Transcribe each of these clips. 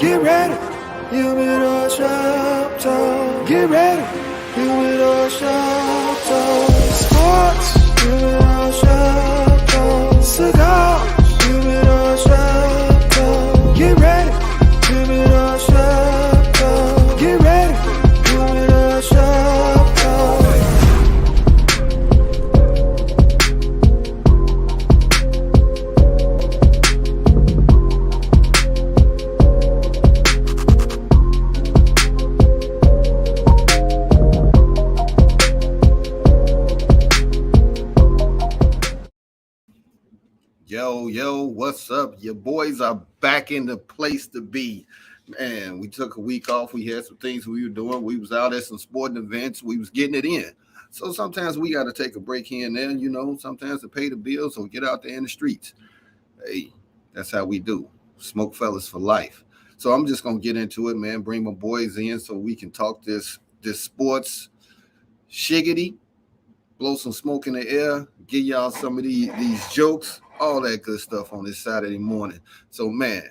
Get ready, Humidor shop talk. Get ready, Humidor shop talk. Sports, Humidor shop talk. Cigars, Humidor shop talk. Get ready, Humidor shop talk. Get ready, Humidor shop talk. Yo, what's up? Your boys are back in the place to be. Man, we took a week off. We had some things we were doing. We was out at some sporting events. We was getting it in. So sometimes we got to take a break here and there, sometimes to pay the bills or get out there in the streets. Hey, that's how we do. SmokeFellas for life. So I'm just going to get into it, man. Bring my boys in so we can talk this sports shiggity, blow some smoke in the air, give y'all some of these jokes, all that good stuff on this Saturday morning. So, man,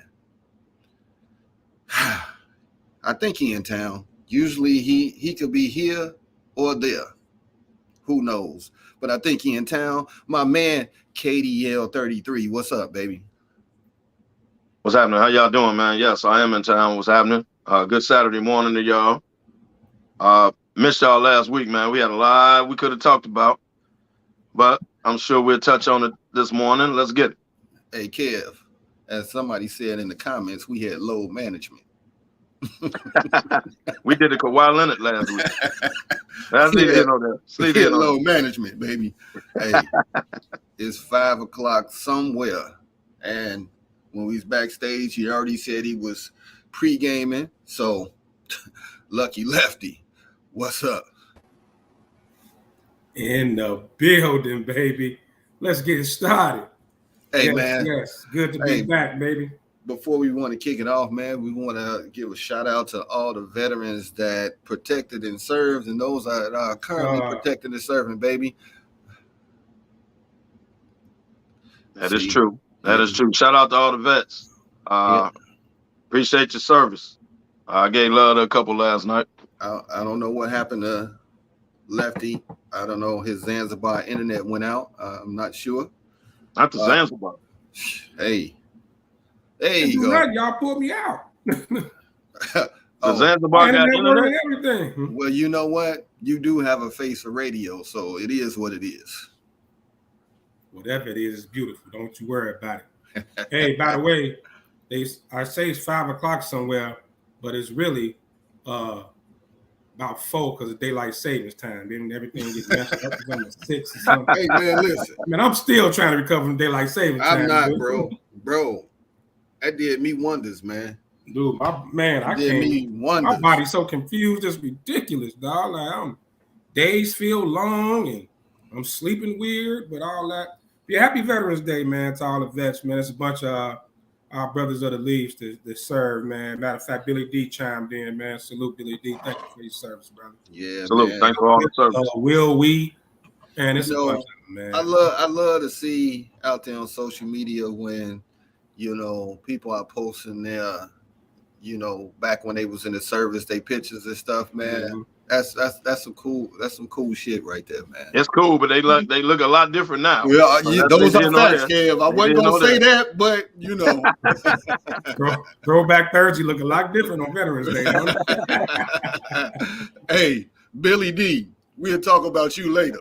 I think he in town. Usually he could be here or there. Who knows? But I think he in town. My man, KDL33. What's up, baby? What's happening? How y'all doing, man? Yes, I am in town. What's happening? Good Saturday morning to y'all. Missed y'all last week, man. We had a lot we could have talked about, but I'm sure we'll touch on it this morning. Let's get it. Hey, Kev, as somebody said in the comments, we had load management. We did the Kawhi Leonard last week. That's neither here nor there. Load management, baby. Hey, it's 5 o'clock somewhere, and when we was backstage, he already said he was pre-gaming. So, lucky lefty, what's up? In the building, baby. Let's get it started. Hey, yes, man. Yes, good to be back, baby. Before we want to kick it off, man, we want to give a shout out to all the veterans that protected and served and those that are currently protecting and serving, baby. That is true. That is true. Shout out to all the vets. Appreciate your service. I gave love to a couple last night. I don't know what happened to Lefty. I don't know. His Zanzibar internet went out. I'm not sure. Not the Zanzibar. Hey. There you go. Y'all pulled me out. The Zanzibar got internet? Everything. Well, you know what? You do have a face for radio, so it is what it is. Whatever it is, it's beautiful. Don't you worry about it. Hey, by the way, I say it's 5 o'clock somewhere, but it's really about 4 because of daylight savings time. Then everything gets messed up. It's on the 6 or something. Hey, man, listen. I mean, I'm still trying to recover from daylight savings time. I'm not, bro. Bro, that did me wonders, man. Dude, my body's so confused. It's ridiculous, dog. Like, days feel long and I'm sleeping weird, but all that. Yeah, happy Veterans Day, man, to all the vets, man. It's a bunch of our brothers of the leaves that serve, man. Matter of fact, Billy D chimed in, man. Salute, Billy D. Thank you for your service, brother. Yeah, salute. Man. Thanks for all the service. Will we? And it's a bunch of them, man. I love to see out there on social media when, people are posting their, back when they was in the service, they pictures and stuff, man. Mm-hmm. That's some cool shit right there, man. It's cool, but they look a lot different now. Yeah, those are facts, Kev. I wasn't gonna say that, but Throwback Thursday look a lot different on Veterans Day. Hey, Billy D, we'll talk about you later.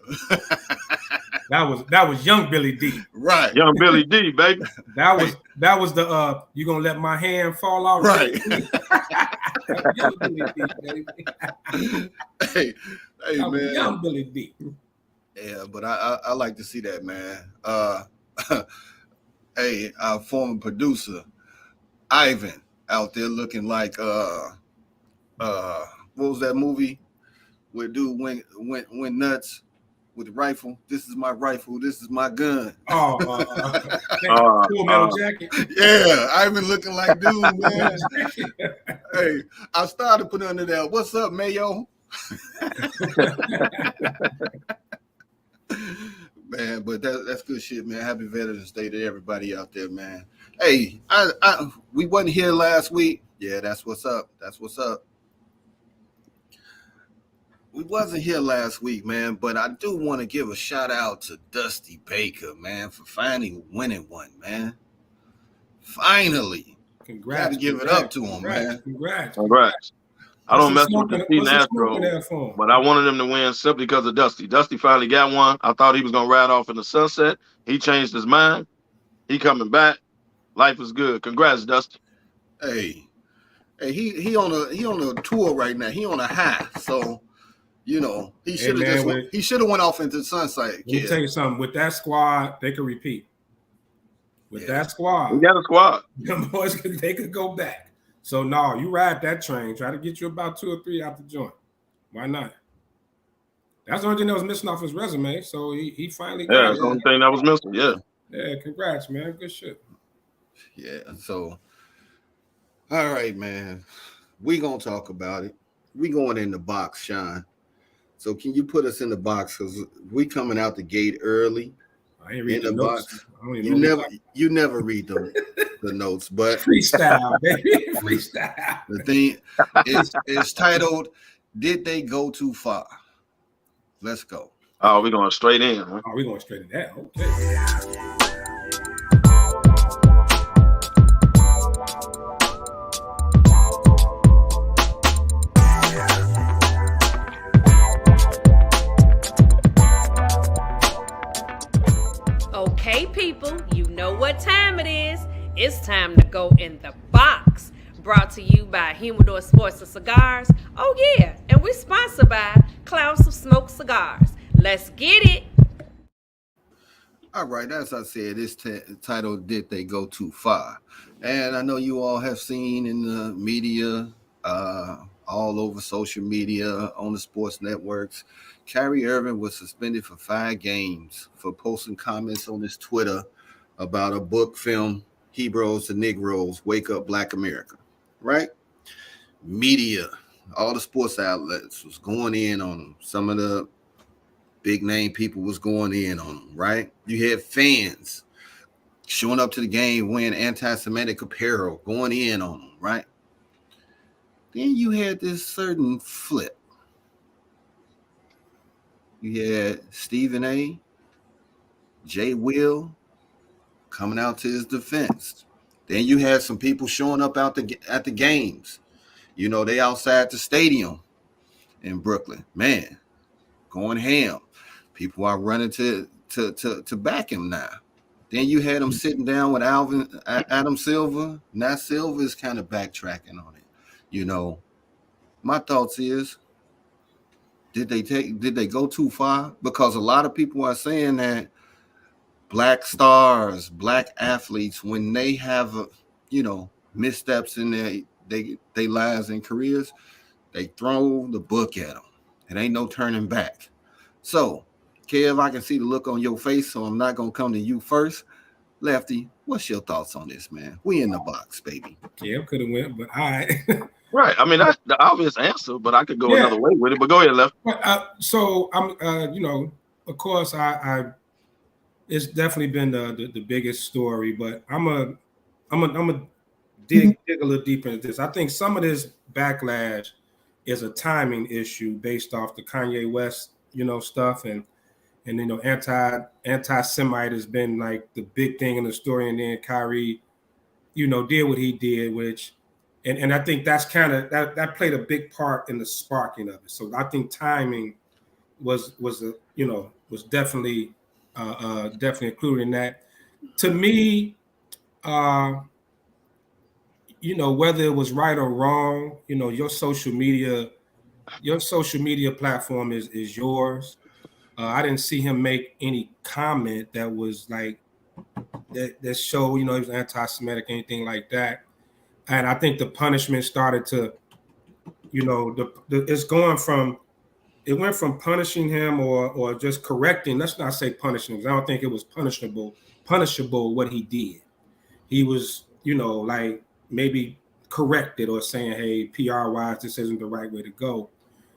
That was young Billy D. Right. Young Billy D, baby. That was the you gonna let my hand fall off? Right. Young Billy D, baby. Hey, man. Young Billy D. Yeah, but I like to see that, man. Hey, our former producer, Ivan, out there looking like what was that movie where dude went nuts with the rifle? This is my rifle. This is my gun. Full Metal Jacket. Yeah, Ivan looking like dude, man. Hey, I started putting under that. What's up, Mayo? Man, but that's good shit, man. Happy Veterans Day to everybody out there, man. Hey, we wasn't here last week. Yeah, that's what's up. That's what's up. We wasn't here last week, man, but I do want to give a shout out to Dusty Baker, man, for finally winning one, man. Finally. Congrats. Got to give it up to him, man. Congrats. I don't mess with the Team Astros, but I wanted them to win simply because of Dusty. Dusty finally got one. I thought he was going to ride off in the sunset. He changed his mind. He coming back. Life is good. Congrats, Dusty. Hey, he on a tour right now. He on a high. So, you know, he should have went off into the sunset. Let me tell you something. With that squad, they could repeat. With that squad, we got a squad. Them boys, they could go back. So no, you ride that train. Try to get you about 2 or 3 out the joint. Why not? That's the only thing that was missing off his resume. So he finally got that's the only thing that was missing. Yeah. Yeah, congrats, man. Good shit. Yeah. So, all right, man. We gonna talk about it. We going in the box, Sean. So can you put us in the box? Because we coming out the gate early. I ain't reading the notes. box. You never read the notes, but freestyle, baby. Freestyle. The thing is titled, "Did They Go Too Far?" Let's go. Oh, we're going straight in, huh? Oh, we're going straight in that. Okay. Okay, people, you know what time it is. It's time to go in the box. Brought to you by Humidor Sports and Cigars. Oh yeah, and we're sponsored by Clouds of Smoke Cigars. Let's get it. All right, as I said, it's titled, "Did They Go Too Far?" And I know you all have seen in the media, all over social media, on the sports networks, Kyrie Irving was suspended for 5 games for posting comments on his Twitter about a book film, Hebrews and Negroes, Wake Up Black America, right? Media, all the sports outlets was going in on him. Some of the big name people was going in on him, right? You had fans showing up to the game wearing anti-Semitic apparel, going in on him, right? Then you had this certain flip. You had Stephen A., Jay Will coming out to his defense. Then you had some people showing up at the games. You know, they outside the stadium in Brooklyn. Man, going ham. People are running to back him now. Then you had him sitting down with Adam Silver. Now Silver is kind of backtracking on it. You know, my thoughts is, did they go too far? Because a lot of people are saying that black stars, black athletes, when they have missteps in their lives and careers, they throw the book at them. It ain't no turning back. So, Kev, I can see the look on your face, so I'm not gonna come to you first. Lefty, what's your thoughts on this, man? We in the box, baby. Kev could have went, but I. Right. I mean, that's the obvious answer, but I could go another way with it. But go ahead, Left. So I'm, of course, I it's definitely been the biggest story, but I'm a dig a little deeper into this. I think some of this backlash is a timing issue based off the Kanye West, stuff, and anti-Semite has been like the big thing in the story, and then Kyrie, did what he did, which. And I think that's kind of that played a big part in the sparking of it. So I think timing was definitely included in that. To me, whether it was right or wrong, your social media platform is yours. I didn't see him make any comment that was like that showed he was anti-Semitic, anything like that. And I think the punishment started to, it went from punishing him or just correcting. Let's not say punishing, because I don't think it was punishable what he did. He was, like maybe corrected or saying, hey, PR-wise, this isn't the right way to go.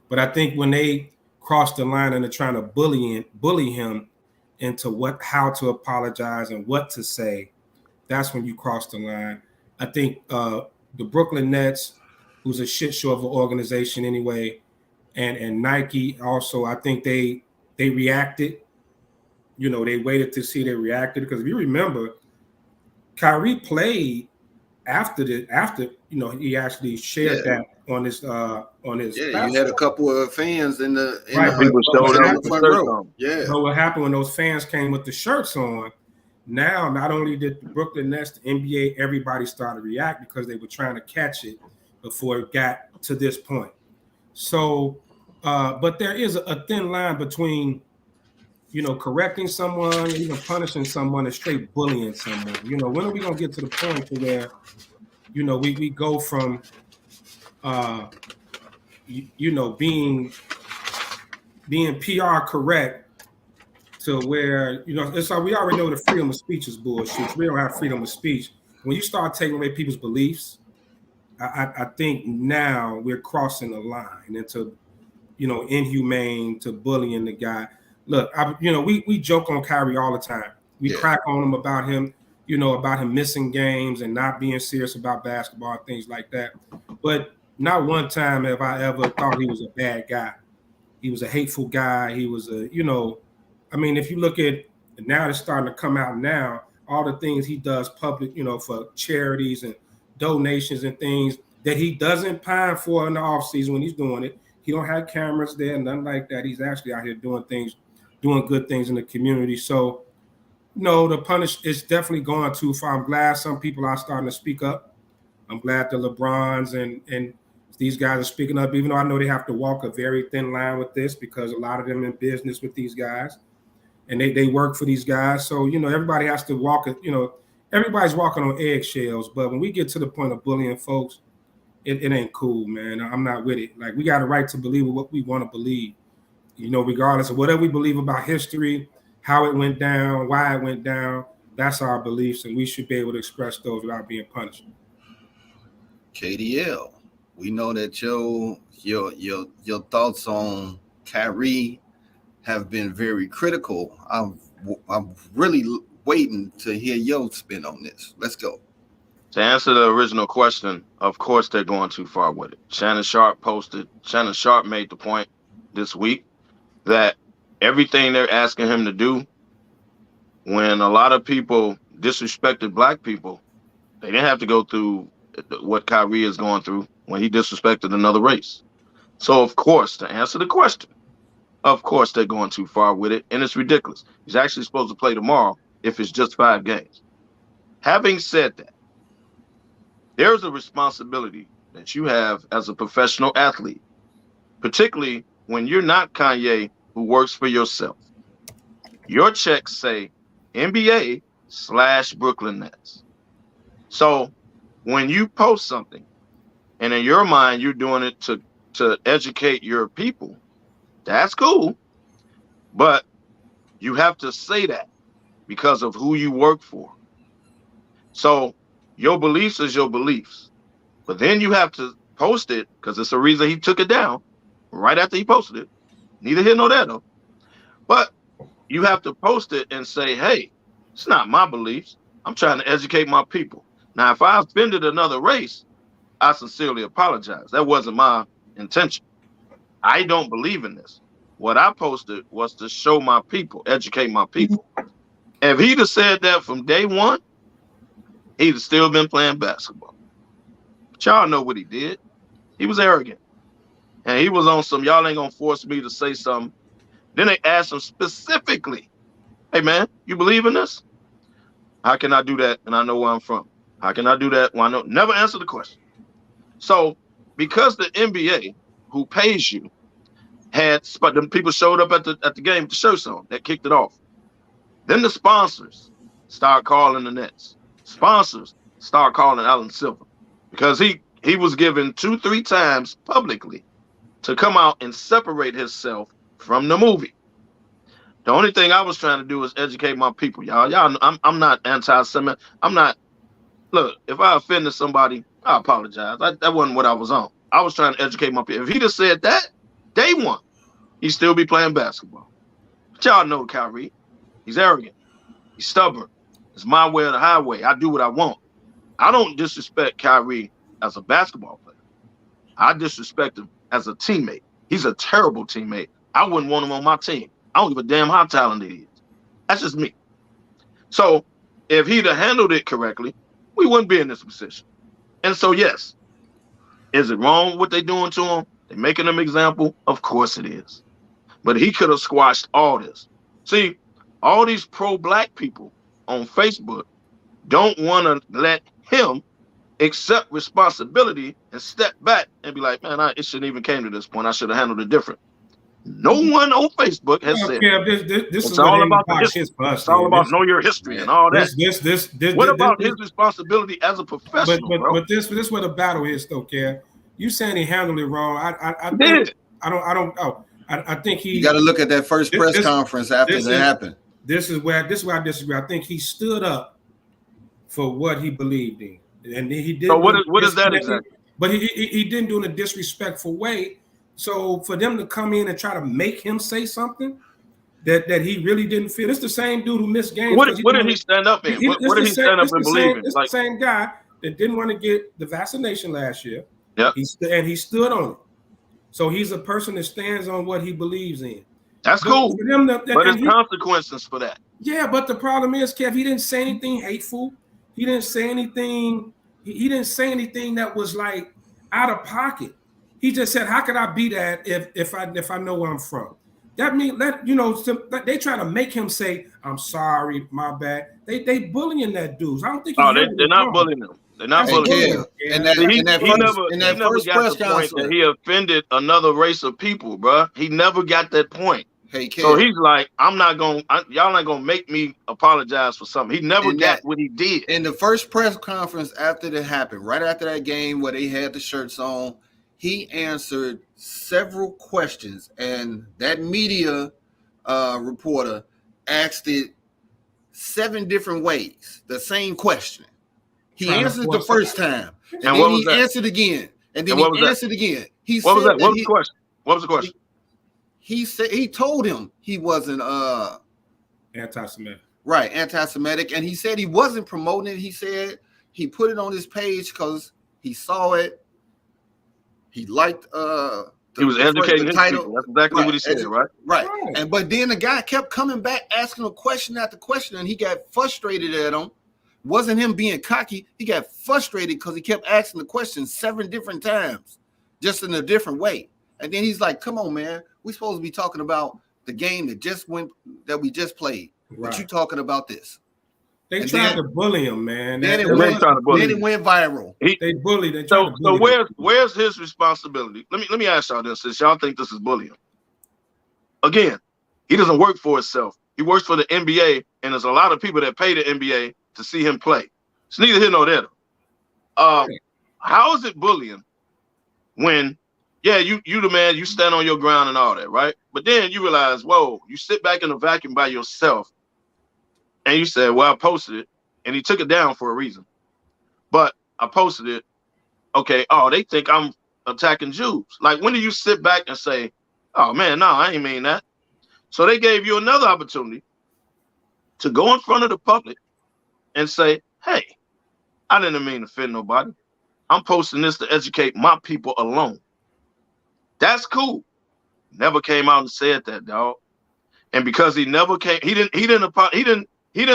But I think when they crossed the line and they're trying to bully him into how to apologize and what to say, that's when you cross the line. I think the Brooklyn Nets, who's a shit show of an organization anyway, and Nike also, I think they reacted. You know, they waited to see they reacted, because if you remember, Kyrie played after you know, he actually shared that on his platform. You had a couple of fans in the people showed up with the front row. Yeah. But what happened when those fans came with the shirts on? Now, not only did the Brooklyn Nets, the NBA, everybody started to react because they were trying to catch it before it got to this point. So, but there is a thin line between, you know, correcting someone, even punishing someone, and straight bullying someone. You know, when are we gonna get to the point to where, you know, we go from, you know, being PR correct to where, you know, it's like we already know the freedom of speech is bullshit. We don't have freedom of speech. When you start taking away people's beliefs, I think now we're crossing the line into, you know, inhumane to bullying the guy. Look, you know, we joke on Kyrie all the time. We crack on him about him, you know, about him missing games and not being serious about basketball and things like that. But not one time have I ever thought he was a bad guy. He was a hateful guy. He was a, you know, I mean, if you look at, now it's starting to come out now, all the things he does public, you know, for charities and donations and things that he doesn't pine for in the off season when he's doing it. He don't have cameras there, nothing like that. He's actually out here doing things, doing good things in the community. So, no, the punish is definitely going too far. I'm glad some people are starting to speak up. I'm glad the LeBrons and these guys are speaking up, even though I know they have to walk a very thin line with this, because a lot of them in business with these guys, and they work for these guys. So, you know, everybody has to walk, you know, everybody's walking on eggshells. But when we get to the point of bullying folks, it ain't cool, man. I'm not with it. Like, we got a right to believe what we want to believe, you know, regardless of whatever we believe about history, how it went down, why it went down. That's our beliefs, and we should be able to express those without being punished. KDL, we know that your thoughts on Kyrie have been very critical. I'm really waiting to hear your spin on this. Let's go. To answer the original question, of course they're going too far with it. Shannon Sharp made the point this week that everything they're asking him to do, when a lot of people disrespected black people, they didn't have to go through what Kyrie is going through when he disrespected another race. So, of course, to answer the question, of course they're going too far with it, and it's ridiculous. He's actually supposed to play tomorrow if it's just 5 games. Having said that, there's a responsibility that you have as a professional athlete, particularly when you're not Kanye, who works for yourself. Your checks say NBA/Brooklyn Nets. So when you post something, and in your mind you're doing it to educate your people, that's cool. But you have to say that because of who you work for. So your beliefs is your beliefs. But then you have to post it, because it's a reason he took it down right after he posted it. Neither here nor there, though. But you have to post it and say, hey, it's not my beliefs. I'm trying to educate my people. Now, if I offended another race, I sincerely apologize. That wasn't my intention. I don't believe in this. What I posted was to show my people, educate my people. If he'd have said that from day one, he'd have still been playing basketball. But y'all know what he did. He was arrogant. And he was on some, y'all ain't gonna force me to say something. Then they asked him specifically, hey man, you believe in this? How can I do that? And I know where I'm from. How can I do that? Well, I know. Never answer the question. So because the NBA, who pays you, but them people showed up at the game with the shirts on, that kicked it off. Then the sponsors start calling the Nets. Sponsors start calling Alan Silver, because he was given 2-3 times publicly to come out and separate himself from the movie. The only thing I was trying to do is educate my people, y'all. I'm not anti-Semitic. I'm not. Look, if I offended somebody, I apologize. That wasn't what I was on. I was trying to educate my people. If he just said that day one, he'd still be playing basketball. But y'all know Kyrie. He's arrogant. He's stubborn. It's my way or the highway. I do what I want. I don't disrespect Kyrie as a basketball player. I disrespect him as a teammate. He's a terrible teammate. I wouldn't want him on my team. I don't give a damn how talented he is. That's just me. So if he'd have handled it correctly, we wouldn't be in this position. And so, yes, is it wrong what they're doing to him? They're making him example? Of course it is. But he could have squashed all this. See, all these pro-black people on Facebook don't want to let him accept responsibility and step back and be like, man, it shouldn't even came to this point. I should have handled it different. No one on Facebook has said this is all about the history. It's all about know your history and all that. What about his responsibility as a professional? But this is where the battle is, though, Kev. You saying he handled it wrong? I think he. You got to look at that first press conference after that happened. This is where I disagree. I think he stood up for what he believed in, and he did. So what is that exactly? But he didn't do it in a disrespectful way. So for them to come in and try to make him say something that he really didn't feel, it's the same dude who missed games. What did he stand up in? What did he stand up and believe in? It's the same guy that didn't want to get the vaccination last year. Yeah, and he stood on it. So he's a person that stands on what he believes in. That's cool. But there's consequences for that. Yeah, but the problem is, Kev, he didn't say anything hateful. He didn't say anything. He didn't say anything that was like out of pocket. He just said, "How could I be that if I know where I'm from?" That means they try to make him say, "I'm sorry, my bad." They bullying that dude. I don't think. They're not bullying him. They're not bullying him. And he never got the point that he offended another race of people, bro. He never got that point. Hey, Kev. So he's like, y'all not gonna make me apologize for something. He never got what he did. In the first press conference after that happened, right after that game where they had the shirts on, he answered several questions, and that media reporter asked it 7 different ways, the same question. He answered the first time, and then he answered again, and then he answered again. What was that? What was the question? What was the question? He said he told him he wasn't anti-Semitic. Right, anti-Semitic, and he said he wasn't promoting it. He said he put it on his page because he saw it. He liked he was educating his people. That's exactly what he said, right? Right. And but then the guy kept coming back, asking a question after question, and he got frustrated at him. Wasn't him being cocky. He got frustrated because he kept asking the question 7 different times, just in a different way. And then he's like, "Come on, man. We're supposed to be talking about the game that we just played. Right. But you talking about this." They tried to bully him, man. Then it went viral. They bullied. So where's his responsibility? Let me ask y'all this, since y'all think this is bullying. Again, he doesn't work for himself. He works for the NBA, and there's a lot of people that pay the NBA to see him play. It's neither here nor there. How is it bullying when, yeah, you the man, you stand on your ground and all that, right? But then you realize, whoa, you sit back in the vacuum by yourself, and you said, well, I posted it, and he took it down for a reason. But I posted it, okay, oh, they think I'm attacking Jews. Like, when do you sit back and say, oh, man, no, I ain't mean that? So they gave you another opportunity to go in front of the public and say, hey, I didn't mean to offend nobody. I'm posting this to educate my people alone. That's cool. Never came out and said that, dog. And because he never came, he didn't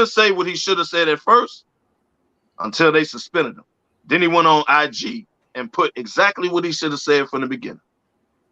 say what he should have said at first until they suspended him. Then he went on IG and put exactly what he should have said from the beginning.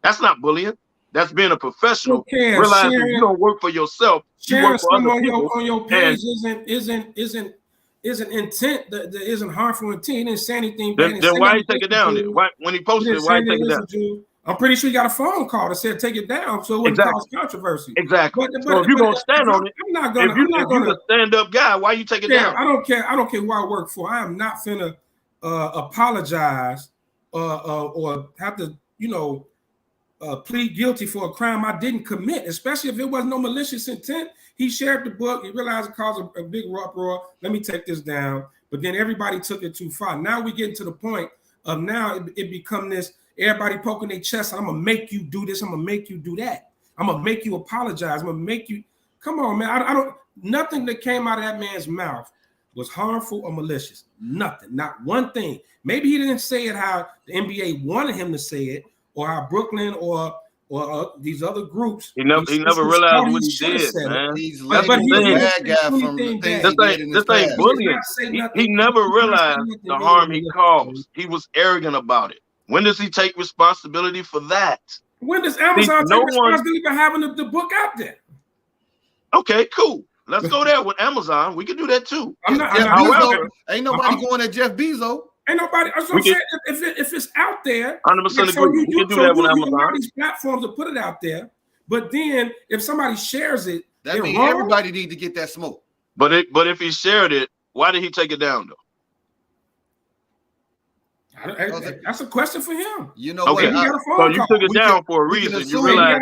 That's not bullying. That's being a professional. Realizing you don't work for yourself. You work for other people. On your page isn't intent that isn't harmful intent. He didn't say anything. Then why he take it down? When he posted it, why he take it down? I'm pretty sure he got a phone call that said take it down, so it wouldn't cause controversy. Exactly. So if you're gonna stand on it, if you're a stand-up guy, why you take it down? I don't care who I work for. I am not finna apologize or have to, plead guilty for a crime I didn't commit, especially if it was no malicious intent. He shared the book. He realized it caused a big uproar. Let me take this down. But then everybody took it too far. Now we're getting to the point of now it become this. Everybody poking their chest. I'm gonna make you do this. I'm gonna make you do that. I'm gonna make you apologize. I'm gonna make you. Come on, man. I don't. Nothing that came out of that man's mouth was harmful or malicious. Nothing, not one thing. Maybe he didn't say it how the NBA wanted him to say it, or how Brooklyn or these other groups. He never realized what he did, man. He's like the bad guy from the things he did in his past. This ain't bullying. He never realized the harm he caused. He was arrogant about it. When does he take responsibility for that? When does Amazon take responsibility for having the book out there? Okay, cool. Let's go there with Amazon. We can do that too. However, ain't nobody going at Jeff Bezos. Ain't nobody. That's what I'm saying. If it's out there, 100% agree. We can do that with Amazon. These platforms to put it out there, but then if somebody shares it, that means everybody need to get that smoke. But if he shared it, why did he take it down though? That's a question for him. You know what? So you took it down for a reason. You realize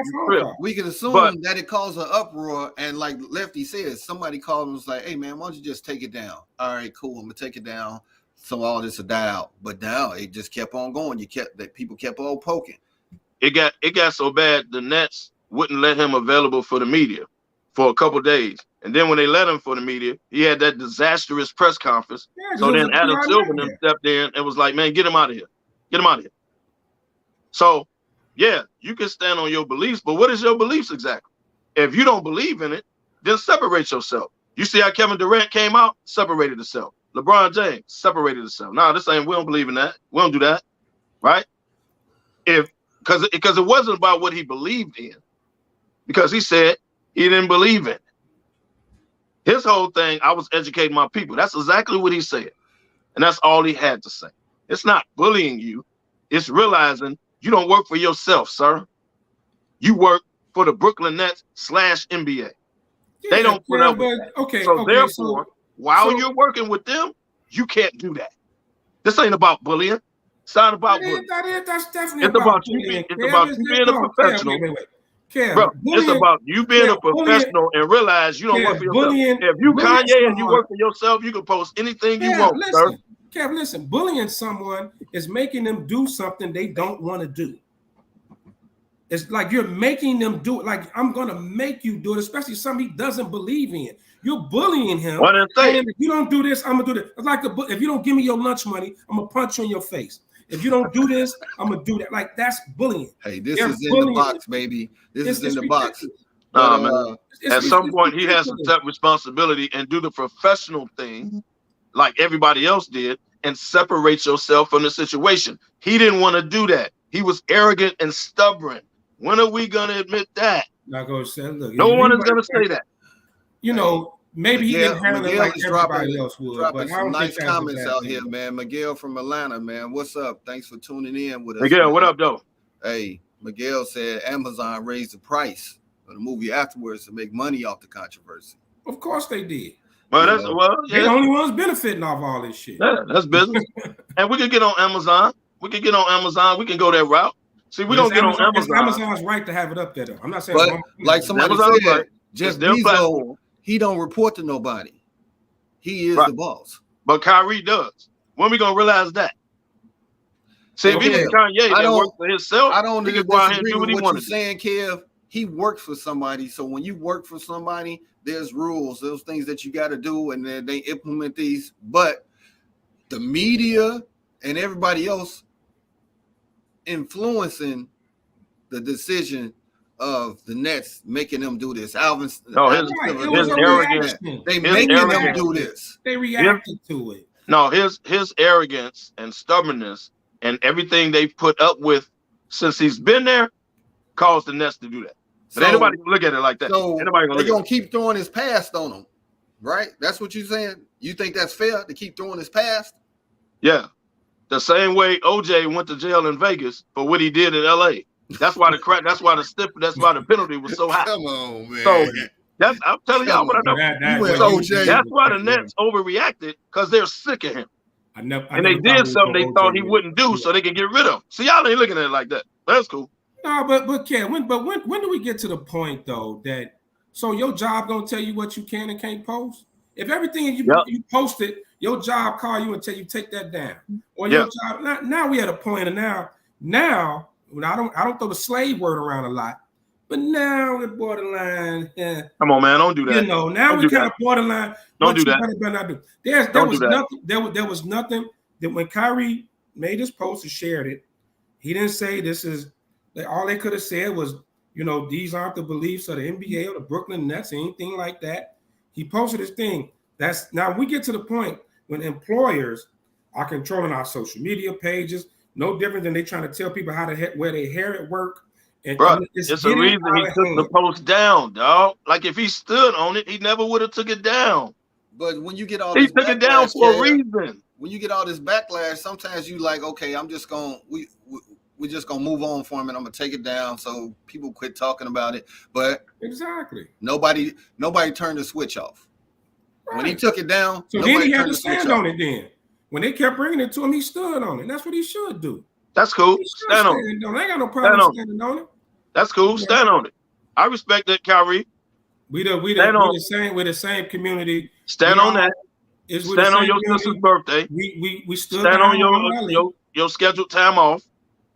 we can assume that it caused an uproar, and like Lefty says, somebody called and was like, "Hey man, why don't you just take it down?" All right, cool. I'm gonna take it down. So all this will die out. But now it just kept on going. People kept on poking. It got so bad the Nets wouldn't let him available for the media for a couple days. And then when they let him for the media, he had that disastrous press conference. Yeah, so then Adam Silver stepped in and was like, man, get him out of here. Get him out of here. So, yeah, you can stand on your beliefs, but what is your beliefs exactly? If you don't believe in it, then separate yourself. You see how Kevin Durant came out? Separated himself. LeBron James separated himself. No, this ain't, we don't believe in that. We don't do that, right? Because it wasn't about what he believed in, because he said he didn't believe in it. His whole thing, I was educating my people. That's exactly what he said. And that's all he had to say. It's not bullying you. It's realizing you don't work for yourself, sir. You work for the Brooklyn Nets / NBA. Yeah, they don't put up with that. Okay, so therefore, while you're working with them, you can't do that. This ain't about bullying. It's not about bullying. That's definitely about bullying. It's about you being a professional. Bro, it's about you being a professional and realize you don't work for yourself. If you Kanye and you work for yourself, you can post anything you want, sir. Kev, listen, bullying someone is making them do something they don't want to do. It's like you're making them do it. Like, I'm going to make you do it, especially something he doesn't believe in. You're bullying him. And if you don't do this, I'm going to do this. It's like if you don't give me your lunch money, I'm going to punch you in your face. If you don't do this, I'm going to do that. Like, that's bullying. Hey, this is in the box, baby. This is in the box. Man. At some point, he has to take responsibility and do the professional thing like everybody else did and separate yourself from the situation. He didn't want to do that. He was arrogant and stubborn. When are we going to admit that? Not gonna say, look, no one is going to say that. You know, maybe he didn't handle it like everybody else would. Dropping some nice comments out here, man. Miguel from Atlanta, man. What's up? Thanks for tuning in with us. Miguel, what up, though? Hey, Miguel said Amazon raised the price of the movie afterwards to make money off the controversy. Of course they did. Well, they're the only ones benefiting off all this shit. Yeah, that's business. And we could get on Amazon. We can go that route. See, we don't get on Amazon. It's Amazon's right to have it up there, though. I'm not saying, but like somebody said, Jeff Bezos, he don't report to nobody. He is the boss. But Kyrie does. When we gonna realize that? See, if he didn't Kanye that works for himself, I don't disagree with what you're saying, Kev. He works for somebody. So when you work for somebody, there's rules, those things that you got to do, and then they implement these. But the media and everybody else influencing the decision of the Nets, making them do this. His arrogance. They making them do this. They reacted to it. No, his arrogance and stubbornness and everything they put up with since he's been there caused the Nets to do that. But anybody can look at it like that. So they're gonna keep throwing his past on him, right? That's what you're saying. You think that's fair to keep throwing his past? Yeah, the same way OJ went to jail in Vegas for what he did in LA. That's why that's why the penalty was so high. Come on, man. So I'm telling y'all what I know. That's why the Nets overreacted, because they're sick of him. And they did something they thought he wouldn't do, so they can get rid of him. See, y'all ain't looking at it like that. That's cool. No, but Ken, when do we get to the point though that so your job gonna tell you what you can and can't post? If everything you posted, your job call you and tell you take that down, or your job. Now we at a point, and now I don't throw the slave word around a lot, But now we're borderline. Come on, man, don't do that. You know, now we kind of borderline. Don't do that. Better not do. There was nothing that when Kyrie made his post and shared it, he didn't say this is. All they could have said was, you know, these aren't the beliefs of the NBA or the Brooklyn Nets, or anything like that. He posted his thing. That's now we get to the point when employers are controlling our social media pages, no different than they trying to tell people how to wear their hair at work. And bro, it's a reason he took the post down, dog. Like if he stood on it, he never would have took it down. But when you get all he took it down for a reason. When you get all this backlash, sometimes you like, okay, I'm just gonna we're just gonna move on from it. I'm gonna take it down so people quit talking about it. But exactly, nobody turned the switch off. Right. When he took it down, so then he had to stand on it. Then when they kept bringing it to him, he stood on it. That's what he should do. That's cool. Stand on it. I ain't got no problem standing on it. That's cool. Stand on it. I respect that, Kyrie. We're the same community. Stand on that. Stand on your sister's birthday. We stood. Stand on your scheduled time off.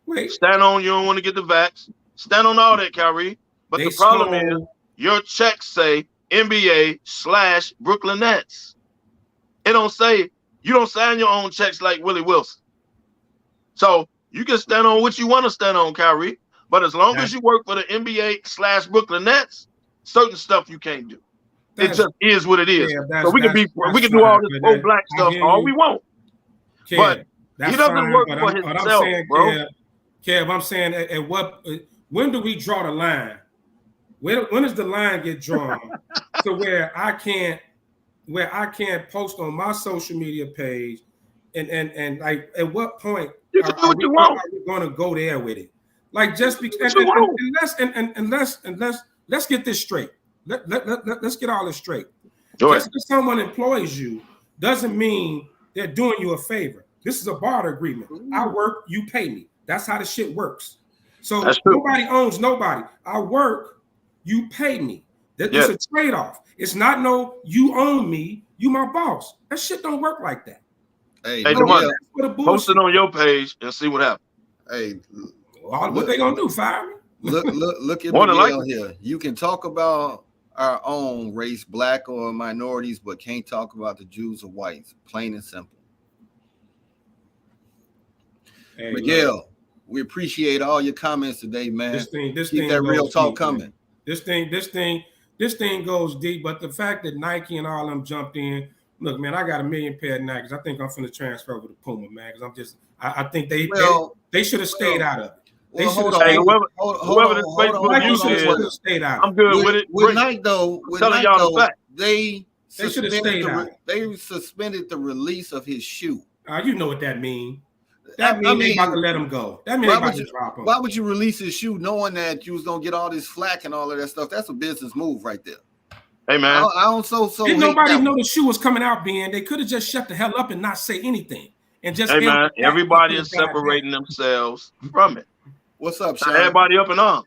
Wait. Stand on you don't want to get the vax. Stand on all that, Kyrie. But the problem is your checks say NBA/Brooklyn Nets. It don't say you don't sign your own checks like Willie Wilson. So you can stand on what you want to stand on, Kyrie. But as long as you work for the NBA/Brooklyn Nets, certain stuff you can't do. It just is what it is. Yeah, so we can do all this pro-black stuff all we want. But he doesn't work for himself, bro. Kev, I'm saying when do we draw the line? When does the line get drawn to where I can't post on my social media page and like at what point are we going to go there with it? Like just because let's get this straight. Let's get all this straight. Just because someone employs you doesn't mean they're doing you a favor. This is a barter agreement. I work, you pay me. That's how the shit works. So nobody owns nobody. I work, you pay me. It's a trade-off. It's not no, you own me, you my boss. That shit don't work like that. Hey, post it on your page and see what happens. Hey, what they gonna do? Fire me? Look at Miguel here. You can talk about our own race, black or minorities, but can't talk about the Jews or whites. Plain and simple. Hey, Miguel, we appreciate all your comments today, man. Keep that real talk coming. This thing goes deep, but the fact that Nike and all them jumped in, look, man, I got 1 million pair of Nikes. I think I'm finna transfer over to Puma, man, because I think they should have stayed out of it. They should have whoever this Facebook user is, stayed out. I'm good with it. With Nike though, they should have stayed out. They suspended the release of his shoe. You know what that means. That means they about to let him go. That means they about to drop him. Why would you release his shoe knowing that you was gonna get all this flack and all of that stuff? That's a business move right there. Hey man, I don't Didn't nobody know the shoe was coming out, Ben? They could have just shut the hell up and not say anything. And just hey man, everybody is separating themselves from it. What's up, Sean? Everybody up in arms.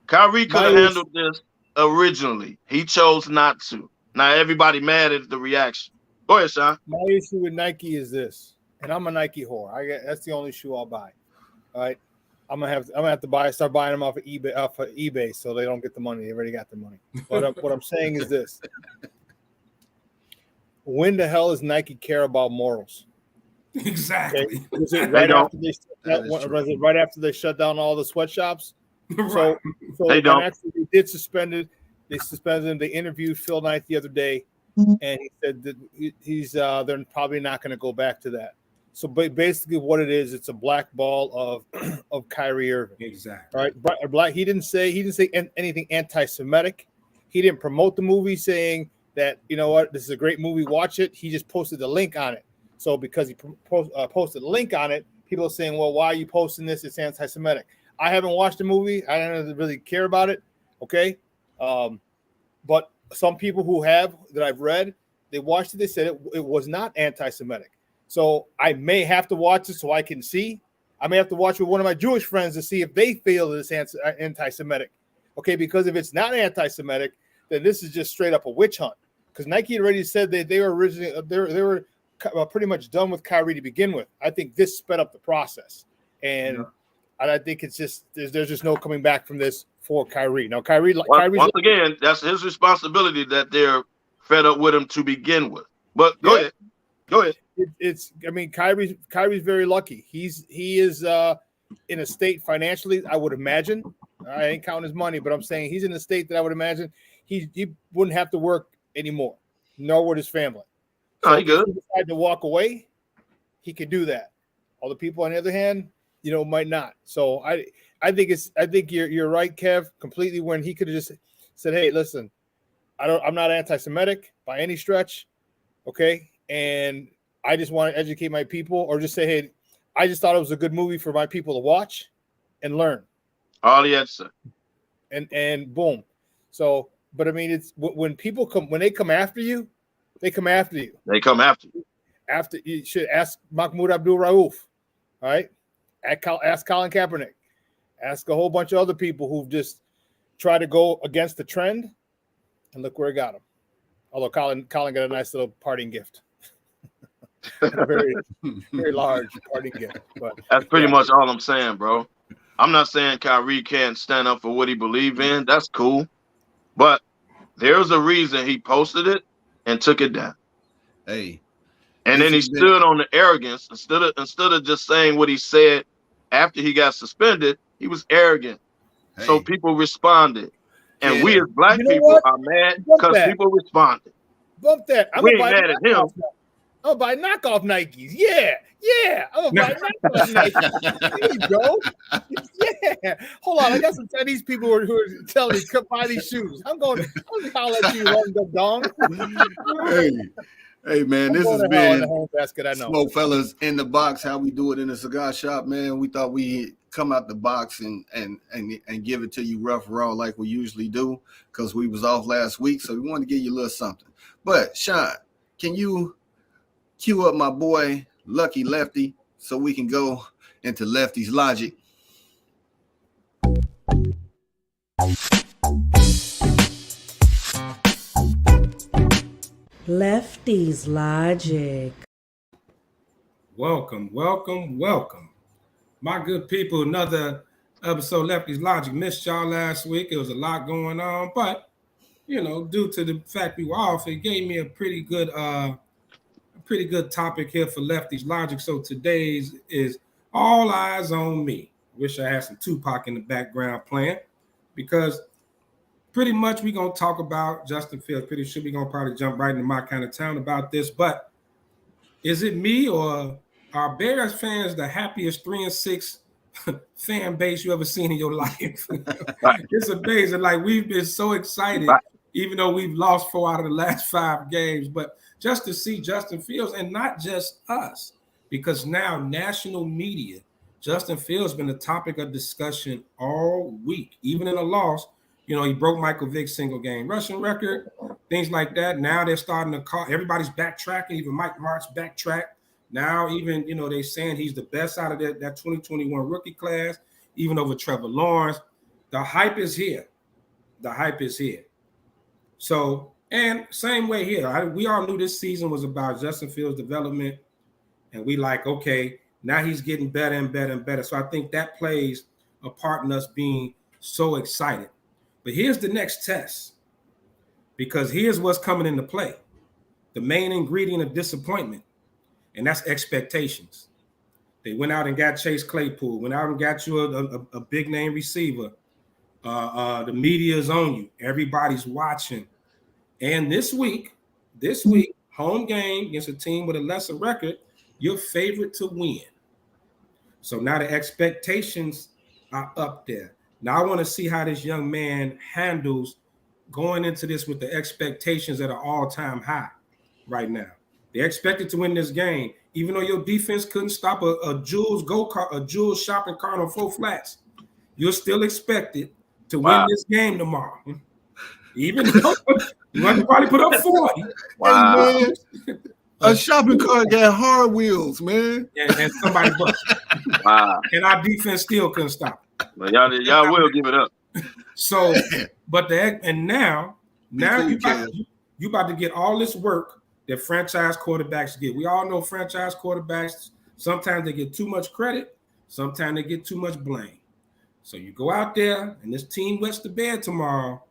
Kyrie could have handled this originally. He chose not to. Now everybody mad at the reaction. Go ahead, Sean. My issue with Nike is this, and I'm a Nike whore. That's the only shoe I'll buy. All right, I'm gonna have to start buying them off of eBay, so they don't get the money. They already got the money. But what I'm saying is this: when the hell does Nike care about morals? Exactly. Okay. Was it right after they shut down all the sweatshops? Right. So they don't. Actually, they did suspend it. They suspended him. They interviewed Phil Knight the other day, and he said that they're probably not going to go back to that. So basically, what it is, it's a blackball of Kyrie Irving. Exactly. All right. Black. He didn't say anything anti-Semitic. He didn't promote the movie saying that, you know what, this is a great movie, watch it. He just posted the link on it. So because he posted a link on it, people are saying, well, why are you posting this? It's anti-Semitic. I haven't watched the movie. I don't really care about it. Okay. But some people who have, that I've read, they watched it. They said it was not anti-Semitic. So I may have to watch it so I can see. I may have to watch it with one of my Jewish friends to see if they feel that it's anti-Semitic. Okay. Because if it's not anti-Semitic, then this is just straight up a witch hunt. Because Nike had already said that they were originally, they were pretty much done with Kyrie to begin with. I think this sped up the process, and I think it's just there's just no coming back from this for Kyrie. Now, Once again, that's his responsibility that they're fed up with him to begin with. But go ahead. Kyrie's very lucky. He is in a state financially, I would imagine. I ain't counting his money, but I'm saying he's in a state that I would imagine he wouldn't have to work anymore, nor would his family. So if he decided to walk away, he could do that. All the people on the other hand, might not. So I think you're right, Kev, completely. When he could have just said, "Hey, listen, I'm not anti-Semitic by any stretch, okay, and I just want to educate my people," or just say, "Hey, I just thought it was a good movie for my people to watch and learn." All he had to say. And boom. So, but I mean, it's when they come after you, they come after you. After you should ask Mahmoud Abdul-Rauf, all right? Ask Colin Kaepernick. Ask a whole bunch of other people who've just tried to go against the trend, and look where it got them. Although Colin got a nice little parting gift. A very, very large parting gift. But that's pretty much all I'm saying, bro. I'm not saying Kyrie can't stand up for what he believes in. That's cool. But there's a reason he posted it and took it down. Hey. And then he stood on the arrogance instead of just saying what he said after he got suspended. He was arrogant. Hey. So people responded. And we as black people are mad because people responded. Bump that. We ain't mad at him. I'm gonna buy knockoff Nikes. Yeah. I'm gonna buy knockoff Nikes. There you go. Yeah. Hold on. I got some Chinese people who are telling me come buy these shoes. I'm going to holler at you, Long Dong. Hey man, this has been SmokeFellas in the box. How we do it in the cigar shop, man. We thought we'd come out the box and give it to you rough raw like we usually do because we was off last week, so we wanted to give you a little something. But Sean, can you cue up my boy Lucky Lefty so we can go into Lefty's Logic? Lefty's Logic. Welcome. My good people, another episode Lefty's Logic. Missed y'all last week. It was a lot going on, but due to the fact we were off, it gave me a pretty good topic here for Lefty's Logic. So today's is All Eyes on Me. Wish I had some Tupac in the background playing, because pretty much we're going to talk about Justin Fields. Pretty sure we're going to probably jump right into my kind of town about this. But is it me or are Bears fans the happiest 3-6 fan base you ever seen in your life? It's amazing. Like, we've been so excited, even though we've lost 4 out of the last 5 games. But just to see Justin Fields, and not just us, because now national media, Justin Fields has been the topic of discussion all week, even in a loss. He broke Michael Vick's single game rushing record, things like that. Now they're starting to call, everybody's backtracking, even Mike Martz backtracked. Now even, they're saying he's the best out of that 2021 rookie class, even over Trevor Lawrence. The hype is here. So, and same way here. We all knew this season was about Justin Fields' development, and we like, okay, now he's getting better and better and better. So I think that plays a part in us being so excited. But here's the next test, because here's what's coming into play. The main ingredient of disappointment, and that's expectations. They went out and got Chase Claypool, went out and got you a big name receiver. The media is on you. Everybody's watching. And this week, home game against a team with a lesser record, you're favorite to win. So now the expectations are up there. Now I want to see how this young man handles going into this with the expectations at an all-time high right now. They're expected to win this game, even though your defense couldn't stop a Jules shopping cart on 4 flats. You're still expected to win this game tomorrow. Even though you have to probably put up 40. Wow. Hey, man, a shopping cart got hard wheels, man. And somebody bust. Wow. And our defense still couldn't stop. Well, y'all will give it up. So, but now you about to get all this work that franchise quarterbacks get. We all know franchise quarterbacks, sometimes they get too much credit, sometimes they get too much blame. So you go out there and this team wets the bed tomorrow.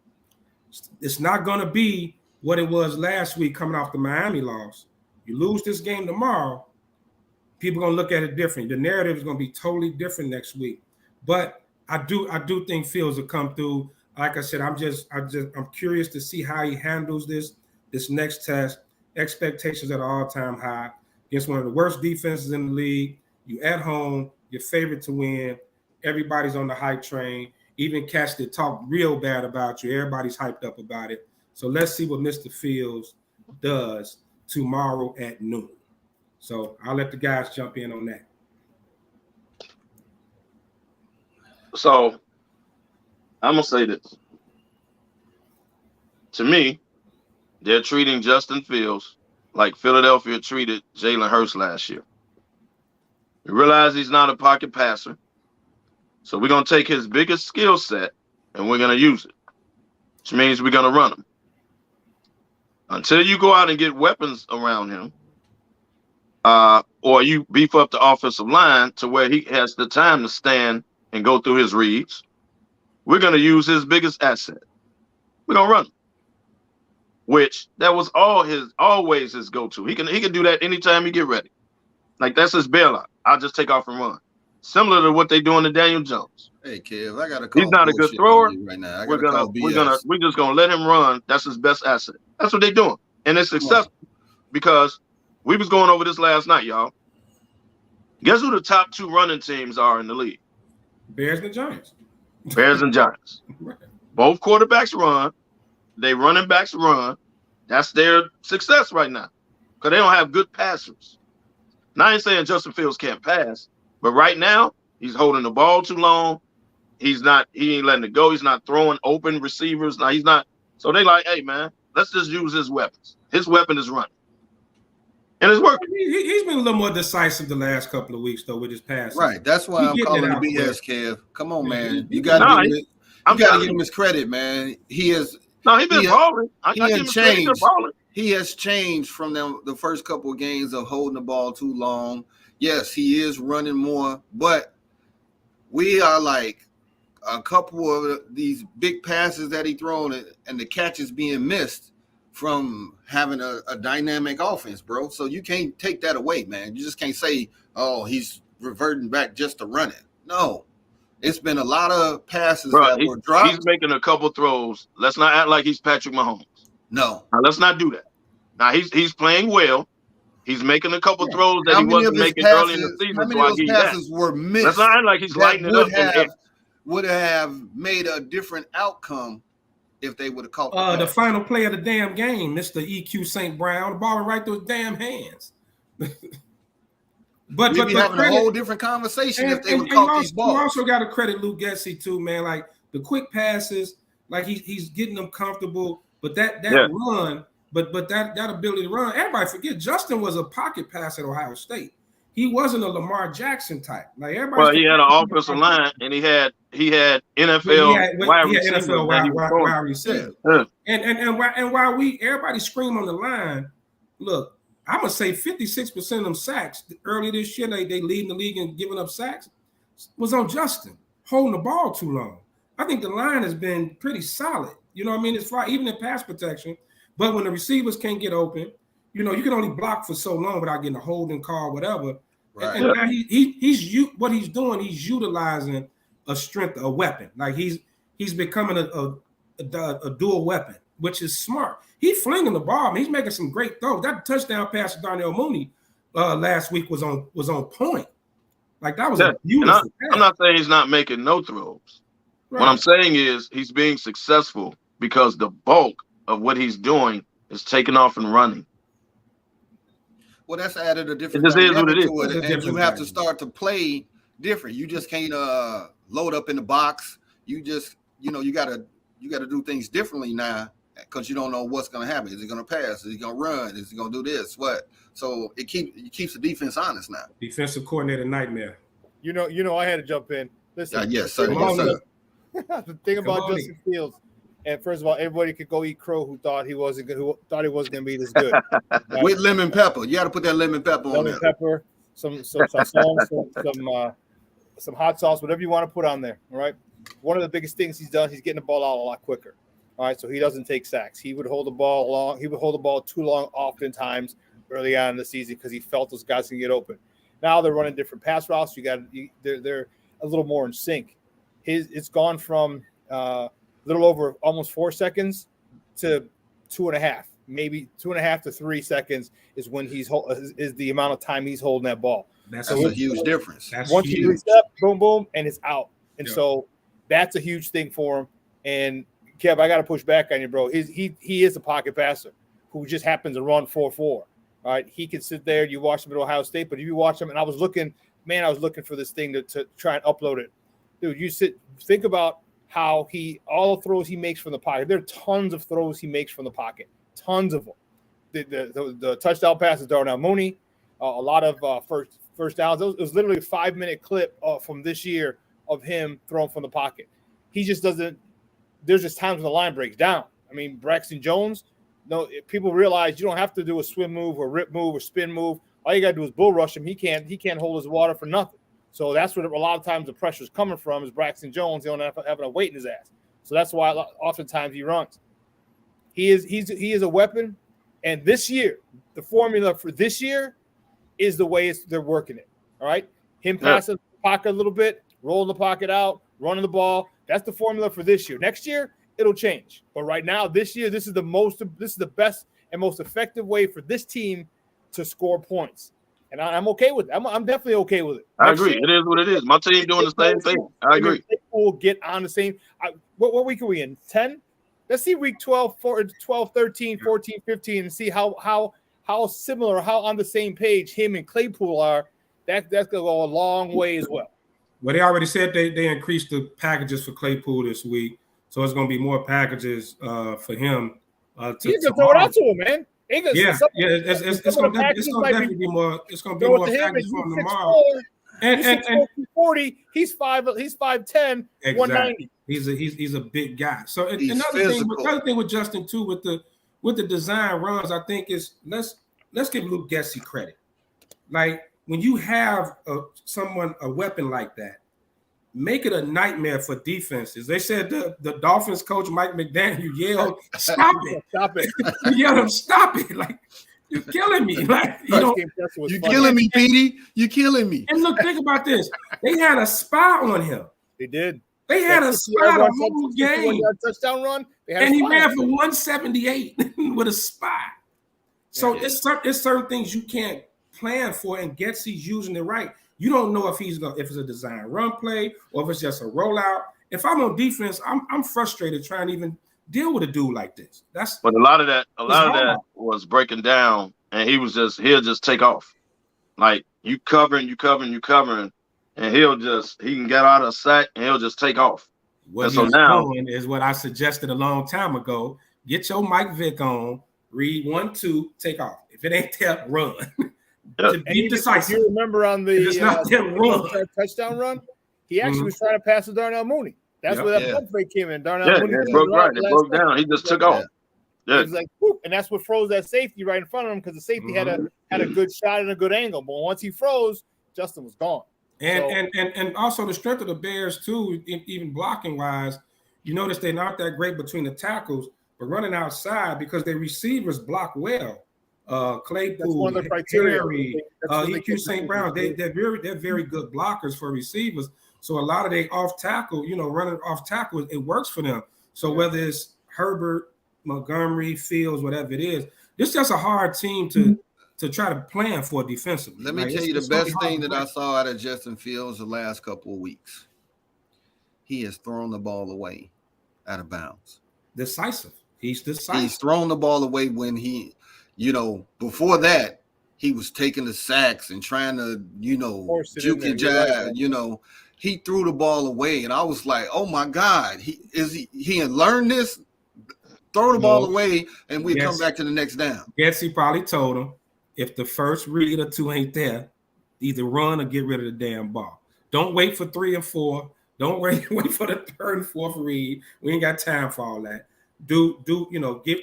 It's not going to be what it was last week coming off the Miami loss. You lose this game tomorrow, people are going to look at it different. The narrative is going to be totally different next week. But I do think Fields will come through. Like I said, I'm curious to see how he handles this next test. Expectations at an all-time high against one of the worst defenses in the league. You at home, you're favorite to win. Everybody's on the hype train. Even cats that talk real bad about you, everybody's hyped up about it. So let's see what Mr. Fields does tomorrow at noon. So I'll let the guys jump in on that. So I'm going to say this. To me, they're treating Justin Fields like Philadelphia treated Jalen Hurts last year. You realize he's not a pocket passer. So we're going to take his biggest skill set and we're going to use it, which means we're going to run him. Until you go out and get weapons around him, or you beef up the offensive line to where he has the time to stand and go through his reads, we're going to use his biggest asset. We're going to run him, which that was always his go-to. He can do that anytime he get ready. Like, that's his bailout. I'll just take off and run. Similar to what they doing to Daniel Jones. Hey, Kev, I got to call. He's not a good thrower right now. We're just gonna let him run. That's his best asset. That's what they're doing, and it's successful because we was going over this last night, y'all. Guess who the top 2 running teams are in the league? Bears and Giants. Bears and Giants. Right. Both quarterbacks run. They running backs run. That's their success right now because they don't have good passers. Now I ain't saying Justin Fields can't pass. But right now, he's holding the ball too long. He ain't letting it go. He's not throwing open receivers. Now he's not. So they like, hey, man, let's just use his weapons. His weapon is running. And it's working. He's been a little more decisive the last couple of weeks, though, with his passes. Right. That's why I'm calling the BS, Kev. Come on, man. You got to give him his credit, man. He has. No, he's been balling. He has changed from the first couple of games of holding the ball too long. Yes, he is running more, but we are like a couple of these big passes that he thrown and the catches being missed from having a dynamic offense, bro. So you can't take that away, man. You just can't say, oh, he's reverting back just to run it. No, it's been a lot of passes that were dropped. He's making a couple throws. Let's not act like he's Patrick Mahomes. No. Now, let's not do that. Now, he's playing well. He's making a couple throws that he wasn't making early in the season. How many of those passes were missed? That's not like he's lighting it up. Would have made a different outcome if they would have caught the final play of the damn game, Mr. EQ St. Brown, the ball went right through his damn hands. But we'd be having a whole different conversation if they would caught these balls. You also got to credit Luke Getsy too, man. Like the quick passes, like he's getting them comfortable. But that run. But that ability to run, everybody forget Justin was a pocket passer at Ohio State. He wasn't a Lamar Jackson type. Like everybody. Well, he had an offensive line, and he had NFL wide receivers. Yeah. And while everybody scream on the line, look, I'm gonna say 56% of them sacks early this year, they leading the league and giving up sacks, was on Justin holding the ball too long. I think the line has been pretty solid. You know what I mean? It's fine, even in pass protection. But when the receivers can't get open, you can only block for so long without getting a holding call, whatever. Right. And now what he's doing, he's utilizing a strength, a weapon. Like he's becoming a dual weapon, which is smart. He's flinging the ball. I mean, he's making some great throws. That touchdown pass to Darnell Mooney last week was on point. Like that was a beautiful pass. I'm not saying he's not making no throws. Right. What I'm saying is he's being successful because the bulk of what he's doing is taking off and running. Well, that's added a different dynamic to it, and you have to start to play different. You just can't load up in the box. You just, you gotta do things differently now because you don't know what's gonna happen. Is he gonna pass? Is he gonna run? Is he gonna do this? What? So it keeps the defense honest now. Defensive coordinator nightmare. I had to jump in. Listen, yes, sir. The thing about Justin Fields. And first of all, everybody could go eat crow who thought he wasn't going to be this good. With lemon pepper, you got to put that lemon pepper on there. Lemon pepper, some some hot sauce, whatever you want to put on there. All right. One of the biggest things he's done, he's getting the ball out a lot quicker. All right. So he doesn't take sacks. He would hold the ball long. He would hold the ball too long oftentimes early on in the season because he felt those guys can get open. Now they're running different pass routes. They're a little more in sync. It's gone from a little over almost 4 seconds to 2.5, maybe 2.5 to 3 seconds is when is the amount of time he's holding that ball. That's a huge difference. Once he reset, boom, boom, and it's out. And so that's a huge thing for him. And Kev, I got to push back on you, bro. He is a pocket passer who just happens to run 4.4. All right, he can sit there. You watch him at Ohio State, but if you watch him, and I was looking for this thing to try and upload it. Dude, think about how all the throws he makes from the pocket. There are tons of throws he makes from the pocket, tons of them. The touchdown pass to Darnell Mooney, a lot of first downs. It was literally a 5-minute clip from this year of him throwing from the pocket. He just doesn't. There's just times when the line breaks down. I mean, Braxton Jones. No, people realize you don't have to do a swim move or rip move or spin move. All you got to do is bull rush him. He can't hold his water for nothing. So that's what a lot of times the pressure is coming from is Braxton Jones. He don't have having a weight in his ass. So that's why oftentimes he runs. He is a weapon. And this year, the formula for this year is the way they're working it. All right, him passing the pocket a little bit, rolling the pocket out, running the ball. That's the formula for this year. Next year, it'll change. But right now, this year, this is the best and most effective way for this team to score points. And I'm okay with it. I'm definitely okay with it. I agree. It is what it is. My team doing the same thing. I agree. We'll get on the same. What week are we in? 10? Let's see week 12, 13, 14, 15, and see how similar, how on the same page him and Claypool are. That's going to go a long way as well. Well, they already said they increased the packages for Claypool this week. So it's going to be more packages for him. He's going to throw it out to him, man. It's going to definitely be more. It's going to be more packages for him tomorrow. And 40, he's 5'10", exactly. 190. He's a big guy. So another thing with Justin too, with the design runs, I think is let's give Luke Getsy credit. Like when you have a weapon like that, make it a nightmare for defenses. They said the Dolphins coach Mike McDaniel yelled, "Stop it! Stop it!" He yelled him, "Stop it!" Like you're killing me. Like you're killing me, Petey. You're killing me. And look, think about this. They had a spy on him. They did. They had a spy the whole game. Touchdown run. And he ran for 178 with a spy. So it's certain things you can't plan for, and Getsy's using it right. You don't know if it's a design run play or if it's just a rollout. If I'm on defense, I'm frustrated trying to even deal with a dude like this. But a lot of that was breaking down, and he'll just take off. Like you covering, and he can get out of a sack and he'll just take off. What he's doing is what I suggested a long time ago. Get your Mike Vick on, read 1-2, take off. If it ain't there, run. To be decisive. You remember on the touchdown run, he actually was trying to pass to Darnell Mooney. That's where that pump fake came in. Darnell Mooney it broke down. He just took off. Yeah. It was like, whoop, and that's what froze that safety right in front of him because the safety had a good shot and a good angle. But once he froze, Justin was gone. And also the strength of the Bears too, even blocking wise, you notice they're not that great between the tackles, but running outside because their receivers block well. Claypool, that's one of the criteria. EQ St. Brown, they're very good blockers for receivers. So a lot of they off tackle, running off tackle, it works for them. So whether it's Herbert, Montgomery, Fields, whatever it is, it's just a hard team to try to plan for defensively. Let me tell you the best thing that I saw out of Justin Fields the last couple of weeks. He has thrown the ball away out of bounds. Decisive. He's decisive. He's thrown the ball away when he, before that, he was taking the sacks and trying to, juke and jive, he threw the ball away. And I was like, oh my God, he had learned this, throw the ball away, and we come back to the next down. Getsy probably told him, if the first read or two ain't there, either run or get rid of the damn ball. Don't wait for 3 and 4. Don't wait for the 3rd and 4th read. We ain't got time for all that.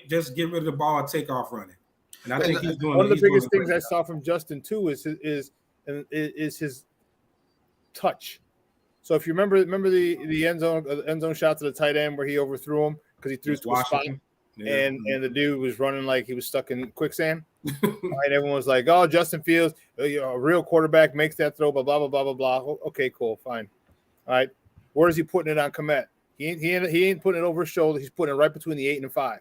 Just get rid of the ball and take off running. And I think he's doing one of the biggest things I saw from Justin too is his touch. So if you remember the end zone shot to the tight end where he overthrew him because he threw it to a spot, and the dude was running like he was stuck in quicksand. And everyone was like, "Oh, Justin Fields, a real quarterback makes that throw." Blah blah blah blah blah blah. Okay, cool, fine. All right, where is he putting it on Komet? He ain't putting it over his shoulder. He's putting it right between the 8 and 5.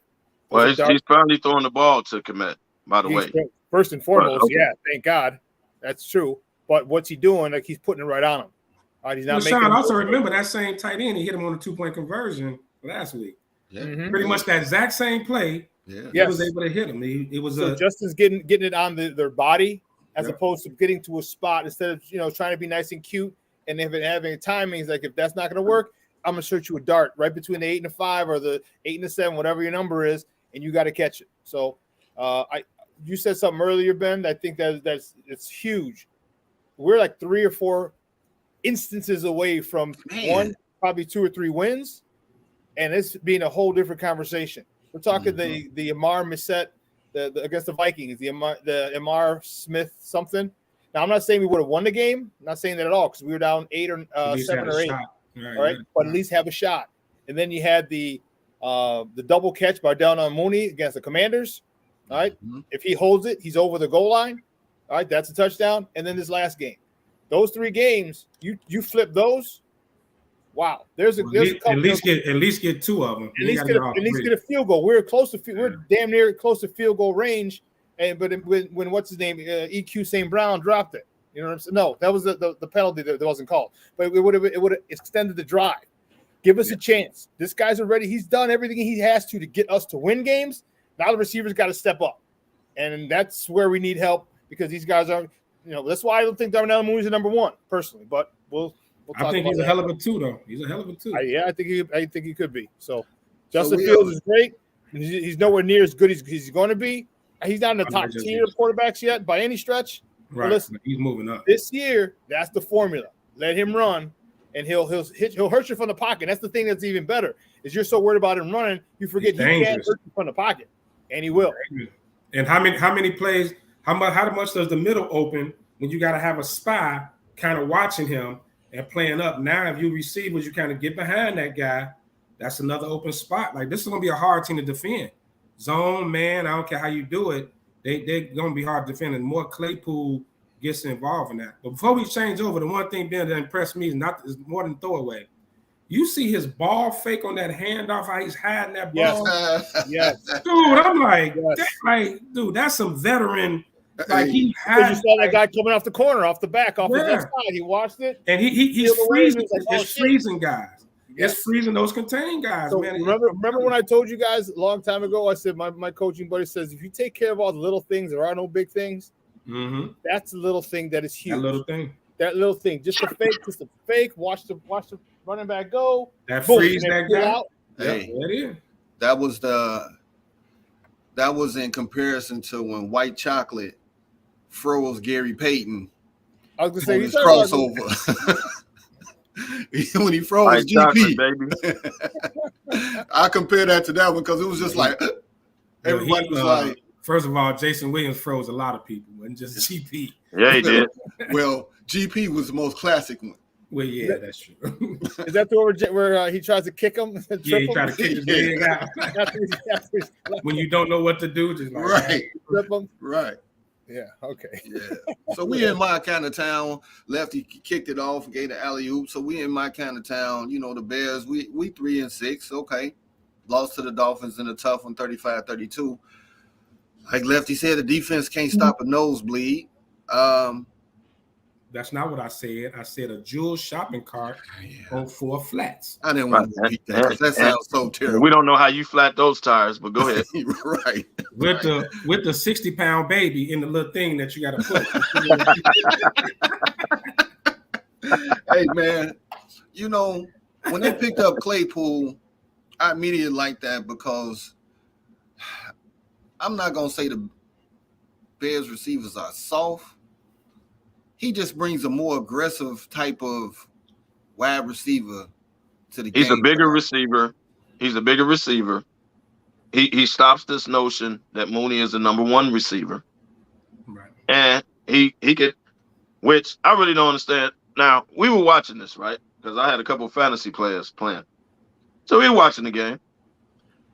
Well, he's probably throwing the ball to Komet. By the way, first and foremost, yeah, thank God, that's true. But what's he doing? Like he's putting it right on him. All right, he's not making. Sean, also remember that same tight end. He hit him on a 2-point conversion last week. Yeah, pretty much that exact same play. Yeah, he was able to hit him. It was so Justin's getting it on their body as opposed to getting to a spot instead of trying to be nice and cute and having timings. Like if that's not going to work, I'm gonna shoot you a dart right between the 8 and the 5 or the 8 and the 7, whatever your number is, and you got to catch it. So, you said something earlier, Ben. I think it's huge. We're like 3 or 4 instances away from one, probably 2 or 3 wins, and it's being a whole different conversation. We're talking the Amar Misset against the Vikings, the Amar Smith something. Now I'm not saying we would have won the game. I'm not saying that at all because we were down 8 or 7 or 8. All right, but at least have a shot. And then you had the double catch by Darnell Mooney against the Commanders. All right, if he holds it, he's over the goal line. All right, that's a touchdown. And then this last game, those 3 games, you flip those. Wow, there's a couple at least get 2 of them. At least get a field goal. We're damn near close to field goal range. But when what's his name, EQ St. Brown dropped it. You know what I'm saying? No, that was the penalty that wasn't called. But it would have extended the drive. Give us a chance. This guy's already. He's done everything he has to get us to win games. Now the receivers got to step up, and that's where we need help because these guys aren't. That's why I don't think Darnell Mooney's the number 1 personally. But we'll talk I think he's a hell of a 2, though. He's a hell of a 2. I think he could be. So Justin Fields is great. He's nowhere near as good as he's going to be. He's not in the top tier of quarterbacks yet by any stretch. Right, listen, he's moving up this year. That's the formula. Let him run, and he'll hurt you from the pocket. That's the thing that's even better. Is you're so worried about him running, you forget he can't hurt you from the pocket, and he will. And how many plays? How much does the middle open when you got to have a spy kind of watching him and playing up? Now, if you receivers, you kind of get behind that guy. That's another open spot. Like this is gonna be a hard team to defend. Zone, man, I don't care how you do it. They're going to be hard to defend, and more Claypool gets involved in that. But before we change over, the one thing, Ben, that impressed me is more than throwaway. You see his ball fake on that handoff, how he's hiding that ball? Yes. Dude, I'm like, dude, that's some veteran. Like he had. You saw that guy coming off the corner, off the back, off the left side. He watched it. And he's freezing. It's freezing guys. It's freezing those contain guys, so man. Remember when I told you guys a long time ago, I said my coaching buddy says, if you take care of all the little things, there are no big things. That's a little thing that is huge. That little thing. Just a fake, watch the running back go. That freeze that guy out. Hey, that was in comparison to when White Chocolate froze Gary Payton. I was gonna say his crossover. When he froze GP, baby. I compare that to that one because it was just like everybody was like. First of all, Jason Williams froze a lot of people, and just GP. Yeah, he did. Well, GP was the most classic one. Well, yeah, that's true. Is that the one where he tries to kick him? Yeah, he tried to kick his leg out. When you don't know what to do, just like flip him. Right. Yeah. Okay. Yeah. So we in my kind of town. Lefty kicked it off, gave the alley oop. So we in my kind of town. The Bears. We 3-6. Okay. Lost to the Dolphins in a tough one, 35-32. Like Lefty said, the defense can't stop a nosebleed. That's not what I said. I said a jewel shopping cart on 4 flats. I didn't want to repeat that because that sounds so terrible. We don't know how you flat those tires, but go ahead. Right. With the 60-pound baby in the little thing that you got to put. Hey, man, when they picked up Claypool, I immediately liked that because I'm not going to say the Bears receivers are soft. He just brings a more aggressive type of wide receiver to the game. He's a bigger receiver. He stops this notion that Mooney is the number 1 receiver. Right. And he could, which I really don't understand. Now, we were watching this, right? because I had a couple fantasy players playing. So we were watching the game.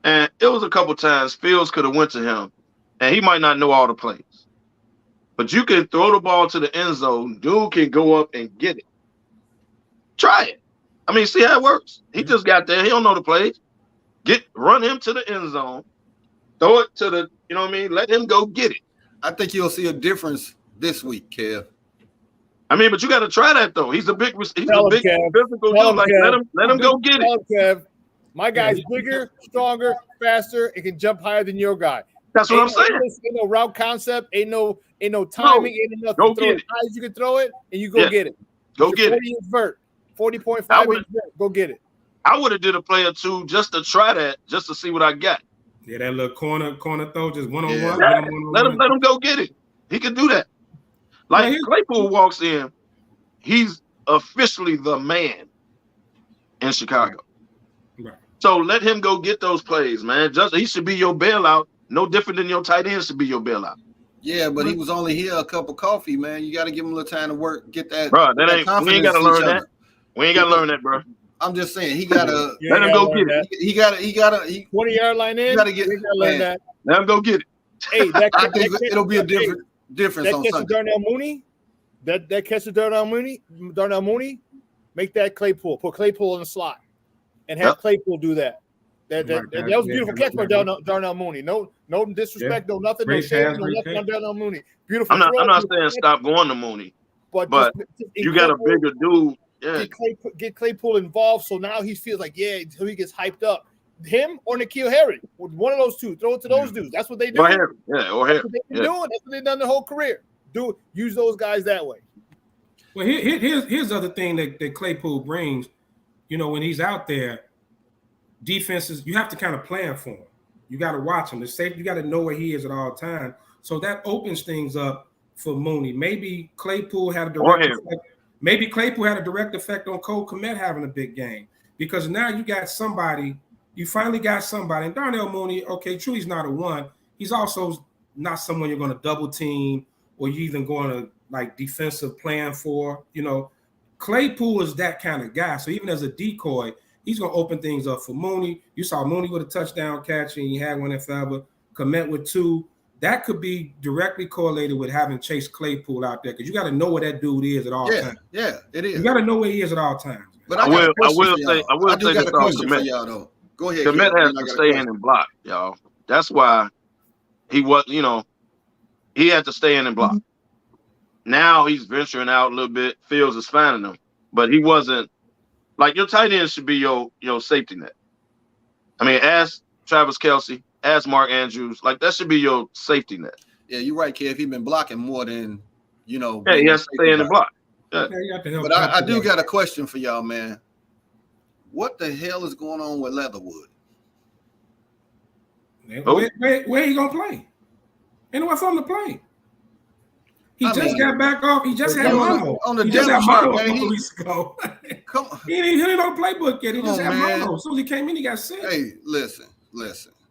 And it was a couple times Fields could have went to him, and he might not know all the plays. But you can throw the ball to the end zone. Dude can go up and get it. Try it. I mean, see how it works. He just got there. He don't know the plays. Run him to the end zone. Throw it to the, you know what I mean? Let him go get it. I think you'll see a difference this week, Kev. I mean, but you got to try that though. He's a big physical dude. Like, let him go get it. Kev. My guy's bigger, stronger, faster, and can jump higher than your guy. That's what I'm saying. Ain't no route concept, ain't no timing, ain't nothing. Go throw get it it. high as you can throw it, and you go get it. Go get it. 40.5 inch vert. Go get it. I would have did a play or two just to try that, just to see what I got. Yeah, that little corner throw, just one-on-one. Yeah. Let him go get it. He can do that. Like Claypool walks in, he's officially the man in Chicago. Right. So let him go get those plays, man. He should be your bailout. No different than your tight end should be your bailout. Yeah, but he was only here a cup of coffee, man. You got to give him a little time to work, get that. Bro, we ain't got to learn that. We ain't got to learn that, bro. I'm just saying he gotta let him go get it. He gotta 20-yard line in. You gotta get learn that. Let him go get it. Hey, I think it'll be a difference that on catch Sunday. Darnell Mooney. That catch of Darnell Mooney. Make that Claypool. Put Claypool in the slot, and have Claypool do that. That was a beautiful catch by Darnell Mooney. No disrespect, no nothing, no shame, no nothing on Darnell Mooney. Beautiful. I'm not saying stop going to Mooney, but just you got a bigger dude. Yeah. Get Claypool involved, so now he feels like so he gets hyped up. Him or N'Keal Harry, one of those two. Throw it to those dudes. That's what they do. Or Harry. Or Harry. That's what they've been doing. That's what they've done their whole career. Use those guys that way. Well, here's the other thing that Claypool brings. You know, when he's out there, defenses, you have to kind of plan for him. You got to watch him. The safety, you got to know where he is at all times. So that opens things up for Mooney. Maybe Claypool had a direct effect. Maybe Claypool had a direct effect on Cole Kmet having a big game, because now you finally got somebody. And Darnell Mooney, okay, true, he's not a one. He's also not someone you're going to double team or you even going to like defensive plan for. You know, Claypool is that kind of guy. So even as a decoy, he's going to open things up for Mooney. You saw Mooney with a touchdown catch, and he had one in forever. Kmet with two. That could be directly correlated with having Chase Claypool out there, because you got to know where that dude is at all times. Yeah, it is. You got to know where he is at all times. But I will say this question for y'all though. Go ahead. Kmet has to stay in and block, y'all. That's why he was, he had to stay in and block. Now he's venturing out a little bit. Fields is finding him, but he wasn't. Like, your tight end should be your safety net. I mean, ask Travis Kelce, ask Mark Andrews. Like, that should be your safety net. Yeah, you're right, Kev. He's been blocking more than, Yeah, he has to stay in the block. Yeah. But I do got a question for y'all, man. What the hell is going on with Leatherwood? Where he gonna play? Ain't nowhere for him to play. He got back off. He just had mono. He just had mono a couple weeks ago. Come on. He ain't on the playbook yet. He just had mono. As soon as he came in, he got sick. Hey, listen.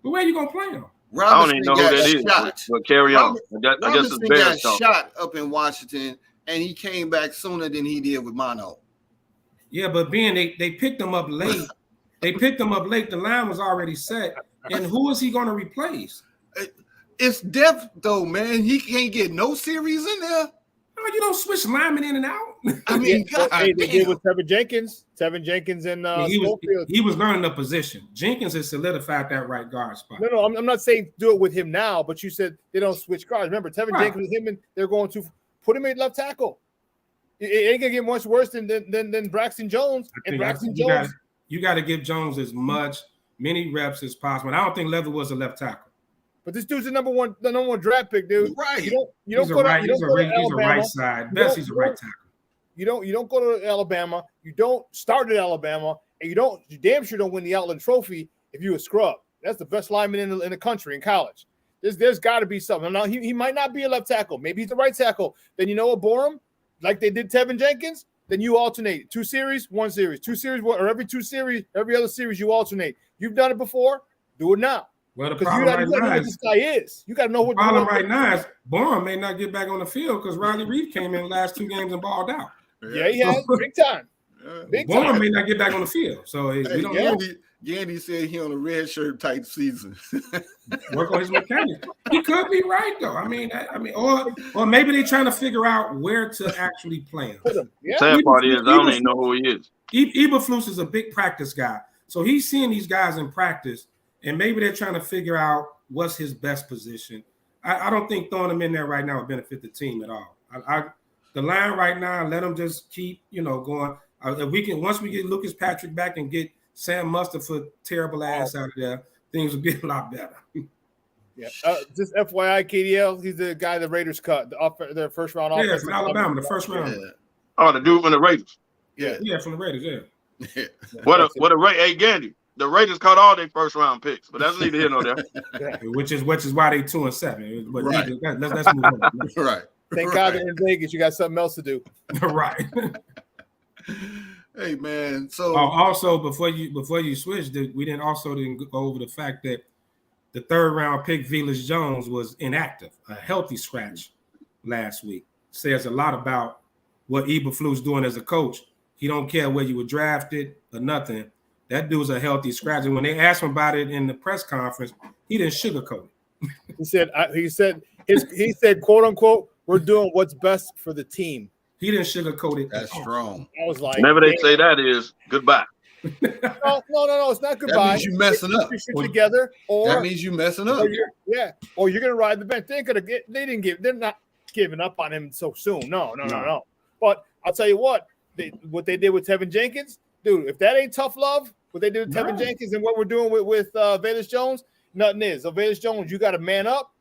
But where you gonna play him? I don't even know who that is. But carry on. I guess it's Bears got shot up in Washington, and he came back sooner than he did with mono. Yeah, but being they picked him up late. The line was already set. And who is he going to replace? It's depth, though, man. He can't get no series in there. No, you don't switch linemen in and out. I mean, they did with Tevin Jenkins. Tevin Jenkins and he was learning the position. Jenkins has solidified that right guard spot. No, I'm not saying do it with him now, but you said they don't switch guards. Remember, Tevin Jenkins with him, and they're going to put him at left tackle. It ain't gonna get much worse than Braxton Jones. And Braxton Jones, you got to give Jones as many reps as possible. And I don't think Leather was a left tackle. But this dude's the number one draft pick, dude. Right. You don't go to Alabama. He's a right side. Best he's a right tackle. You don't go to Alabama. You don't start at Alabama, and you damn sure don't win the Outland Trophy if you a scrub. That's the best lineman in the country in college. There's got to be something. Now he might not be a left tackle. Maybe he's a right tackle. Then you know what, Borum, like they did Tevin Jenkins. Then you alternate 2 series, 1 series, 2 series, or every 2 series, every other series you alternate. You've done it before. Do it now. Well, the problem right now is this guy is. You got to know what. The problem right now is Borum may not get back on the field because Riley Reed came in the last 2 games and balled out. Yeah, he has big time. Bourne may not get back on the field, so we don't know. Gandy said he on a red shirt type season. Work on his mechanics. He could be right though. I mean, or maybe they're trying to figure out where to actually play him. Yeah. Sad part is I don't even know who he is. Eberflus is a big practice guy, so he's seeing these guys in practice, and maybe they're trying to figure out what's his best position. I don't think throwing him in there right now would benefit the team at all. The line right now, let them just keep going. If we can, once we get Lucas Patrick back and get Sam Mustard for terrible ass out of there, things will be a lot better. Yeah. Just FYI, KDL, he's the guy the Raiders cut, their first round offense. Yeah, from Alabama, the first round. Yeah. Oh, the dude from the Raiders. Yeah, from the Raiders, yeah. What a hey Gandy. The Raiders caught all their first round picks, but that's neither here nor there. Which is why they 2-7. But right. Let's move on. Right. Thank God they're in Vegas. You got something else to do. Right. Hey man. So also before you switch, we didn't go over the fact that the third round pick Velus Jones was inactive, a healthy scratch last week. Says a lot about what Eberflus doing as a coach. He don't care where you were drafted or nothing. That dude's a healthy scratch. And when they asked him about it in the press conference, he didn't sugarcoat it. He said, quote unquote, we're doing what's best for the team. He didn't sugarcoat it. That's strong. I was like, whenever they say that is goodbye. No, it's not goodbye. That means you messing up. Together, or that means you messing up. Or you're gonna ride the bench. They're not giving up on him so soon. No. But I'll tell you what they did with Tevin Jenkins, dude. If that ain't tough love, what they did with Tevin Jenkins and what we're doing with Velus Jones, nothing is. So Velus Jones, you got to man up.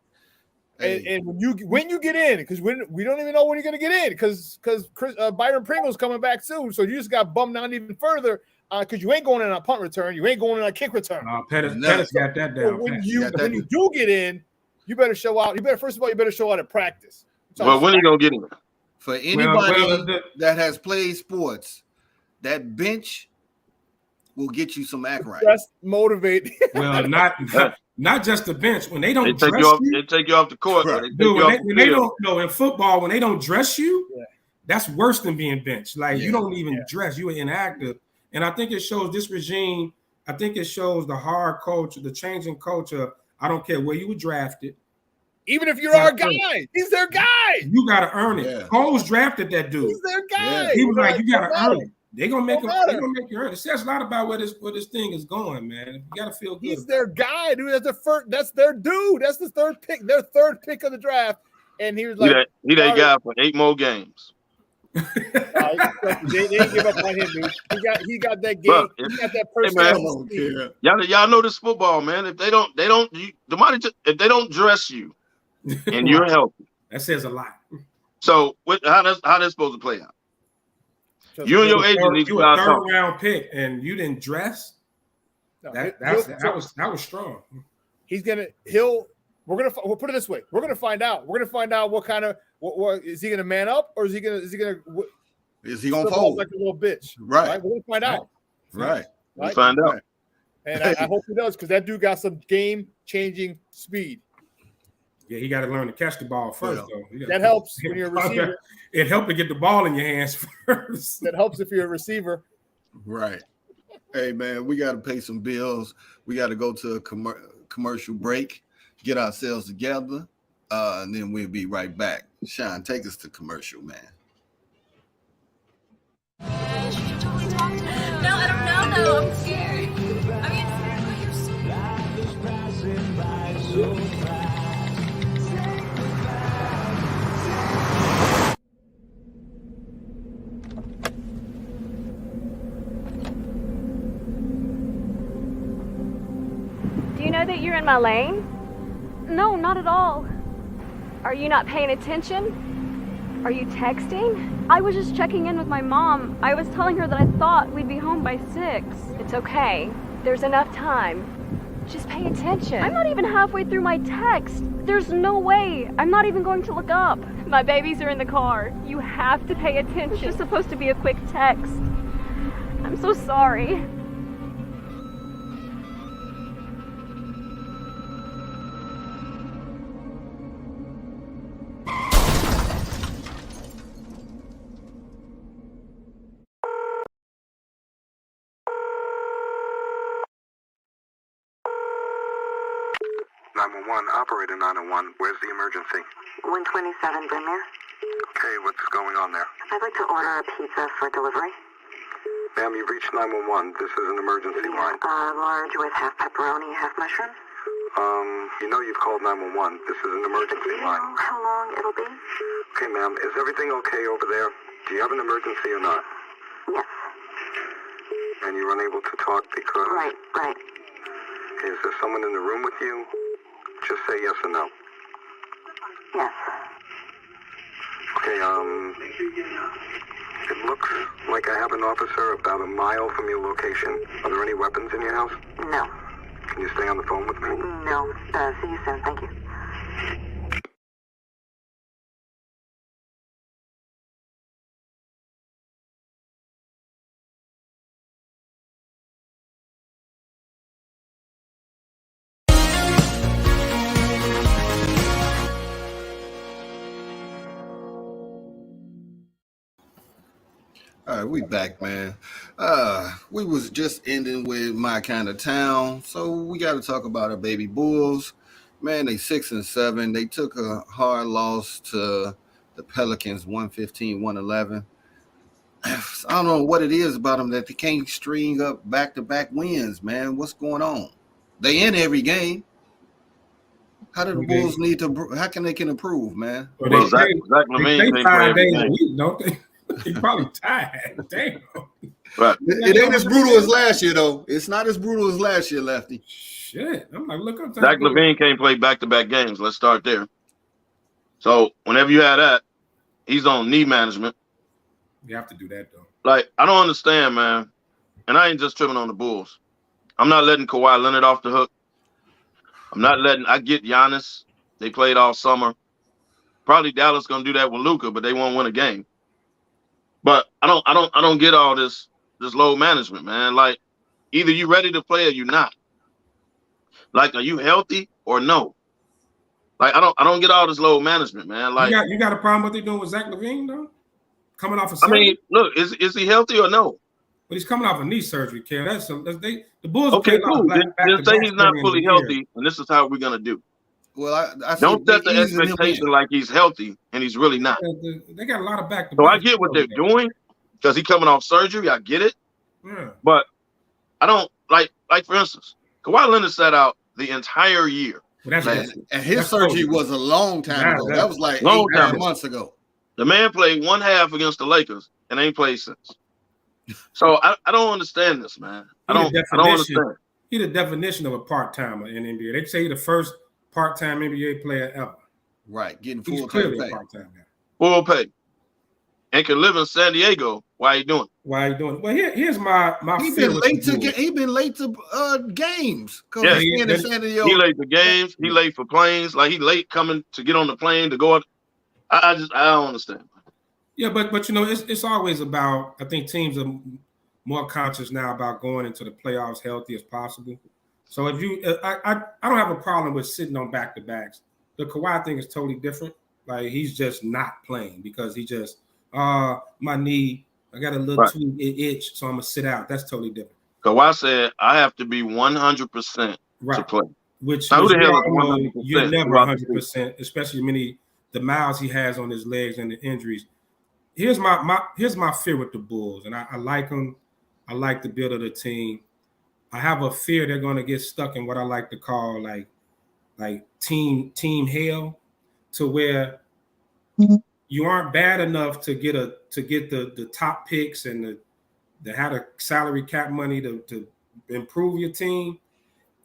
And when you get in, because we don't even know when you're going to get in, because Byron Pringle's coming back soon, so you just got bummed down even further because you ain't going in on punt return, you ain't going in on kick return. Pettis got that down. So when you do get in, you better show out. First of all, you better show out at practice. Well, when are you gonna get in? For anybody that has played sports, that bench will get you some act right. Just motivate. Well, not just the bench. When they don't dress you, they take you off the court. Right. In football, when they don't dress you, that's worse than being benched. Like you don't even dress, you are inactive. And I think it shows this regime. I think it shows the hard culture, the changing culture. I don't care where you were drafted. Even if you're our guy, he's their guy. You got to earn it. Yeah. Coles drafted that dude. He's their guy. Yeah. He was like, you got to earn it. They're gonna make you earn it. It says a lot about where this thing is going, man. You gotta feel good. He's their guy, dude. That's their dude. That's the third pick, their third pick of the draft. And he was like, he that guy for 8 more games. They didn't give up on him, dude. He got that game. He got that person. Y'all know this football, man. If they don't if they don't dress you and you're healthy, that says a lot. So how that's supposed to play out? You and your agent need to you a third round pick and you didn't dress. No, that was strong. We'll put it this way. We're gonna find out. We're gonna find out what kind of what is he gonna man up or is he gonna fold like a little bitch? Right. We're gonna find out. Right. We'll find out. And I hope he does because that dude got some game changing speed. Yeah, he got to learn to catch the ball first, though. That helps when you're a receiver. It helped to get the ball in your hands first. That helps if you're a receiver. Right. Hey, man, we got to pay some bills. We got to go to a commercial break, get ourselves together, and then we'll be right back. Sean, take us to commercial, man. No, I don't know, though. I'm scared. Do you know that you're in my lane? No, not at all. Are you not paying attention? Are you texting? I was just checking in with my mom. I was telling her that I thought we'd be home by 6. It's okay. There's enough time. Just pay attention. I'm not even halfway through my text. There's no way. I'm not even going to look up. My babies are in the car. You have to pay attention. It's just supposed to be a quick text. I'm so sorry. operator 901. Where's the emergency? 127 Brynmere. Okay, what's going on there? I'd like to order a pizza for delivery. Ma'am, you've reached 911. This is an emergency line. Large with half pepperoni, half mushroom. You know you've called 911. This is an emergency Do you line. know how long it'll be? Okay, ma'am, is everything okay over there? Do you have an emergency or not? Yes. And you're unable to talk because... Right. Is there someone in the room with you? Just say yes or no. Yes. Okay, it looks like I have an officer about a mile from your location. Are there any weapons in your house? No. Can you stay on the phone with me? No. See you soon. Thank you. All right, we back, man. We was just ending with my kind of town, so we got to talk about our baby Bulls. Man, they 6-7. They took a hard loss to the Pelicans, 115-111. I don't know what it is about them that they can't string up back-to-back wins, man. What's going on? They in every game. How do the Bulls need to? How can they improve, man? Well, Zach LaVine they 5 days a week, don't they? They probably tired. Damn. Right. It ain't as brutal as last year, though. It's not as brutal as last year, Lefty. Shit. I'm like, look up. Zach LaVine can't play back-to-back games. Let's start there. So whenever you have that, he's on knee management. You have to do that, though. Like, I don't understand, man. And I ain't just tripping on the Bulls. I'm not letting Kawhi Leonard off the hook. I get Giannis. They played all summer. Probably Dallas gonna do that with Luka, but they won't win a game. But I don't get all this load management, man. Like, either you ready to play or you not. Like, are you healthy or no? Like, I don't get all this load management, man. Like, you got a problem what they're doing with Zach LaVine, though? Coming off of I surgery? mean, look, is he healthy or no? But he's coming off a knee surgery, Kel. The Bulls. Okay, cool. Then say he's not fully healthy, and this is how we're gonna do. Well, I don't set the expectation like he's healthy and he's really not. They got a lot of back. So I get what they're doing because he's coming off surgery. I get it, but I don't like for instance, Kawhi Leonard sat out the entire year. Well, and his surgery was a long time ago. That was like 8 months ago. The man played one half against the Lakers and ain't played since. So I don't understand this, man. I don't understand. He's the definition of a part-timer in the NBA. They say he's the first part-time NBA player ever. Right, getting full pay. Full pay. And can live in San Diego. Why are you doing it? Well, here's my He's been late to games. Yeah, he late to games. He late for planes. Like, he late coming to get on the plane to go up. I don't understand. Yeah, but it's always about, I think teams are more conscious now about going into the playoffs healthy as possible. So if I don't have a problem with sitting on back-to-backs. The Kawhi thing is totally different. Like, he's just not playing because he just my knee, I got a little too itch, so I'm gonna sit out. That's totally different. Kawhi said I have to be 100% to play. Which now, who the hell is 100%? You're never 100%, especially the miles he has on his legs and the injuries. Here's my fear with the Bulls, and I like them. I like the build of the team. I have a fear they're going to get stuck in what I like to call like team hell, to where you aren't bad enough to get the top picks and the have the salary cap money to improve your team,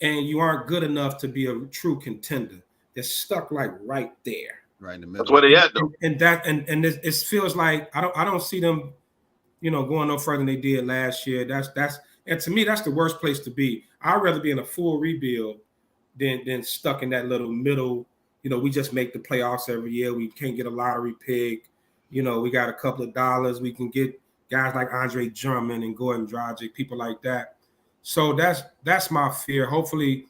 and you aren't good enough to be a true contender. They're stuck like right there. Right in the middle. That's where they at, though. And it feels like I don't see them, going no further than they did last year. And to me, that's the worst place to be. I'd rather be in a full rebuild than stuck in that little middle. We just make the playoffs every year. We can't get a lottery pick. We got a couple of dollars. We can get guys like Andre Drummond and Gordon Dragic, people like that. So that's my fear. Hopefully,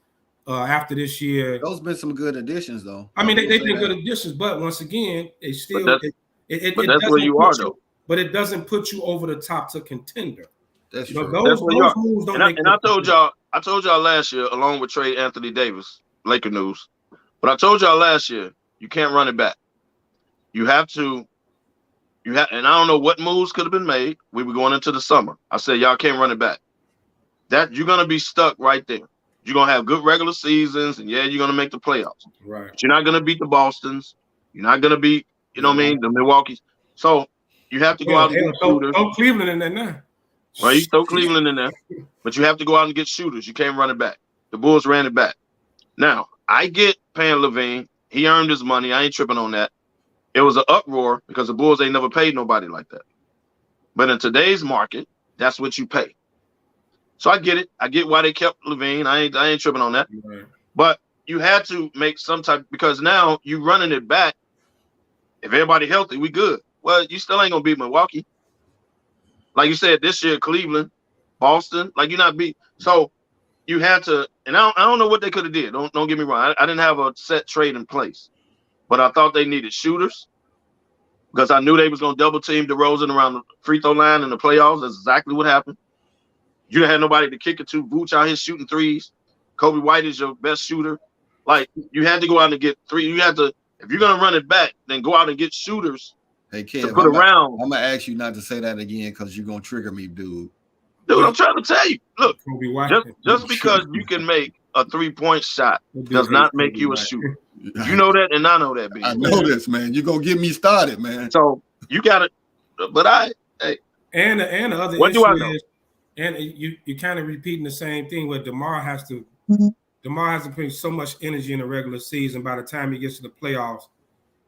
after this year, those been some good additions, though. I mean, they've been good additions, but once again, they still. But that's where you are, though. But it doesn't put you over the top to contender. That's true. Those moves don't and I told y'all last year, along with trade Anthony Davis, Laker news, But I told y'all last year, you can't run it back. You have to. And I don't know what moves could have been made. We were going into the summer. I said, y'all can't run it back. That you're gonna be stuck right there. You're gonna have good regular seasons, and you're gonna make the playoffs. Right. But you're not gonna beat the Bostons. You're not gonna beat, you know what I mean, the Milwaukee's. So you have to go out and get shooters. Throw Cleveland in there now. Right, you throw Cleveland in there, but you have to go out and get shooters. You can't run it back. The Bulls ran it back. Now, I get paying Levine. He earned his money. I ain't tripping on that. It was an uproar because the Bulls ain't never paid nobody like that. But in today's market, that's what you pay. So I get it. I get why they kept Levine. I ain't tripping on that. Right. But you had to make some type, because now you running it back. If everybody healthy, we good. Well, you still ain't gonna beat Milwaukee. Like you said, this year, Cleveland, Boston, like you're not beat. So you had to, and I don't know what they could have did. Don't get me wrong. I didn't have a set trade in place, but I thought they needed shooters because I knew they was gonna double team DeRozan around the free throw line in the playoffs. That's exactly what happened. You didn't have nobody to kick it to. Vooch out here shooting threes. Kobe White is your best shooter. Like, you had to go out and get three. You had to, if you're gonna run it back, then go out and get shooters. Hey, Kev, to put around. I'm gonna ask you not to say that again because you're gonna trigger me, dude. Dude, I'm trying to tell you. Look, Kobe White. just because you can make a 3-point shot does not make you a shooter. You know that, and I know that, I know this, man. You're gonna get me started, man. So you got it. But hey. And the other what issue do I know? is, and you kind of repeating the same thing where DeMar has to put so much energy in the regular season. By the time he gets to the playoffs,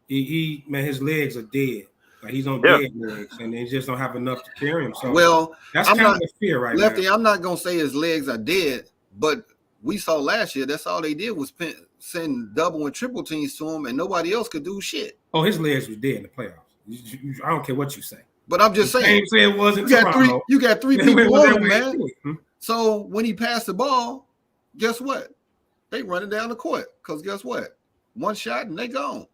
he his legs are dead. Like, he's on dead legs, and they just don't have enough to carry him. So that's kind of the fear right Lefty, now. I'm not gonna say his legs are dead, but we saw last year that's all they did was send double and triple teams to him, and nobody else could do shit. Oh, his legs was dead in the playoffs. I don't care what you say. But I'm just saying, say it wasn't. You got three people on him, man. So when he passed the ball, guess what? They running down the court because guess what? One shot and they gone.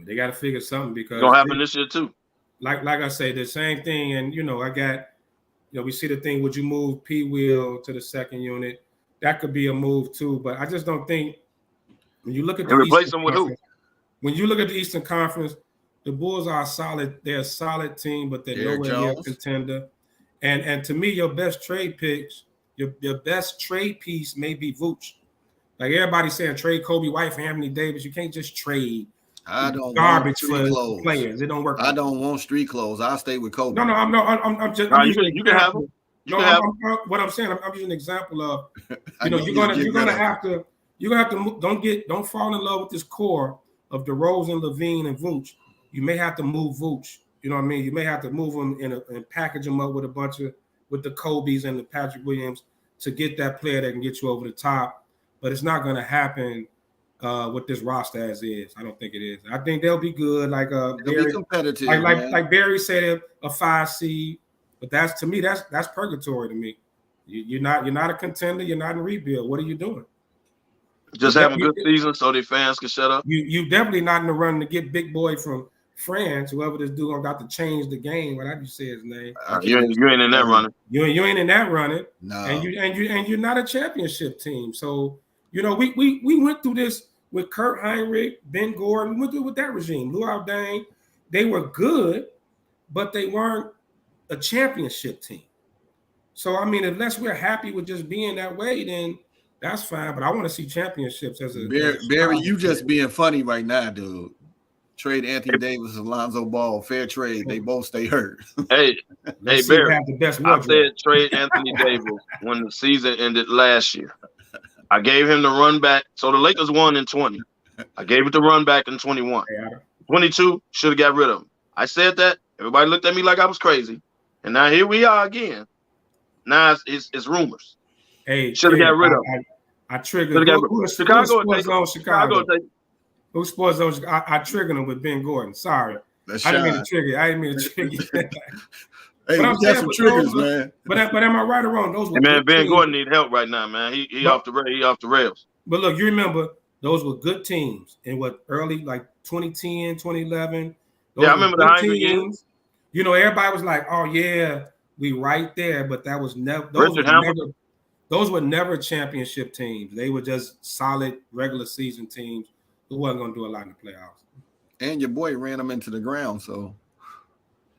They got to figure something because it's gonna happen this year too. Like I say, the same thing. And we see the thing. Would you move P. Will to the second unit? That could be a move too. But I just don't think when you look at replace them with who? When you look at the Eastern Conference, the Bulls are solid. They're a solid team, but they're nowhere near a contender. And to me, your best trade picks, your best trade piece may be Vooch. Like everybody's saying, trade Kobe White for Anthony Davis. You can't just trade. I don't garbage want for players. It don't work. I don't want street clothes. I'll stay with Kobe. I'm just. You can have them. What I'm saying, I'm using an example of, you're gonna have to don't fall in love with this core of DeRozan, Levine, and Vooch. You may have to move Vooch. You know what I mean? You may have to move them and package them up with with the Kobe's and the Patrick Williams to get that player that can get you over the top. But it's not going to happen with this roster as is. I don't think it is. I think they'll be good. Like they'll be competitive. Like Barry said, a 5 seed. But that's purgatory to me. You're not a contender. You're not in rebuild. What are you doing? Just have a good season so the fans can shut up. You definitely not in the run to get Big Boy from France, whoever this dude got to change the game. What I just say his name? You ain't in that running. You ain't in that running. No. And you're not a championship team. So we went through this with Kurt Heinrich, Ben Gordon. We went through with that regime. Lou Aldain. They were good, but they weren't a championship team. So I mean, unless we're happy with just being that way, then that's fine. But I want to see championships as a Barry. You just being funny right now, dude. Trade Anthony Davis and Lonzo Ball. Fair trade. They both stay hurt. Hey, Barry. I said trade Anthony Davis when the season ended last year. I gave him the run back. So the Lakers won in 20. I gave it the run back in 21. 22, should have got rid of him. I said that. Everybody looked at me like I was crazy. And now here we are again. Now it's rumors. Hey, should have got rid of him. I triggered Chicago. Who sports those? I triggered him with Ben Gordon. Sorry. I didn't mean to trigger. Hey, we got some triggers, man. But am I right or wrong? Those were Ben Gordon need help right now, man. He off the rails. But look, you remember those were good teams in early, like 2010, 2011. I remember the Heinrich teams. Everybody was like, "Oh yeah, we right there," but that was never. those were never championship teams. They were just solid regular season teams who wasn't going to do a lot in the playoffs. And your boy ran them into the ground, so.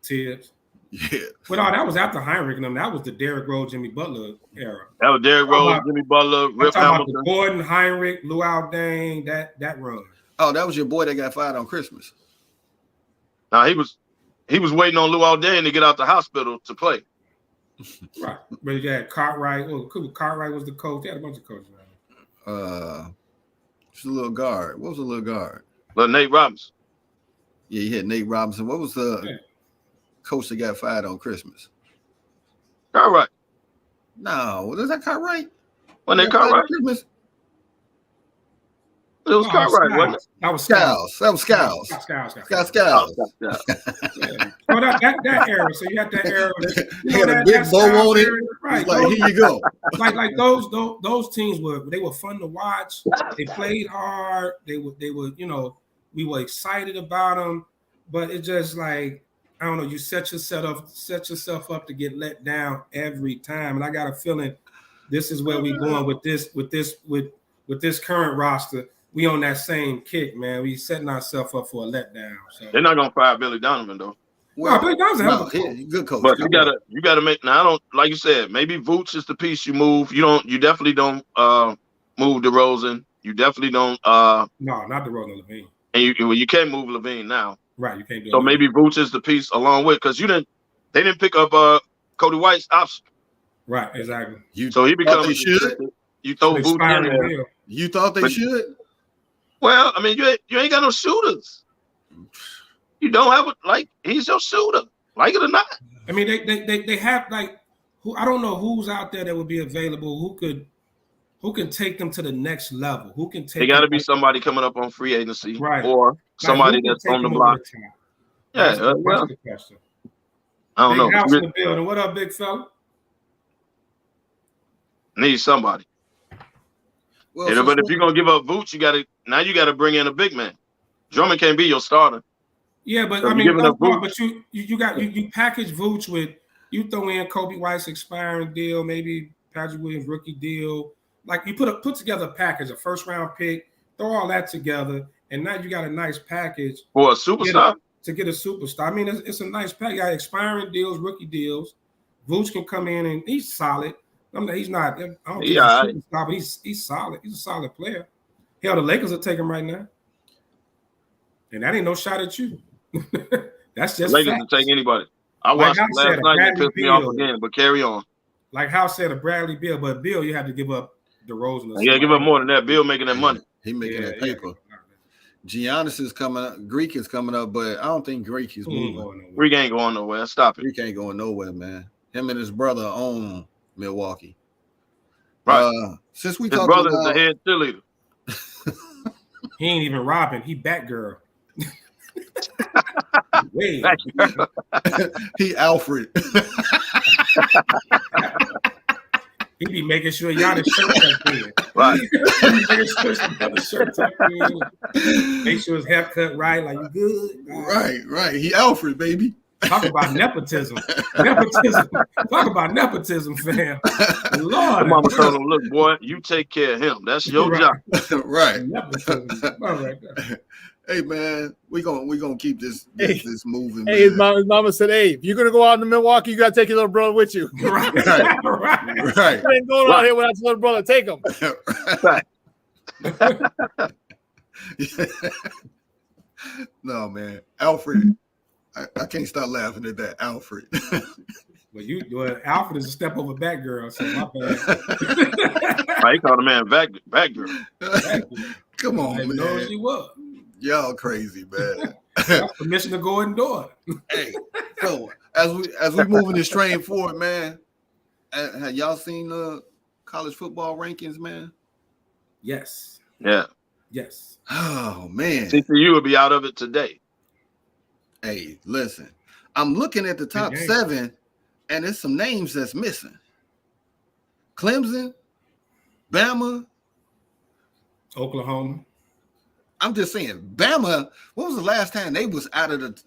Tibbs. Yeah. But that was after Heinrich and them. That was the Derrick Rose, Jimmy Butler era. That was Derrick Rose, Jimmy Butler, Rip Hamilton. Gordon, Heinrich, Lou Aldane, that run. Oh, that was your boy that got fired on Christmas. Now he was waiting on Lou Aldane to get out the hospital to play. Right. But you had Cartwright. Cartwright was the coach. They had a bunch of coaches. Just a little guard. What was a little guard? Nate Robinson. Yeah, you had Nate Robinson. What was the coach that got fired on Christmas? Cartwright. No, was that Cartwright? When they Cartwright? Christmas? It was Cartwright, wasn't it? That was Skiles. That was Skiles. Skiles. Well, that era. So you had that era. He had a big bow on it. Right. Like, here you go. like those teams were fun to watch. They played hard. They were we were excited about them. But it just like, I don't know, you set yourself up to get let down every time. And I got a feeling this is where we're going with this current roster. We on that same kick, man. We setting ourselves up for a letdown. So they're not gonna fire Billy Donovan though. Well, Billy Donovan's a good coach. But you gotta make. Now I don't, like you said, maybe Vooch is the piece you move. You definitely don't move DeRozan. You definitely don't. No, not DeRozan, Levine. And you can't move Levine now. Right, you can't do. So maybe Vooch is the piece along with, because they didn't pick up Cody White's option. Right, exactly. So he becomes. They should. You throw Vooch in there. You thought they should. Well, I mean, you ain't got no shooters. You don't have he's your shooter, like it or not. I mean, they have who I don't know who's out there that would be available who can take them to the next level. Who can take? They got to be somebody coming up on free agency, right? Or somebody that's on the block. That's the question. I don't know. House in the building. What up, big fella? Need somebody. Well, but if you're gonna give up Vooch, you gotta bring in a big man. Drummond can't be your starter. Yeah, but so I mean, you package Vooch with, you throw in Kobe White's expiring deal, maybe Patrick Williams rookie deal. Like you put together a package, a first round pick, throw all that together, and now you got a nice package for a superstar. To get a superstar. I mean, it's a nice package. You got expiring deals, rookie deals. Vooch can come in and he's solid. He's not. I don't think he's a superstar, but he's solid. He's a solid player. Hell, the Lakers will take him right now, and that ain't no shot at you. That's just Lakers will take anybody. I watched last night and pissed me off again, but carry on. Like House said, a Bradley Beal, but Bill, you have to give up DeRozan. You got to give up more than that. Bill making that money. He making that paper. Giannis is coming up. Greek is coming up, but I don't think Greek is moving. Greek ain't going nowhere. Stop it. Greek ain't going nowhere, man. Him and his brother own Milwaukee. Right. Since we his talked brother about is the head cheerleader. He ain't even robbing. He Batgirl. Wait. He Alfred. He be making sure y'all the shirt tucked in. Right. Make sure his haircut right, like you good. Right. He Alfred, baby. Talk about nepotism. Talk about nepotism, fam. Lord. Mama told him, look, boy, you take care of him. That's your job. Right. Nepotism. All right. Hey man, we gonna keep this moving. Hey, man. his mama said, "Hey, if you're gonna go out in Milwaukee, you gotta take your little brother with you." Right. You ain't going out here without your little brother. Take him. Right. No, man, Alfred. I can't stop laughing at that, Alfred. Well, Alfred is a step over Batgirl, so my bad. Right, he called a man Batgirl. Come on, man. Know she was. Y'all crazy, man. That's permission to go indoor. Hey, so as we moving this train forward, man, have y'all seen the college football rankings, man? Yes. Yeah. Yes. Oh man. TCU will be out of it today. Hey, listen, I'm looking at the top 7, and there's some names that's missing. Clemson, Bama, Oklahoma. I'm just saying, Bama, when was the last time they was out of the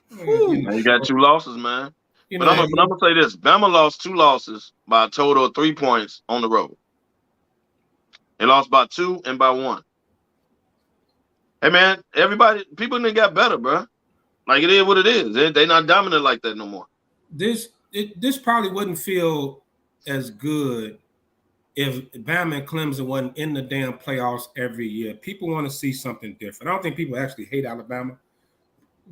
You got 2 losses, man. You But know, I'm gonna say this: Bama lost 2 losses by a total of 3 points on the road. They lost by 2 and by 1. Hey man, people done got better, bro. Like it is what it is. They not dominant like that no more. This probably wouldn't feel as good if Bama and Clemson wasn't in the damn playoffs every year. People want to see something different. I don't think people actually hate Alabama,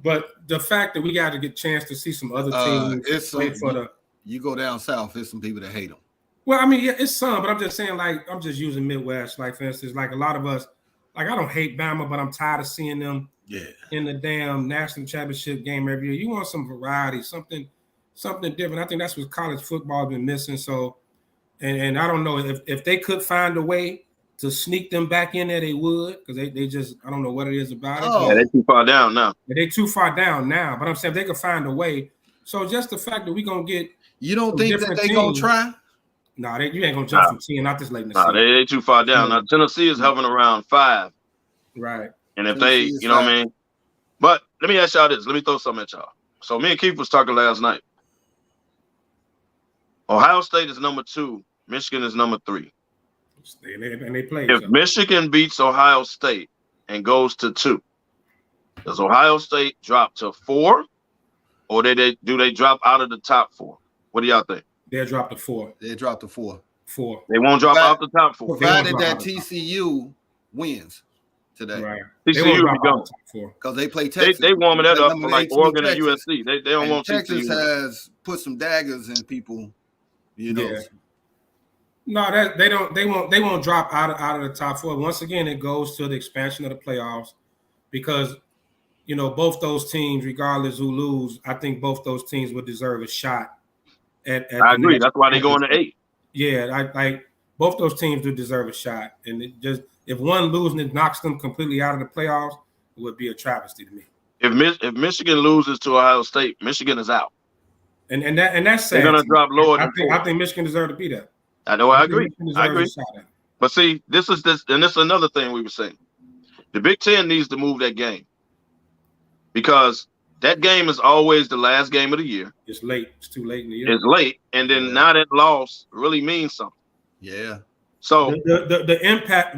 but the fact that we got to get a chance to see some other teams play for the. You go down south, there's some people that hate them. Well, I mean, yeah, it's some, but I'm just saying, like, I'm just using Midwest. Like, for instance, like a lot of us, like, I don't hate Bama, but I'm tired of seeing them in the damn national championship game every year. You want some variety, something different. I think that's what college football has been missing. So, and I don't know if they could find a way to sneak them back in there, they would, because they just, I don't know what it is about it. Yeah, they're too far down now. They're too far down now, but I'm saying if they could find a way. So just the fact that we're going to get. You don't think that they going to try? No, you ain't going to jump from 10, not this late in the season. No, they too far down. Now, Tennessee is hovering around 5. Right. And if they, you know what I mean? But let me ask y'all this. Let me throw something at y'all. So me and Keith was talking last night. Ohio State is number 2. Michigan is number 3. And they play. If Michigan beats Ohio State and goes to 2, does Ohio State drop to 4, or do they drop out of the top 4? What do y'all think? They'll drop to 4. They drop to 4. 4. They won't drop out the top 4. Provided that TCU wins today. Right. TCU will be gone because they play Texas. They warming that up for like Oregon and USC. They don't want Texas TCU. has put some daggers in people. You know. Yeah. No, they won't drop out of the top 4. Once again, it goes to the expansion of the playoffs because both those teams, regardless who lose, I think both those teams would deserve a shot. I agree. That's why they're going to 8. Yeah, I both those teams do deserve a shot, and it just if one loses and it knocks them completely out of the playoffs, it would be a travesty to me. If Michigan loses to Ohio State, Michigan is out, and that's sad. They're going to drop lower than 4. I think Michigan deserves to be there. I know. I agree. But see, this is another thing we were saying. The Big Ten needs to move that game because that game is always the last game of the year. It's late. It's too late in the year. It's late, and then now that loss really means something. Yeah. So the impact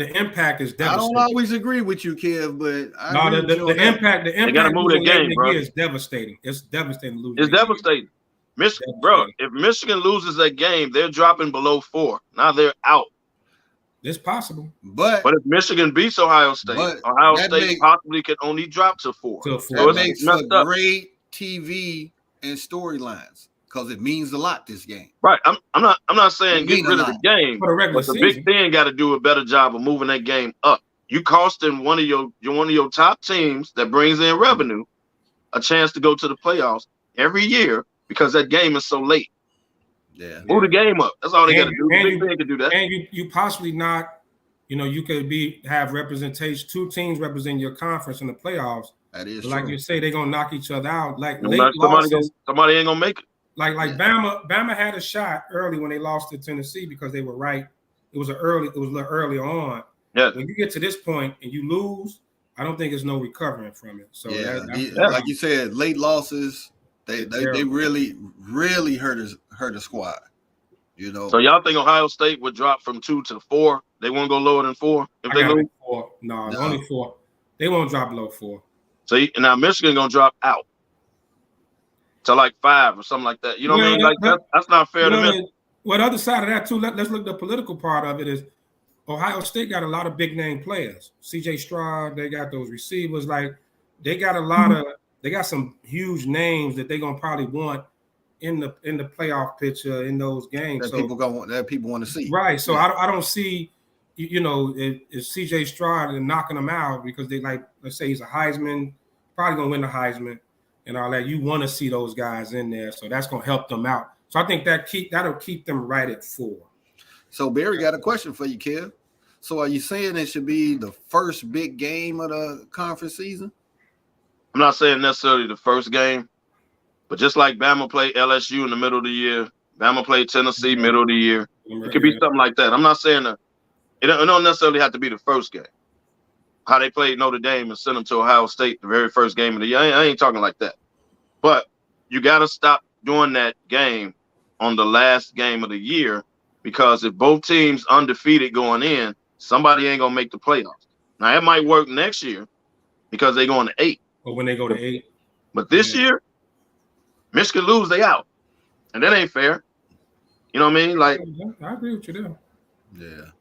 is devastating. I don't always agree with you, Kev, but the impact they got to move that game, bro. Is devastating. It's devastating losing. It's devastating. Bro, if Michigan loses that game, they're dropping below 4. Now they're out. It's possible. But if Michigan beats Ohio State, Ohio State possibly could only drop to 4. That makes for great TV and storylines because it means a lot this game. Right. I'm not saying get rid of the game, but the Big Ten got to do a better job of moving that game up. You costing one of your top teams that brings in revenue a chance to go to the playoffs every year because that game is so late. Yeah, move the game up. That's all they got to do. Big Ten can do that. And you possibly not, you could have representation. 2 teams represent your conference in the playoffs. That is like true. you say, they're gonna knock each other out. Like somebody ain't gonna make it. Like Bama had a shot early when they lost to Tennessee because they were right. It was a little early on. Yeah. When you get to this point and you lose, I don't think there's no recovering from it. So like you said, late losses. They really hurt a squad, So y'all think Ohio State would drop from 2 to 4? They won't go lower than 4 if they lose? 4. No, only 4. They won't drop below 4. So now Michigan gonna drop out to like 5 or something like that. You know what I mean? Like that's not fair to me. Well, the other side of that too. Let's look at the political part of it. Is Ohio State got a lot of big name players. C.J. Stroud. They got those receivers. Like they got a lot of. They got some huge names that they're gonna probably want in the playoff picture in those games. That people want to see. Right. So I don't see, if C.J. Stroud and knocking them out because they let's say he's a Heisman, probably gonna win the Heisman and all that. You want to see those guys in there, so that's gonna help them out. So I think that'll keep them right at 4. So Barry got a question for you, Kev. So are you saying it should be the first big game of the conference season? I'm not saying necessarily the first game, but just like Bama played LSU in the middle of the year, Bama played Tennessee middle of the year. It could be something like that. I'm not saying that it don't necessarily have to be the first game. How they played Notre Dame and sent them to Ohio State the very first game of the year. I ain't talking like that. But you got to stop doing that game on the last game of the year, because if both teams undefeated going in, somebody ain't gonna make the playoffs. Now it might work next year because they're going to 8. But when they go to 8. But this year, Michigan lose, they out. And that ain't fair. You know what I mean? Like, I agree with you there. Yeah.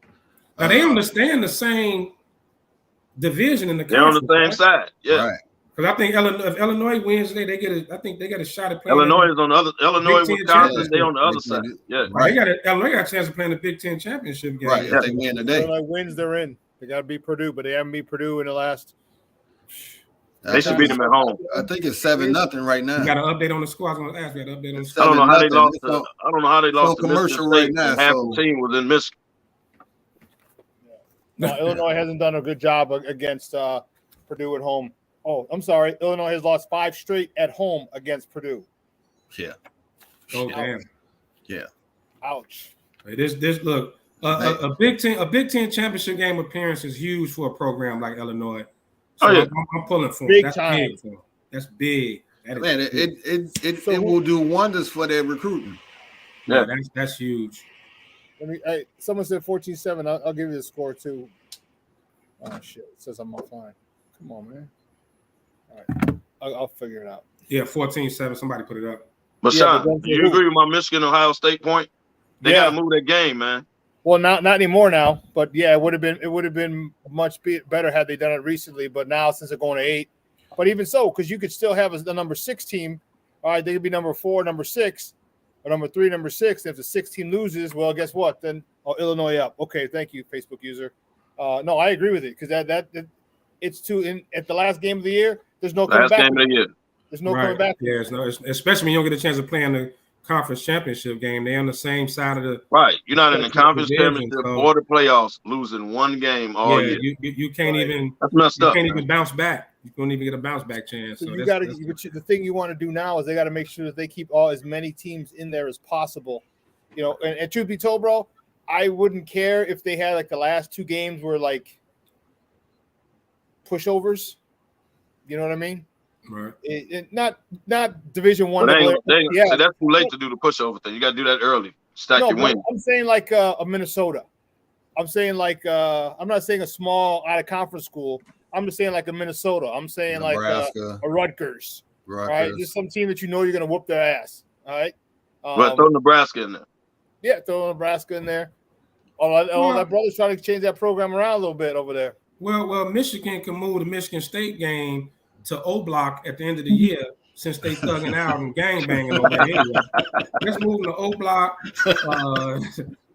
Now they understand the same division in the they're on the conference, same right? side. Yeah. Right. Because I think if Illinois wins today, I think they get a shot at playing. Illinois is on the other. Illinois, Big Ten Wisconsin, they on the other They side. do. Yeah. Right. Illinois got a chance of playing the Big Ten championship game. Right. If they win today. Illinois wins, they're in. They got to beat Purdue, but they haven't beat Purdue in the last. They should beat them at home. I think it's 7-0 right now. You got an update on the score. I was going to ask. We got an update on the I score. don't know how they 7-0. lost. It's on- I don't know how they lost to commercial Michigan State, right now, and half so- the team was in Michigan. No, Illinois hasn't done a good job against Purdue at home. Oh, I'm sorry. Illinois has lost 5 straight at home against Purdue. Yeah. Oh damn! Yeah. Ouch. This look a Big Ten championship game appearance is huge for a program like Illinois. So I'm pulling for Big them. That's time. big for them. That's big. That is Man, big. it will do wonders for their recruiting. Yeah, that's huge. Someone said 14-7. I'll give you the score too. Oh shit! It says I'm offline. Come on, man. All right, I'll figure it out. Yeah, 14-7. Somebody put it up. But Yeah, Sean, do you agree with my Michigan Ohio State point? They got to move that game, man. Well, not anymore now. But yeah, it would have been much better had they done it recently. But now since they're going to 8, but even so, because you could still have the number 6 team. All right, they could be number 4, number 6, or number 3, number 6. If the 6 team loses, well, guess what? Then Illinois up. Okay, thank you, Facebook user. No, I agree with it because that it's too at the last game of the year. There's no coming back. Last game of the year. There's no coming back. Yeah, especially when you don't get a chance to play in the conference championship game. They're on the same side of the You're not in the conference championship or the playoffs, losing one game all year. You can't even. That's messed up. You can't even bounce back. You don't even get a bounce back chance. So you got to. The thing you want to do now is they got to make sure that they keep as many teams in there as possible. You know, and truth be told, bro, I wouldn't care if they had like the last 2 games were like pushovers. You know what I mean? Right. Not Division One. So that's too late to do the pushover thing. You got to do that early. Stack your wins. I'm saying like a Minnesota. I'm saying like I'm not saying a small out of conference school. I'm just saying like a Minnesota. I'm saying Nebraska, like a Rutgers. Right? Just some team that you know you're going to whoop their ass. All right. Throw Nebraska in there. Yeah, throw Nebraska in there. That brother's trying to change that program around a little bit over there. Well, Michigan can move the Michigan State game to O Block at the end of the year since they thugging out and gang banging over there anyway. Let's move to O Block.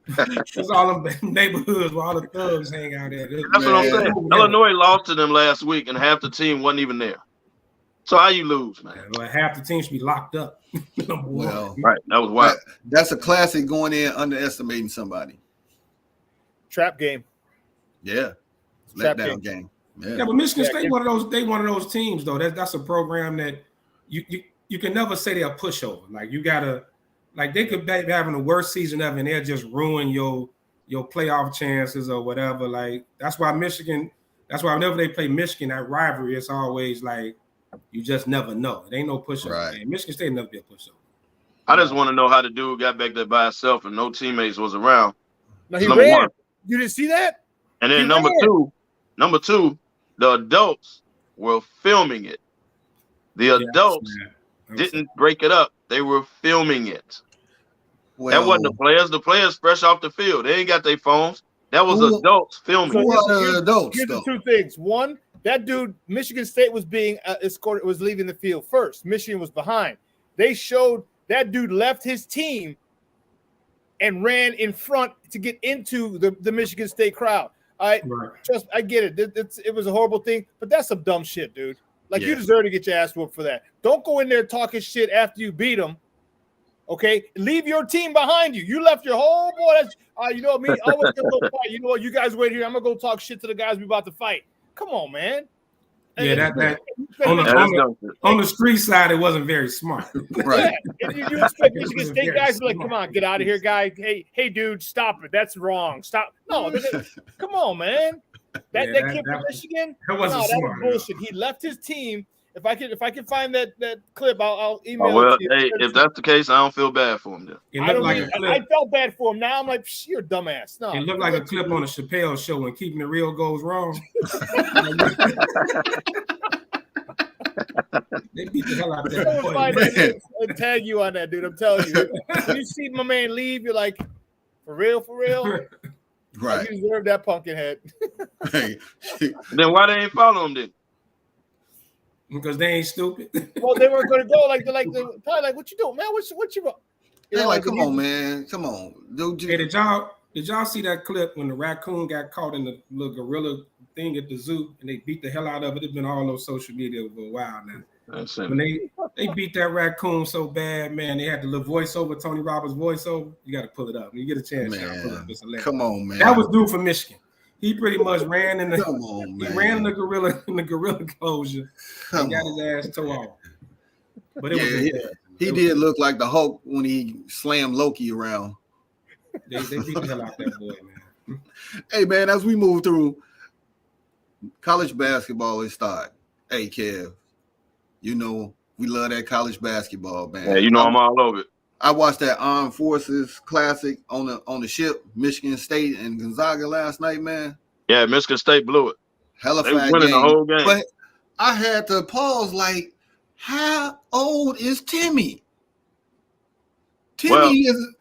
It's all them neighborhoods where all the thugs hang out there. That's what I'm saying. Illinois lost to them last week, and half the team wasn't even there. So how you lose, man? Well, half the team should be locked up. Well, right. That was wild. That's a classic going in underestimating somebody. Trap game. Yeah. Letdown game. Yeah, but Michigan State one of those teams though. That's a program that you can never say they're a pushover. Like you gotta, like they could be having the worst season ever and they'll just ruin your playoff chances or whatever. Like that's why whenever they play Michigan, that rivalry, it's always like you just never know. It ain't no pushover. Right. Michigan State never be a pushover. I just want to know how the dude got back there by himself and no teammates was around. No, he ran. One. You didn't see that? And then number two, the adults were filming it. The adults didn't break it up. They were filming it. Well, that wasn't the players. The players fresh off the field. They ain't got their phones. That was adults filming. Here's the 2 things. One, that dude, Michigan State was being escorted, was leaving the field first. Michigan was behind. They showed that dude left his team and ran in front to get into the Michigan State crowd. I get it. It was a horrible thing, but that's some dumb shit, dude. Like you deserve to get your ass whooped for that. Don't go in there talking shit after you beat them. Okay, leave your team behind you. You left your whole boy. You know what I mean? I was gonna go fight. You know what? You guys wait here. I'm gonna go talk shit to the guys we about to fight. Come on, man. Yeah, that on the street side, it wasn't very smart. Right. You expect Michigan State guys to be like, come on, get out of here, guy. Hey, dude, stop it. That's wrong. Stop. No, come on, man. That kid from Michigan, that wasn't smart. Was bullshit. He left his team If I can find that clip, I'll email well, it to you. hey, if that's the case, I don't feel bad for him then. I felt bad for him. Now I'm like, you're a dumbass. No, it looked like a clip on a Chappelle show when keeping it real goes wrong. They beat the hell out of that boy. I'll tag you on that, dude. I'm telling you. When you see my man leave, you're like, for real? Right. You deserve that pumpkin head. Then why they ain't follow him then? Because they ain't stupid. Well, they weren't going to go probably like, what you doing, man? What you? They're like, come on, man, come on. Hey, did y'all see that clip when the raccoon got caught in the little gorilla thing at the zoo and they beat the hell out of it? It's been all over social media for a while now. When they beat that raccoon so bad, man, they had the little voiceover, Tony Roberts voiceover. You got to pull it up. When you get a chance, man. Come on, man. That was due for Michigan. He pretty much ran in the gorilla in the gorilla closure and got his ass tore off. But he did look like the Hulk when he slammed Loki around. They beat the hell out that boy, man. Hey, man, as we move through, college basketball is starting. Hey, Kev, you know we love that college basketball, man. Yeah, you know I'm all over it. I watched that Armed Forces Classic on the ship, Michigan State and Gonzaga last night, man. Yeah, Michigan State blew it. Hella they fat winning game. The whole game. But I had to pause, like, how old is Timmy? Timmy is.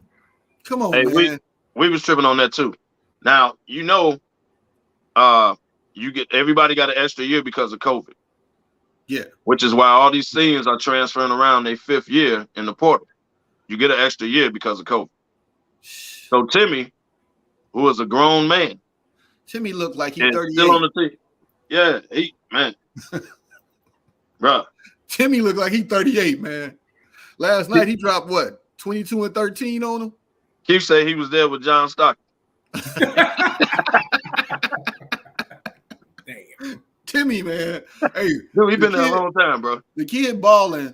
Come on, man. We was tripping on that too. Now you know, everybody got an extra year because of COVID. Yeah, which is why all these seniors are transferring around their 5th year in the portal. You get an extra year because of COVID. So Timmy, who is a grown man, Timmy looked like he's 38. Still on the team. Yeah, man. Bruh. Timmy looked like he's 38, man. Last night he dropped what? 22 and 13 on him? Keith said he was there with John Stockton. Damn. Timmy, man. Hey, dude, he been there a long time, bro. The kid balling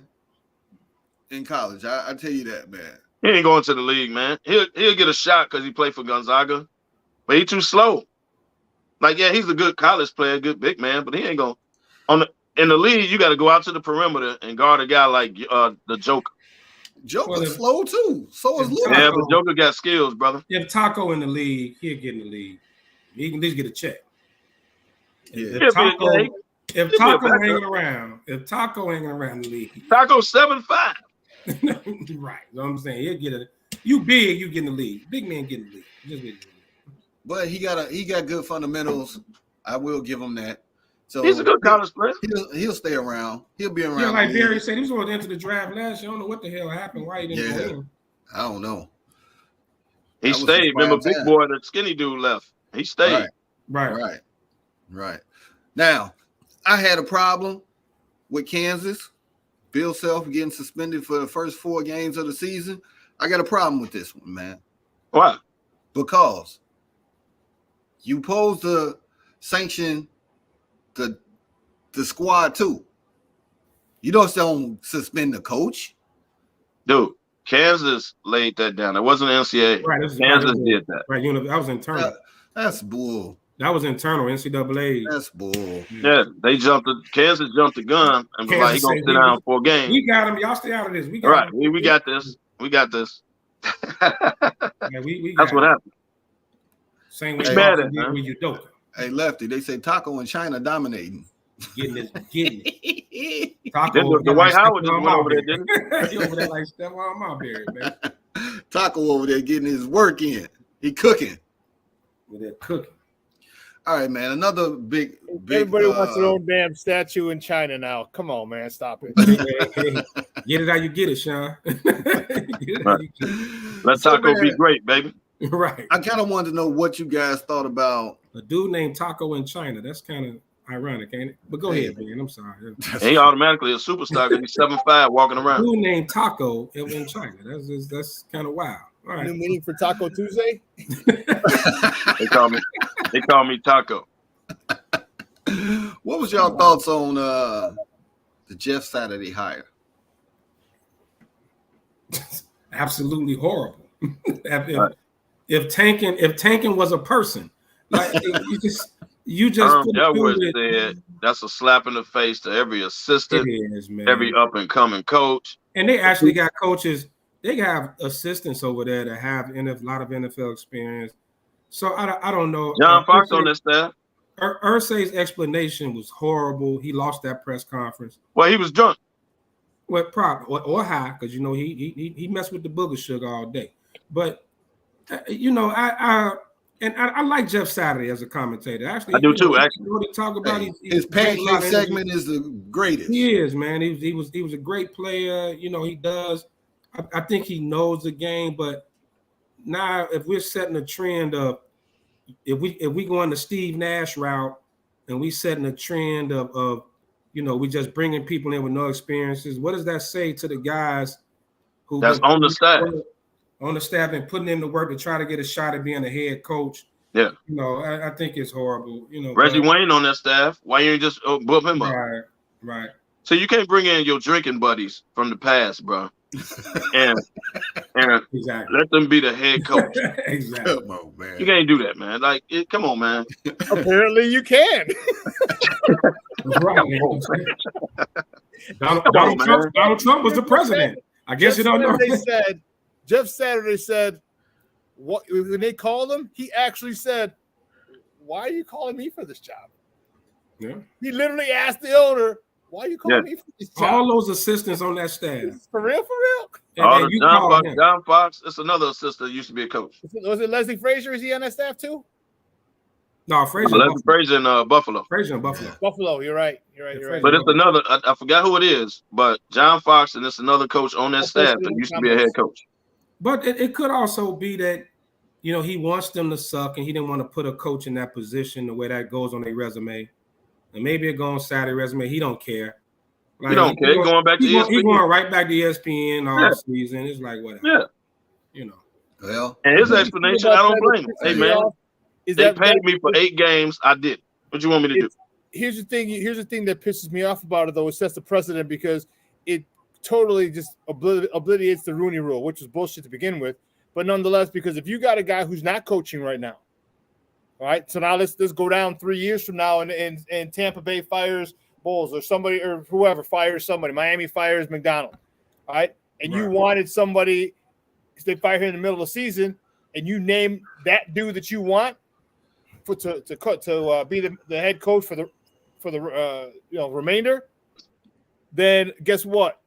in college. I tell you that, man. He ain't going to the league, man. He'll get a shot because he played for Gonzaga, but he too slow. Like, yeah, he's a good college player, good big man, but he ain't going in the league. You got to go out to the perimeter and guard a guy like the Joker. Joker's slow too. So is Luka. Yeah, but Joker got skills, brother. If Taco in the league, he'll get in the league. He can at least get a check. If Taco hanging around in the league, Taco 7'5". Right. You know what I'm saying? He'll get it. You big, you get in the league. Big man get in the league. Just get in the league. But he got good fundamentals. I will give him that. So he's a good college player. He'll stay around. He'll be around. Yeah, like Barry said, he was going to enter the draft last year. I don't know what the hell happened. Why he didn't go in? I don't know. He stayed. Remember, big boy, the skinny dude left. He stayed. Right. Now, I had a problem with Kansas. Bill Self getting suspended for the first 4 games of the season. I got a problem with this one, man. Why? Because you supposed to sanction the squad too. You don't suspend the coach. Dude, Kansas laid that down. It wasn't NCAA. Right, Kansas did that. Right, that was internal. That's bull. That was internal, NCAA. That's bull. Yeah, Kansas jumped the gun and was like, he's going to sit down for a game. We got him. Y'all stay out of this. We got this. We got this. That's what happened. Same way you dope. Hey, Lefty, they say Taco in China dominating. Getting it. Taco the White Howard just went over there, didn't he? He over there like Stephon Marbury, man. Taco over there getting his work in. He cooking. With that cooking. All right, man. Another big. Everybody wants their own damn statue in China now. Come on, man. Stop it. Hey, get it how you get it, Sean. Let Taco be great, baby. Right. I kind of wanted to know what you guys thought about a dude named Taco in China. That's kind of ironic, ain't it? But go ahead, man. I'm sorry. He automatically a superstar because he's 7'5" walking around. A dude named Taco in China. That's kind of wild. All right. New meaning for Taco Tuesday? They call me Taco. What was y'all thoughts on the Jeff Saturday hire? Absolutely horrible. If Tankin was a person, like You just said that's a slap in the face to every assistant, it is, man. Every up and coming coach. And they actually got coaches. They have assistants over there that have a lot of NFL experience. So I don't know. John Fox on this staff. Irsay's explanation was horrible. He lost that press conference. Well, he was drunk. Well, probably or high, because you know he messed with the booger sugar all day. But you know, I like Jeff Saturday as a commentator. Actually, I do too. Actually, what he talk about his pancake segment is the greatest. He is, man. He was a great player. You know, he does. I think he knows the game. But now, if we're setting a trend of if we go on the Steve Nash route and we setting a trend of you know, we just bringing people in with no experiences, what does that say to the guys who that's on the staff? On the staff and putting in the work to try to get a shot at being a head coach. Yeah. You know, I think it's horrible. You know, Reggie Wayne on that staff. Why you ain't just bump him up? Right. So you can't bring in your drinking buddies from the past, bro. and exactly. Let them be the head coach. Exactly. Come on, man. You can't do that, man. Like, come on, man. Apparently you can. Donald Trump was the president. I guess you don't know. Jeff Saturday said, "What when they called him? He actually said, why are you calling me for this job?" Yeah. He literally asked the owner, "Why are you calling me for this job?" All those assistants on that staff. For real? John Fox. It's another assistant that used to be a coach. Was it Leslie Frazier? Is he on that staff too? No, Frazier. Leslie Frazier in Buffalo. Frazier in Buffalo. Buffalo. You're right. But it's another. I forgot who it is. But John Fox, and it's another coach on that staff that used to be a head coach. But it could also be that, you know, he wants them to suck and he didn't want to put a coach in that position the way that goes on their resume. And maybe it goes on Saturday resume. He don't care. Like, he don't care. He's going back to ESPN. He's going right back to ESPN all season. It's like, whatever. Yeah. You know. Well. And his explanation, I don't blame him. Hey, man, they paid me for 8 games. I did. What you want me to do? Here's the thing. Here's the thing that pisses me off about it, though. It sets the precedent because it totally just obliterates the Rooney Rule, which was bullshit to begin with. But nonetheless, because if you got a guy who's not coaching right now, all right, so now let's go down 3 years from now and Tampa Bay fires Bowles or somebody or whoever fires somebody. Miami fires McDonald, all right? And you wanted somebody, they fire him in the middle of the season, and you name that dude that you want to be the head coach for the remainder. Then guess what?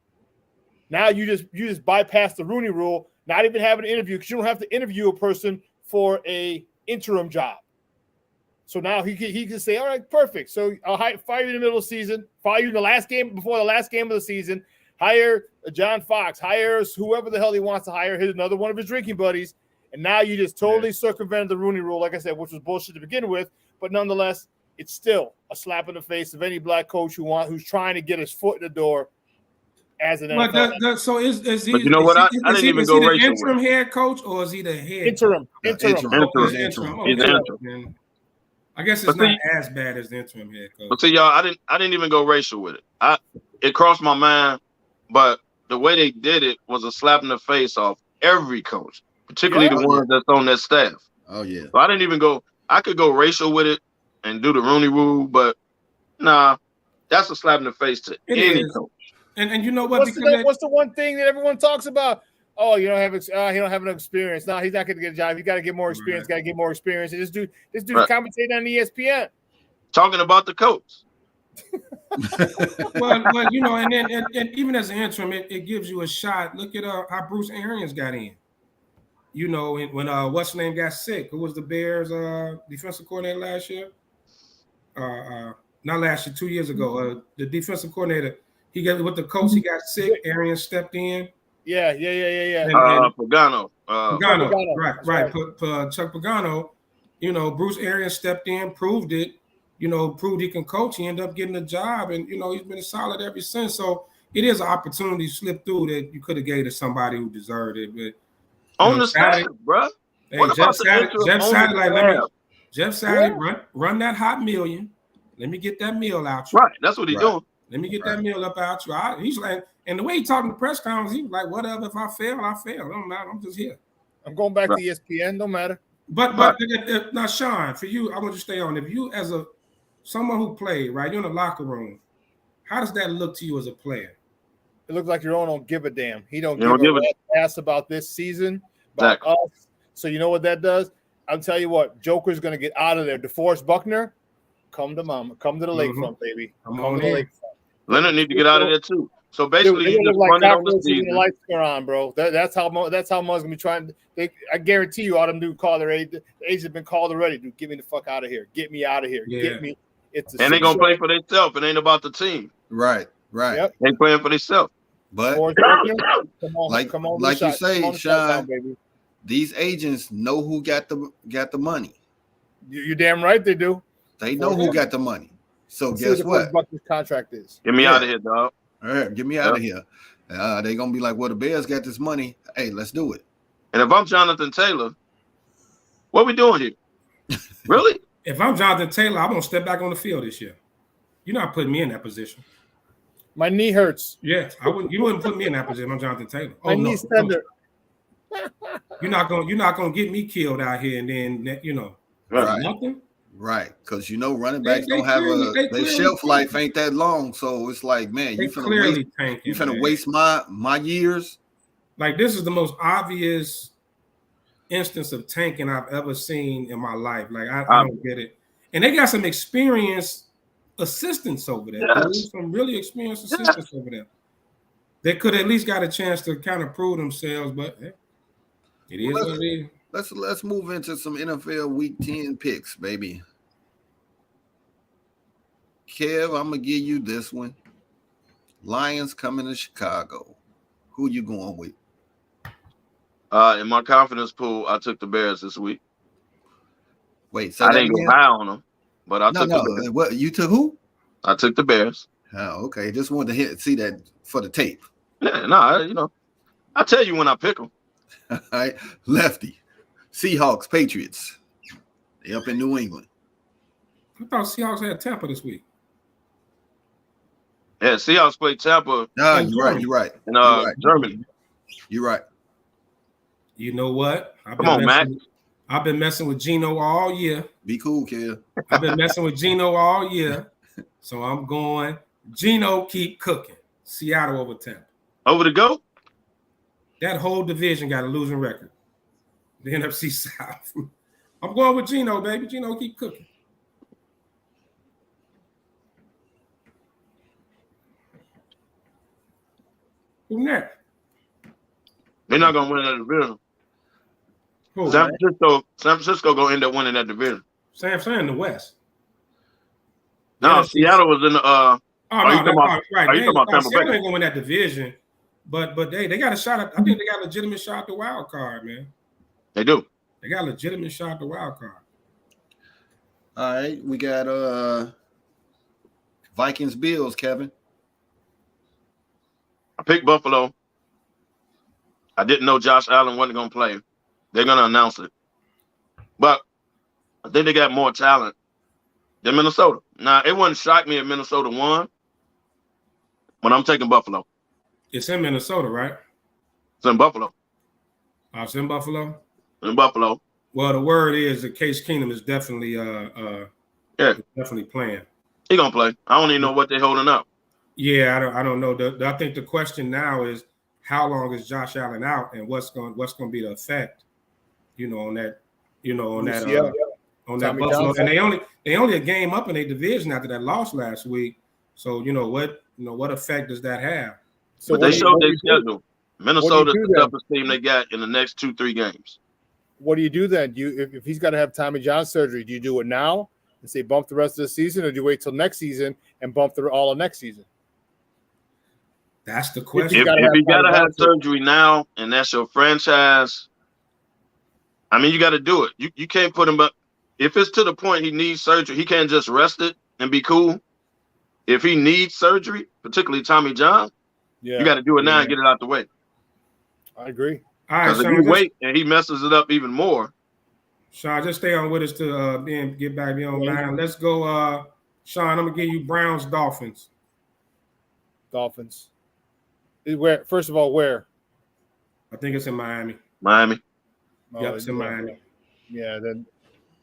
Now you just bypass the Rooney Rule, not even have an interview because you don't have to interview a person for a interim job. So now he can say, all right, perfect. So I'll fire you in the middle of the season, fire you in the last game before the last game of the season, hire John Fox, hire whoever the hell he wants to hire, hit another one of his drinking buddies, and now you just totally circumvented the Rooney Rule, like I said, which was bullshit to begin with. But nonetheless, it's still a slap in the face of any black coach who's trying to get his foot in the door. As an NFL. So is he? But you know what? I didn't even go racial. Interim head coach, or is he the head? Interim. He's the interim. I guess it's not as bad as the interim head coach. But see, y'all, I didn't even go racial with it. It crossed my mind, but the way they did it was a slap in the face off every coach, particularly the ones that's on that staff. Oh yeah. So I didn't even go. I could go racial with it and do the Rooney Rule, but nah, that's a slap in the face to any coach. And you know what? What's the one thing that everyone talks about? Oh, he don't have enough experience. No, he's not going to get a job. He's got to get more experience. Got to get more experience. And this dude commentating on ESPN, talking about the coach. well, you know, and even as an interim, it gives you a shot. Look at how Bruce Arians got in. You know, when what's name got sick. Who was the Bears defensive coordinator last year? Not last year, 2 years ago. The defensive coordinator. He got with the coach. He got sick. Arians stepped in. Yeah. Pagano. Right. Chuck Pagano. You know, Bruce Arians stepped in, proved it. You know, proved he can coach. He ended up getting a job, and you know he's been solid ever since. So it is an opportunity to slip through that you could have gave to somebody who deserved it. But on the staff, bro. Hey, Jeff Saturday, run that hot million. Let me get that meal out you. Right, that's what he's doing. Let me get that meal up out you. He's like, and the way he talking to press conference, he was like, whatever, if I fail, I fail. It don't matter. I'm just here. I'm going back to ESPN. Don't matter. But now, Sean, for you, I want you to stay on. If you, as someone who played, right, you're in the locker room, how does that look to you as a player? It looks like your own don't give a damn. He don't give a ass about this season, about us. So you know what that does? I'll tell you what, Joker's going to get out of there. DeForest Buckner, come to mama. Come to the lakefront, baby. Come to the lakefront. Leonard need to get out of there too. So basically, Dude, you just run it on the season. The lights are on, bro. That's how Mug's gonna be trying. I guarantee you, all them dudes call their age. The age has been called already. Dude, get me the fuck out of here. Get me out of here. Yeah. Get me. And they gonna play for themselves. It ain't about the team. Right. Yep. They playing for themselves. But come on, like you say, Sean, these agents know who got the money. You're damn right they do. They know who got the money. So guess what? Buckner's contract is. Get me out of here, dog. All right, get me out of here. They gonna be like, well, the Bears got this money. Hey, let's do it. And if I'm Jonathan Taylor, what we doing here? Really? If I'm Jonathan Taylor, I'm gonna step back on the field this year. You're not putting me in that position. My knee hurts. Yes, I wouldn't. You wouldn't put me in that position. I'm Jonathan Taylor. My knee's tender. You're not gonna get me killed out here, and then nothing. Right, because running backs don't have their shelf life ain't that long, so it's like, man, you finna waste my years. Like, this is the most obvious instance of tanking I've ever seen in my life. Like, I don't get it. And they got some experienced assistants over there. Yes. Some really experienced assistants over there. They could at least got a chance to kind of prove themselves, but it is what it is. Let's move into some NFL Week 10 picks, baby. Kev, I'm gonna give you this one. Lions coming to Chicago. Who you going with? In my confidence pool, I took the Bears this week. Wait, I didn't go high on them, but I took the Bears. What you took? Who? I took the Bears. Oh, okay. Just wanted to see that for the tape. Yeah, I tell you when I pick them. All right, lefty. Seahawks, Patriots. They up in New England. I thought Seahawks had Tampa this week. Yeah, Seahawks played Tampa. No, you're right. And Germany. You're right. You know what? Come on, Matt. I've been messing with Gino all year. Be cool, kid. I've been messing with Gino all year. So I'm going Gino keep cooking. Seattle over Tampa. Over to go? That whole division got a losing record. The NFC South. I'm going with Gino, baby. Gino keep cooking. Who next? They're not gonna win that division. San Francisco gonna end up winning that division. San Fran in the West. No, Seattle was in the right. Are you talking about Tampa Bay? Seattle ain't gonna win that division, but they got a shot at, I think they got a legitimate shot at the wild card, man. They do. They got a legitimate shot at the wild card. All right, we got Vikings Bills, Kevin. I picked Buffalo. I didn't know Josh Allen wasn't going to play. They're going to announce it. But I think they got more talent than Minnesota. Now, it wouldn't shock me if Minnesota won, but I'm taking Buffalo. It's in Minnesota, right? It's in Buffalo. Oh, it's in Buffalo? In Buffalo. Well, the word is that Case Keenum is definitely definitely playing. He going to play. I don't even know what they're holding up. Yeah, I don't know. I think the question now is how long is Josh Allen out, and what's going to be the effect, on that Buffalo. And they only a game up in their division after that loss last week. So what effect does that have? So they showed their schedule. Minnesota's the toughest team they got in the next 2-3 games. What do you do then? If he's got to have Tommy John surgery, do you do it now and say bump the rest of the season, or do you wait till next season and bump all of next season? That's the question. If you got to have surgery now, and that's your franchise, I mean, you got to do it. You can't put him up. If it's to the point he needs surgery, he can't just rest it and be cool. If he needs surgery, particularly Tommy John, you got to do it now and get it out the way. I agree. Because if you wait and he messes it up even more. Sean, just stay on with us to get back online. Let's go, Sean. I'm gonna give you Browns Dolphins. Dolphins. Where? First of all, where? I think it's in Miami. Miami. Yep, it's in Miami. Yeah, then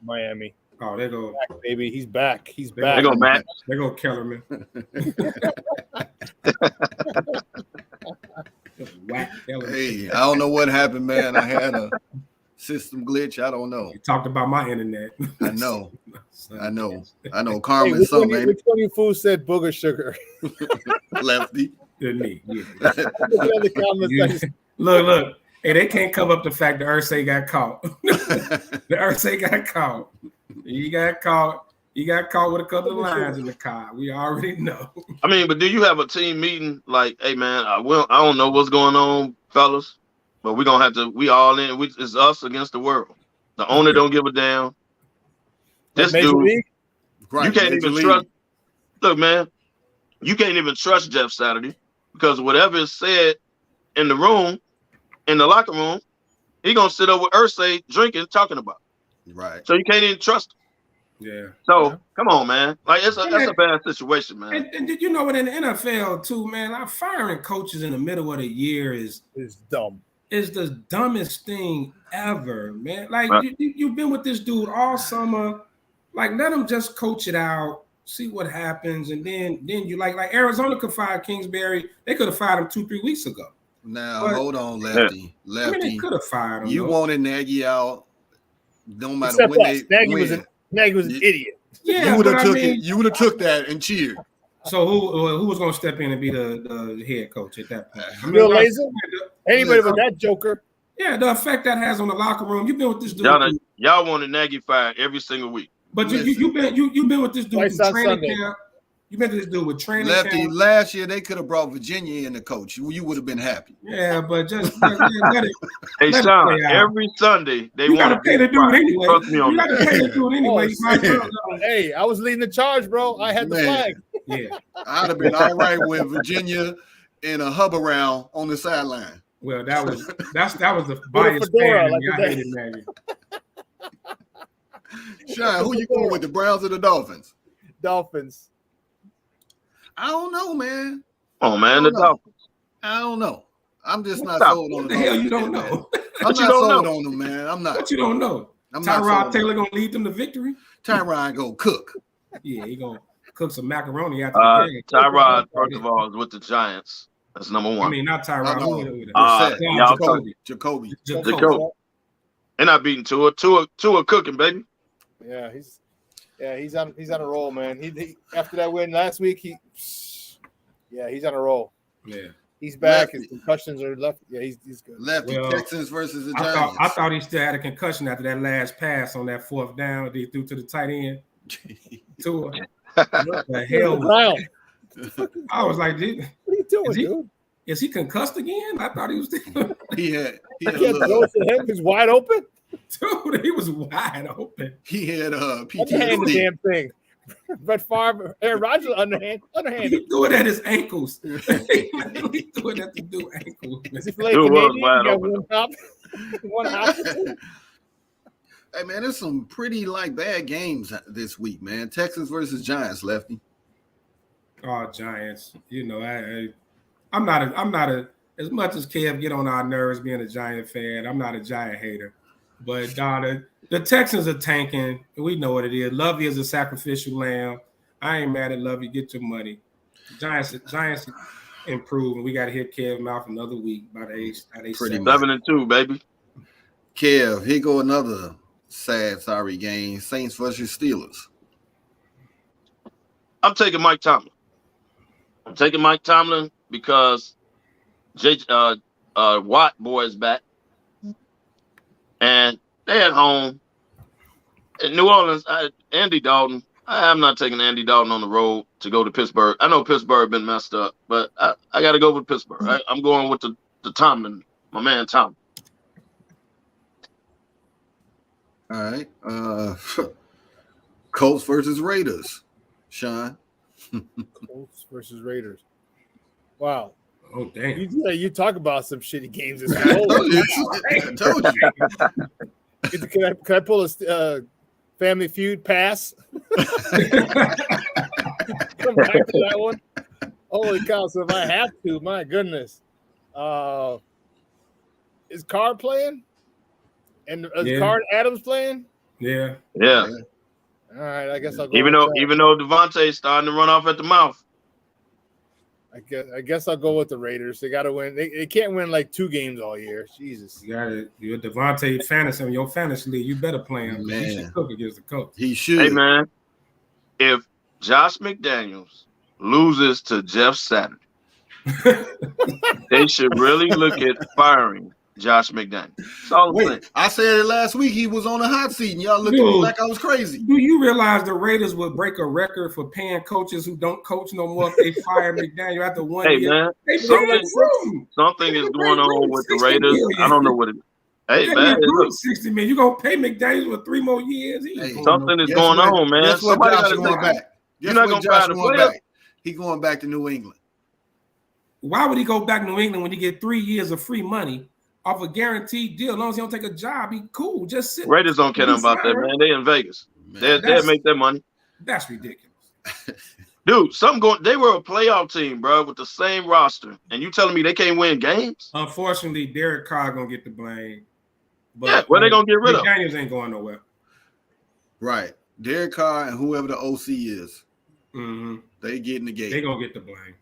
Miami. Oh, they go, back, baby. He's back. He's they back. They go Matt. They go Kellerman. Whack Kellerman. Hey, I don't know what happened, man. I had a system glitch. I don't know. You talked about my internet. I know. I know. Carmen Hey, which something. one of you fools said booger sugar? Lefty. Didn't me. Yeah. Look. Hey, they can't cover up the fact that Ursay got caught. The Ursay got caught. He got caught. He got caught with a couple of lines in the car. We already know. I mean, but do you have a team meeting like, hey man, I don't know what's going on, fellas, but we're gonna have to. We all in. It's us against the world. The owner don't give a damn. This dude, right, you can't even trust. Look, man, you can't even trust Jeff Saturday because whatever is said in the room, in the locker room, he gonna sit up with Ursay drinking, talking about. Right. So you can't even trust him. Yeah. So come on, man. Like that's a bad situation, man. And did you know what in the NFL too, man? Like firing coaches in the middle of the year is dumb. Is the dumbest thing ever, man. Like you've been with this dude all summer. Like let him just coach it out, see what happens, and then you like Arizona could fire Kingsbury. They could have fired him 2-3 weeks ago. Now hold on, Lefty. Lefty. I mean, they could have fired him. You wanted Nagy out. No matter except when us. they Nagy was an idiot. Yeah, you would have took it. You would have took that and cheered. So who was going to step in and be the head coach at that point? I mean, Bill Lazor? Anybody but that joker? Yeah, the effect that has on the locker room. You've been with this dude. Y'all wanted Nagy fired every single week. But you've been with this dude from training camp. You've been to this dude with training Lefty, camp. last year they could have brought Virginia in the coach. You would have been happy. Yeah, but just let it. Hey, Sean, every Sunday they want to pay the dude anyway. Trust me on you got to pay the dude anyway. Hey, I was leading the charge, bro. I had the flag. Yeah, I'd have been all right with Virginia in a hub around on the sideline. Well, that was the biased fan. I hated Nagy. Sean, who you going with, the Browns or the Dolphins? Dolphins. I don't know, man. Oh man, the Dolphins. I don't know. I'm just not sold on the hell you don't know. I'm not sold on them, man. I'm not. What you don't know? I'm Tyrod Taylor gonna lead them to victory. Tyrod go cook. Yeah, he gonna cook some macaroni after the game. Tyrod, first of all, is with the Giants. That's number one. I mean, not Tyrod. Jacoby. They're not beating Tua. Tua cooking, baby. Yeah, he's on a roll, man. He after that win last week, he's on a roll. Yeah, he's back. His concussions are left. Yeah, he's good. Lefty Texans versus the Giants. I thought he still had a concussion after that last pass on that fourth down that he threw to the tight end. Tua. What the hell? I was like, dude, what are you doing, dude? Is he concussed again? I thought he was still. He had him. He's wide open. Dude, he was wide open. He had PTSD. Underhand the damn thing. Brett Favre, Aaron Rodgers, underhand. He threw it at his ankles. He threw it at the dude's ankles. Is he playing Canadian? You got one hop. Hey man, there's some pretty bad games this week, man. Texans versus Giants, Lefty. Oh, Giants. You know, I'm not as much as Kev get on our nerves being a Giant fan. I'm not a Giant hater. But the Texans are tanking. We know what it is. Lovey is a sacrificial lamb. I ain't mad at Lovey. Get your money. Giants improve, and we got to hit Kev mouth another week by the age. 7-2, baby. Kev, here go another sorry game. Saints versus Steelers. I'm taking Mike Tomlin because Watt boy is back. And they at home in New Orleans. Andy Dalton. I'm not taking Andy Dalton on the road to go to Pittsburgh. I know Pittsburgh been messed up, but I got to go with Pittsburgh. I'm going with the Tomlin, my man Tomlin. All right. Colts versus Raiders. Sean. Colts versus Raiders. Wow. Oh, damn. You talk about some shitty games this week. I told you. Can I pull a Family Feud pass? Come back to that one. Holy cow. So if I have to, my goodness. Is Carr playing? And Card Adams playing? Yeah. Yeah. All right, I guess I'll go. Even though Devontae's starting to run off at the mouth. I guess I'll go with the Raiders. They got to win. They can't win like 2 games all year. Jesus. You're Devontae fantasy in your fantasy league. You better play him. Man. He should cook against the coach. He should. Hey, man, if Josh McDaniels loses to Jeff Saturday, they should really look at firing Josh McDaniels. That's all I'm saying. I said it last week. He was on the hot seat, and y'all looked at me like I was crazy. Do you realize the Raiders would break a record for paying coaches who don't coach no more if they fire McDaniel after 1 year? Man, something is going on with the Raiders. Million. I don't know what it is. Hey, man, look, 60 million. You're going to pay McDaniel for 3 more years? Something is going on, man. Guess what? Somebody Josh gotta going take- back. You're not going to fire the player. He going back to New England. Why would he go back to New England when he get 3 years of free money off a guaranteed deal? As long as he don't take a job, he cool. Just sit. Raiders don't care nothing about that, man. They in Vegas. They'll make their money. That's ridiculous. Dude, they were a playoff team, bro, with the same roster. And you telling me they can't win games? Unfortunately, Derek Carr going to get the blame. But Yeah, where they going to get rid of? McDaniels ain't going nowhere. Right. Derek Carr and whoever the OC is. Mm-hmm. They getting the game. They going to get the blame.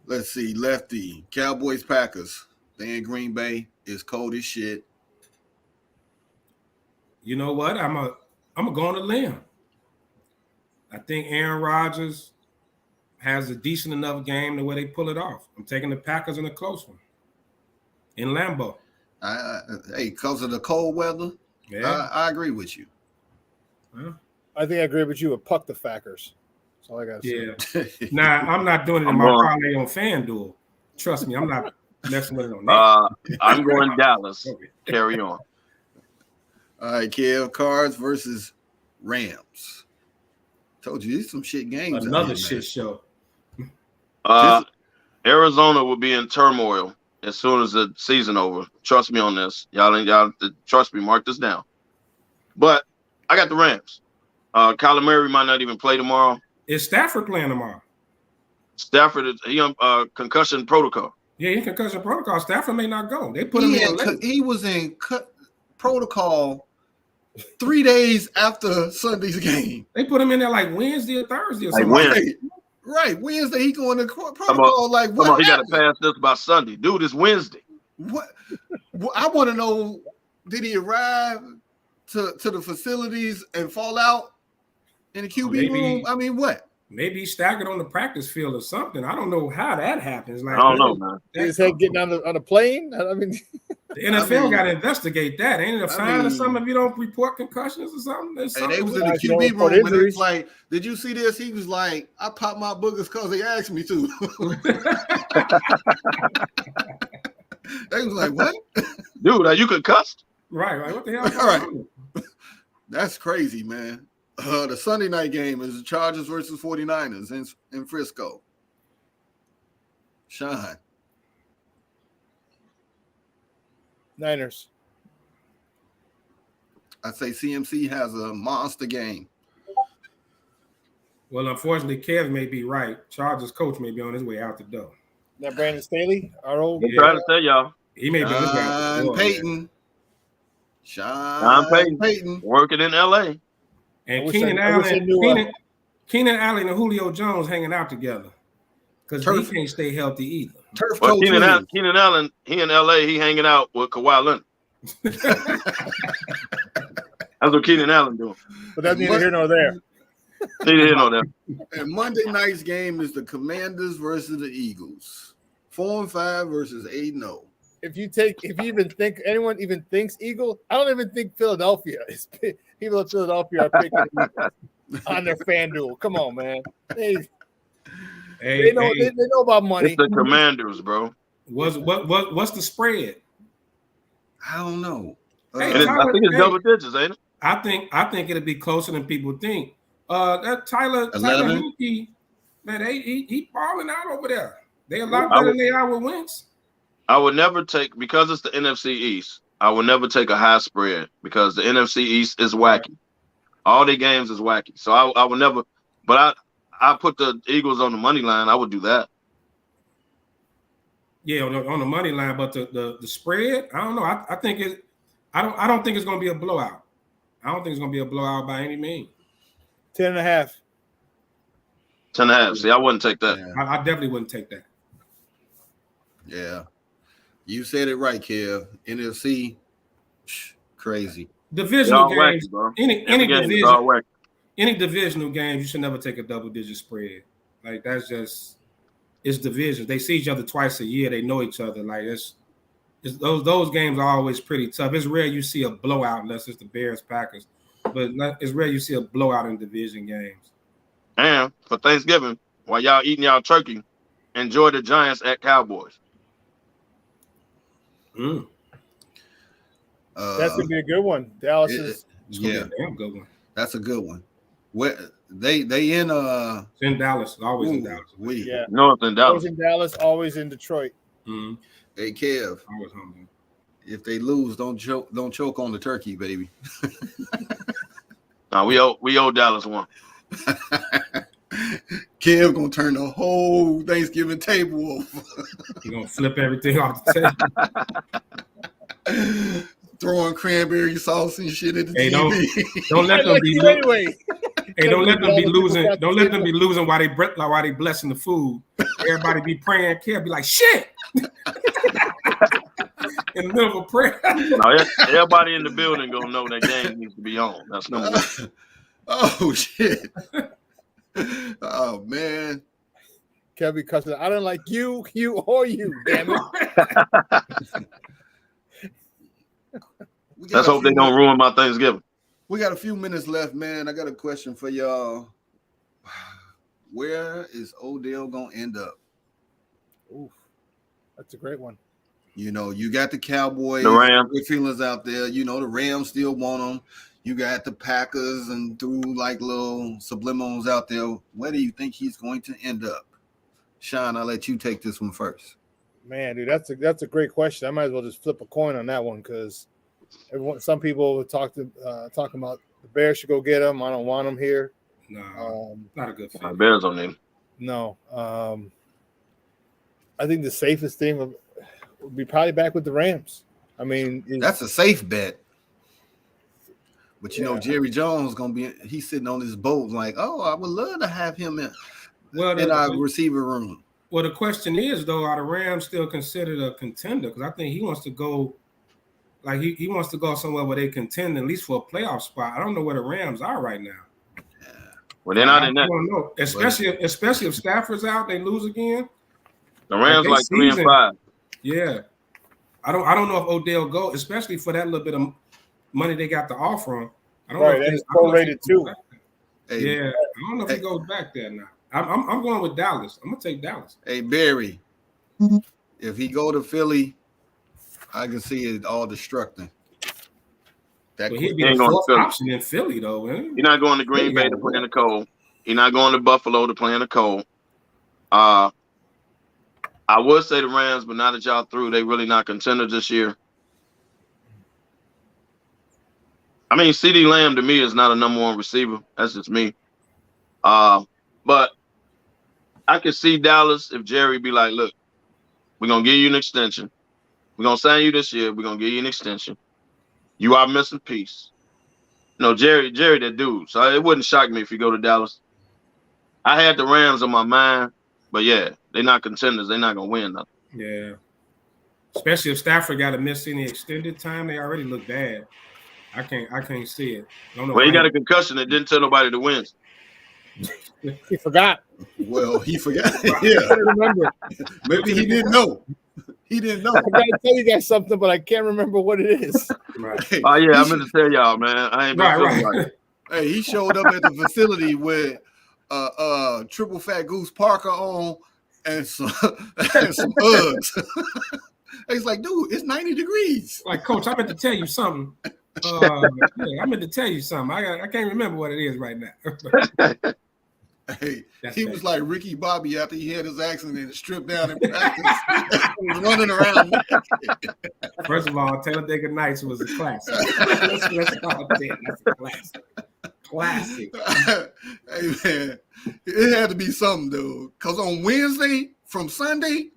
Let's see. Lefty. Cowboys, Packers. They in Green Bay. It's cold as shit. You know what? I'm a go on a limb. I think Aaron Rodgers has a decent enough game to where they pull it off. I'm taking the Packers in a close one in Lambeau. Hey, because of the cold weather, I agree with you. Huh? I think I agree with you with Puck the Fackers. That's all I got to say. Nah, I'm not doing it in my parlay on FanDuel. Trust me, I'm not messing with it on that. I'm going Dallas. Carry on. All right, Kev. Cards versus Rams. Told you these some shit games. Another shit show. Arizona will be in turmoil as soon as the season over. Trust me on this. Y'all trust me. Mark this down. But I got the Rams. Kyler Murray might not even play tomorrow. Is Stafford playing tomorrow? Stafford is concussion protocol. Yeah, in concussion protocol. Stafford may not go. They put him in. He was in protocol 3 days after Sunday's game. They put him in there like Wednesday or Thursday or something. Right. Wednesday, he going to protocol like what? He got to pass this by Sunday. Dude, it's Wednesday. What? I want to know, did he arrive to the facilities and fall out in the QB room? I mean, what? Maybe he staggered on the practice field or something. I don't know how that happens. Like, I don't know, man. His head getting on a plane? I mean, the NFL got to investigate that. Ain't it a fine or something if you don't report concussions or something? And they was in the QB room and it was like, did you see this? He was like, I popped my boogers because they asked me to. They was like, what? Dude, are you concussed? Right. What the hell? All right. That's crazy, man. The Sunday night game is the Chargers versus 49ers in Frisco. Sean. Niners. I say CMC has a monster game. Well, unfortunately, Kev may be right. Chargers coach may be on his way out the door. That Brandon Staley, our old. I'm trying to tell y'all. He may be on his way out the door. Sean Payton. Working in LA. And Keenan Allen and Julio Jones hanging out together because he can't stay healthy either. Well, Keenan Allen, he in LA, he hanging out with Kawhi Leonard. That's what Keenan Allen doing. But that's neither here nor there. Neither here nor there. And Monday night's game is the Commanders versus the Eagles. 4-5 versus 8-0. If you even think anyone even thinks Eagle, I don't even think Philadelphia is. People in Philadelphia are picking on their FanDuel. Come on, man. They know about money. It's the Commanders, bro. What's the spread? I don't know. I think it's double digits, ain't it? I think it'll be closer than people think. That Tyler Hinkie, man, he balling out over there. They a lot better than they are with Wentz. I would never take, because it's the NFC East, I would never take a high spread because the NFC East is wacky. All their games is wacky. So I would never, but I put the Eagles on the money line. I would do that. Yeah, on the money line, but the spread, I don't know. I think it. I don't think it's going to be a blowout. I don't think it's going to be a blowout by any means. 10.5. 10.5. See, I wouldn't take that. Yeah. I definitely wouldn't take that. Yeah, you said it right, Kev. NFC, crazy. Divisional games, wacky, any divisional games, you should never take a double-digit spread. Like that's just it's divisions. They see each other twice a year. They know each other. Like it's those games are always pretty tough. It's rare you see a blowout unless it's the Bears Packers, but it's rare you see a blowout in division games. And for Thanksgiving, while y'all eating y'all turkey, enjoy the Giants at Cowboys. That's gonna be a good one. Dallas is be a damn good one. That's a good one. Where they in it's in Dallas, always in Dallas. North in Dallas. Always in Dallas, always in Detroit. Mm-hmm. Hey Kev, always home. If they lose, don't choke on the turkey, baby. No, we owe Dallas one. Kev gonna turn the whole Thanksgiving table over. He gonna flip everything off the table. Throwing cranberry sauce and shit at the TV. Don't let them be anyway. Hey, don't let them be losing. Don't let them be losing while they blessing the food. Everybody be praying. Kev be like shit. In the middle of a prayer. No, everybody in the building gonna know that game needs to be on. That's number one. Oh shit. Oh man. Kevin cussing. I don't like you or you, damn it. Let's hope they don't ruin my Thanksgiving. We got a few minutes left, man. I got a question for y'all. Where is Odell gonna end up? Ooh, that's a great one. You know, you got the Cowboys, the Rams, good feelings out there. You know, the Rams still want them. You got the Packers and through like little subliminals out there. Where do you think he's going to end up? Sean, I'll let you take this one first. Man, dude, that's a great question. I might as well just flip a coin on that one because some people talking about the Bears should go get him. I don't want him here. No, not a good fit. Bears on him. No, I think the safest thing would be probably back with the Rams. I mean, that's a safe bet. But you know, Jerry Jones he's sitting on his boat like, oh, I would love to have him in our receiver room. Well, the question is though, are the Rams still considered a contender? Because I think he wants to go, like he wants to go somewhere where they contend at least for a playoff spot. I don't know where the Rams are right now. Yeah. Well, they're not in that. I don't know. Especially if Stafford's out, they lose again. The Rams like 3-5. Yeah, I don't know if Odell go, especially for that little bit of money they got to offer him. I don't know if that's prorated too. Yeah, I don't know if he goes back there now. I'm going with Dallas. I'm gonna take Dallas. Hey Barry, if he go to Philly, I can see it all destructing. He'd be the fourth option in Philly though. Man. You're not going to Green Bay to play in the cold. You're not going to Buffalo to play in the cold. I would say the Rams, but now that y'all through, they really not contenders this year. I mean, CeeDee Lamb to me is not a number one receiver. That's just me. But I could see Dallas if Jerry be like, look, we're going to give you an extension. We're going to sign you this year. We're going to give you an extension. You are missing piece. No, Jerry, that dude. So it wouldn't shock me if you go to Dallas. I had the Rams on my mind, but yeah, they're not contenders. They're not going to win nothing. Yeah. Especially if Stafford got to miss any extended time, they already look bad. I can't see it. Well, he got a concussion that didn't tell nobody to win. He forgot. Well, he forgot. Yeah. I remember. Maybe he didn't know. He didn't know. I gotta tell you guys something, but I can't remember what it is. Right. Oh yeah, I meant to tell y'all, man. I ain't been right. Hey, he showed up at the facility with triple fat goose Parker on and some Uggs. He's like, dude, it's 90 degrees. Like, coach, I meant to tell you something. I meant to tell you something. I can't remember what it is right now. Hey, he was like Ricky Bobby after he had his accident and stripped down in practice. He was running around. First of all, Talladega Nights was a classic. Let's call it that. That's a classic. Classic. Hey, man, it had to be something, though. Because on Wednesday from Sunday,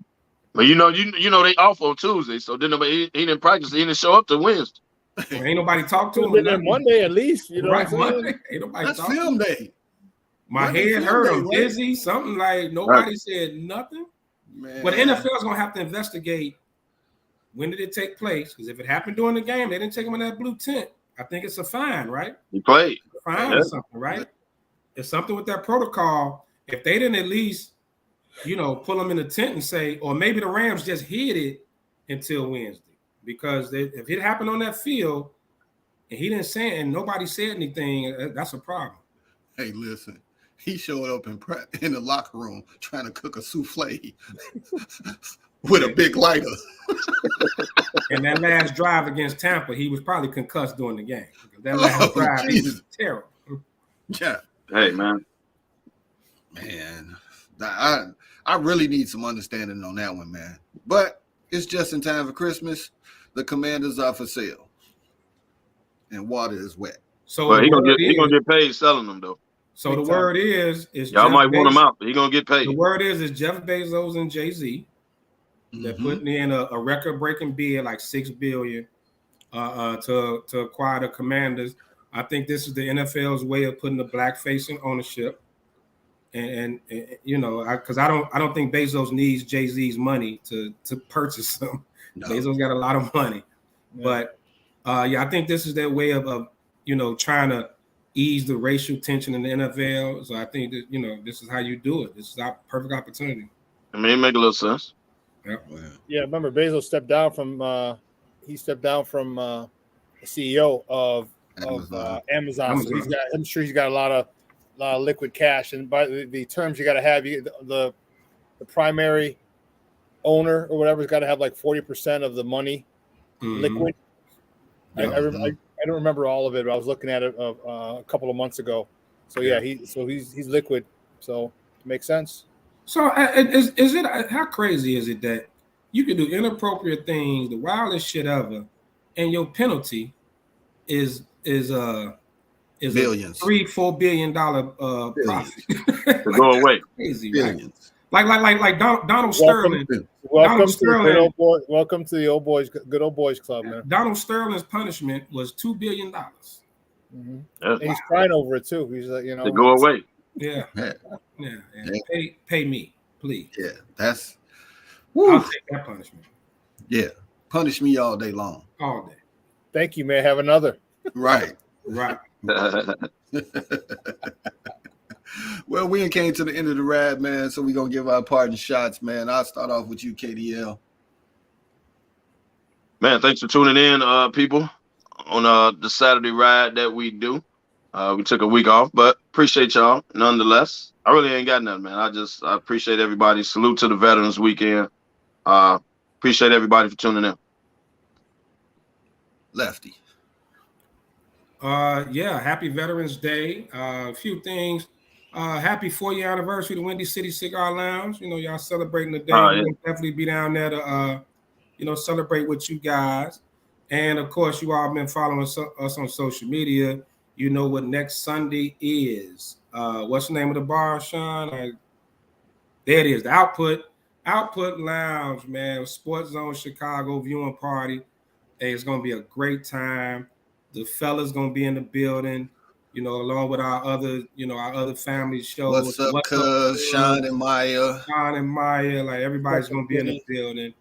But you know they off on Tuesday, so then he didn't practice. He didn't show up to Wednesday. Well, ain't nobody talk to him. Been there Monday at least, you know. Right, what I'm saying? Monday. Ain't nobody That's talking. film day. My Monday head film hurt. day, I'm right? dizzy. Something like nobody said nothing. Man. But the NFL is gonna have to investigate when did it take place? Because if it happened during the game, they didn't take him in that blue tent. I think it's a fine, right? He played. A fine or something, right? It's something with that protocol. If they didn't at least, pull him in the tent and say, or maybe the Rams just hid it until Wednesday, because if it happened on that field and he didn't say it and nobody said anything, that's a problem. Hey, listen, he showed up in the locker room trying to cook a souffle with a big lighter. And that last drive against Tampa, he was probably concussed during the game. That last drive, he was terrible. Yeah. Hey, man. I really need some understanding on that one, man. But it's just in time for Christmas. The Commanders are for sale, and water is wet. So he gonna get paid selling them though. So the word is y'all might want him out, but he gonna get paid. The word is Jeff Bezos and Jay-Z. They're putting in a record-breaking bid, like $6 billion, to acquire the Commanders. I think this is the NFL's way of putting the black face in ownership, and because I don't think Bezos needs Jay-Z's money to purchase them. No. Bezos got a lot of money, but I think this is their way of trying to ease the racial tension in the NFL. So I think that this is how you do it. This is our perfect opportunity. I mean, it make a little sense. Yeah, remember Bezos stepped down from the CEO of Amazon. So I'm sure he's got a lot of liquid cash, and by the terms you got to have, the primary owner or whatever's got to have like 40% of the money liquid. I don't remember all of it, but I was looking at it a couple of months ago. So he's liquid, so it makes sense. So is it how crazy is it that you can do inappropriate things, the wildest shit ever, and your penalty is billions, $3-4 billion profit to go away. Crazy, billions. Right? Like Donald Sterling. Welcome to the good old boys club, man. Donald Sterling's punishment was $2 billion. Mm-hmm. And he's crying over it too. He's like, to go away. Yeah. Pay me, please. Yeah, that's. I'll take that punishment. Yeah, punish me all day long. All day. Thank you, man. Have another. Right. Well, we came to the end of the ride, man. So we're gonna give our parting shots, man. I'll start off with you, KDL. Man, thanks for tuning in, people, on the Saturday ride that we do. We took a week off, but appreciate y'all nonetheless. I really ain't got nothing, man. I appreciate everybody. Salute to the Veterans Weekend. Appreciate everybody for tuning in. Lefty. Happy Veterans Day. A few things. Happy 4-year anniversary to Windy City Cigar Lounge. Y'all celebrating the day. We'll definitely be down there to celebrate with you guys. And of course, you all been following us on social media. You know what next Sunday is. What's the name of the bar, Sean? There it is, the Output Lounge, man. Sports Zone Chicago viewing party. Hey, it's gonna be a great time. The fellas gonna be in the building, along with our other family shows. What's up, cuz? Sean and Maya. Like everybody's gonna be in the building.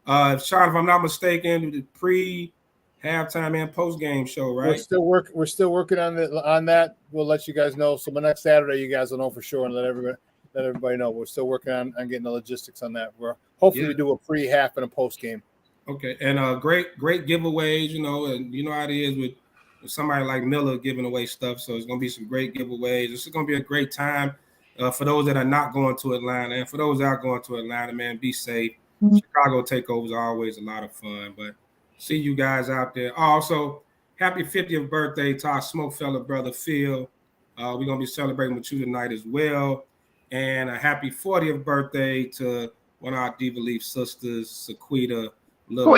Sean, if I'm not mistaken, the pre-halftime and post-game show, right? We're still working on that. We'll let you guys know. So by next Saturday, you guys will know for sure, and let everybody know. We're still working on getting the logistics on that. Hopefully we do a pre-half and a post-game. Okay, and great giveaways, and you know how it is with somebody like Miller giving away stuff. So it's gonna be some great giveaways. This is gonna be a great time for those that are not going to Atlanta, and for those that are going to Atlanta, man, be safe. Chicago takeovers are always a lot of fun, but see you guys out there. Also, happy 50th birthday to our SmokeFella brother Phil. We're gonna be celebrating with you tonight as well, and a happy 40th birthday to one of our Diva Leaf sisters, Sequita. Little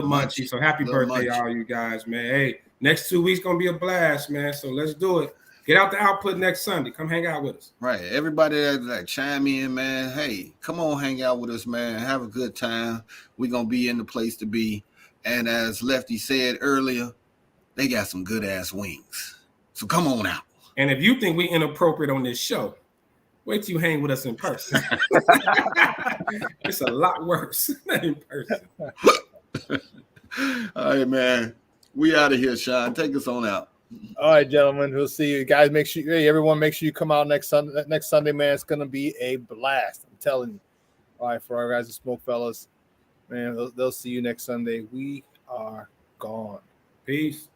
Munchie. So happy birthday, all you guys, man. Hey, next 2 weeks gonna be a blast, man. So let's do it. Get out the output next Sunday. Come hang out with us. Right. Everybody that like chime in, man. Hey, come on, hang out with us, man. Have a good time. We're gonna be in the place to be. And as Lefty said earlier, they got some good ass wings. So come on out. And if you think we inappropriate on this show, wait till you hang with us in person. It's a lot worse in person. All right, man. We out of here, Sean. Take us on out. All right, gentlemen. We'll see you guys. Make sure, hey, everyone, make sure you come out next Sunday, man. It's gonna be a blast. I'm telling you. All right, for our guys at SmokeFellas, man, they'll see you next Sunday. We are gone. Peace.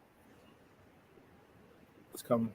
It's coming.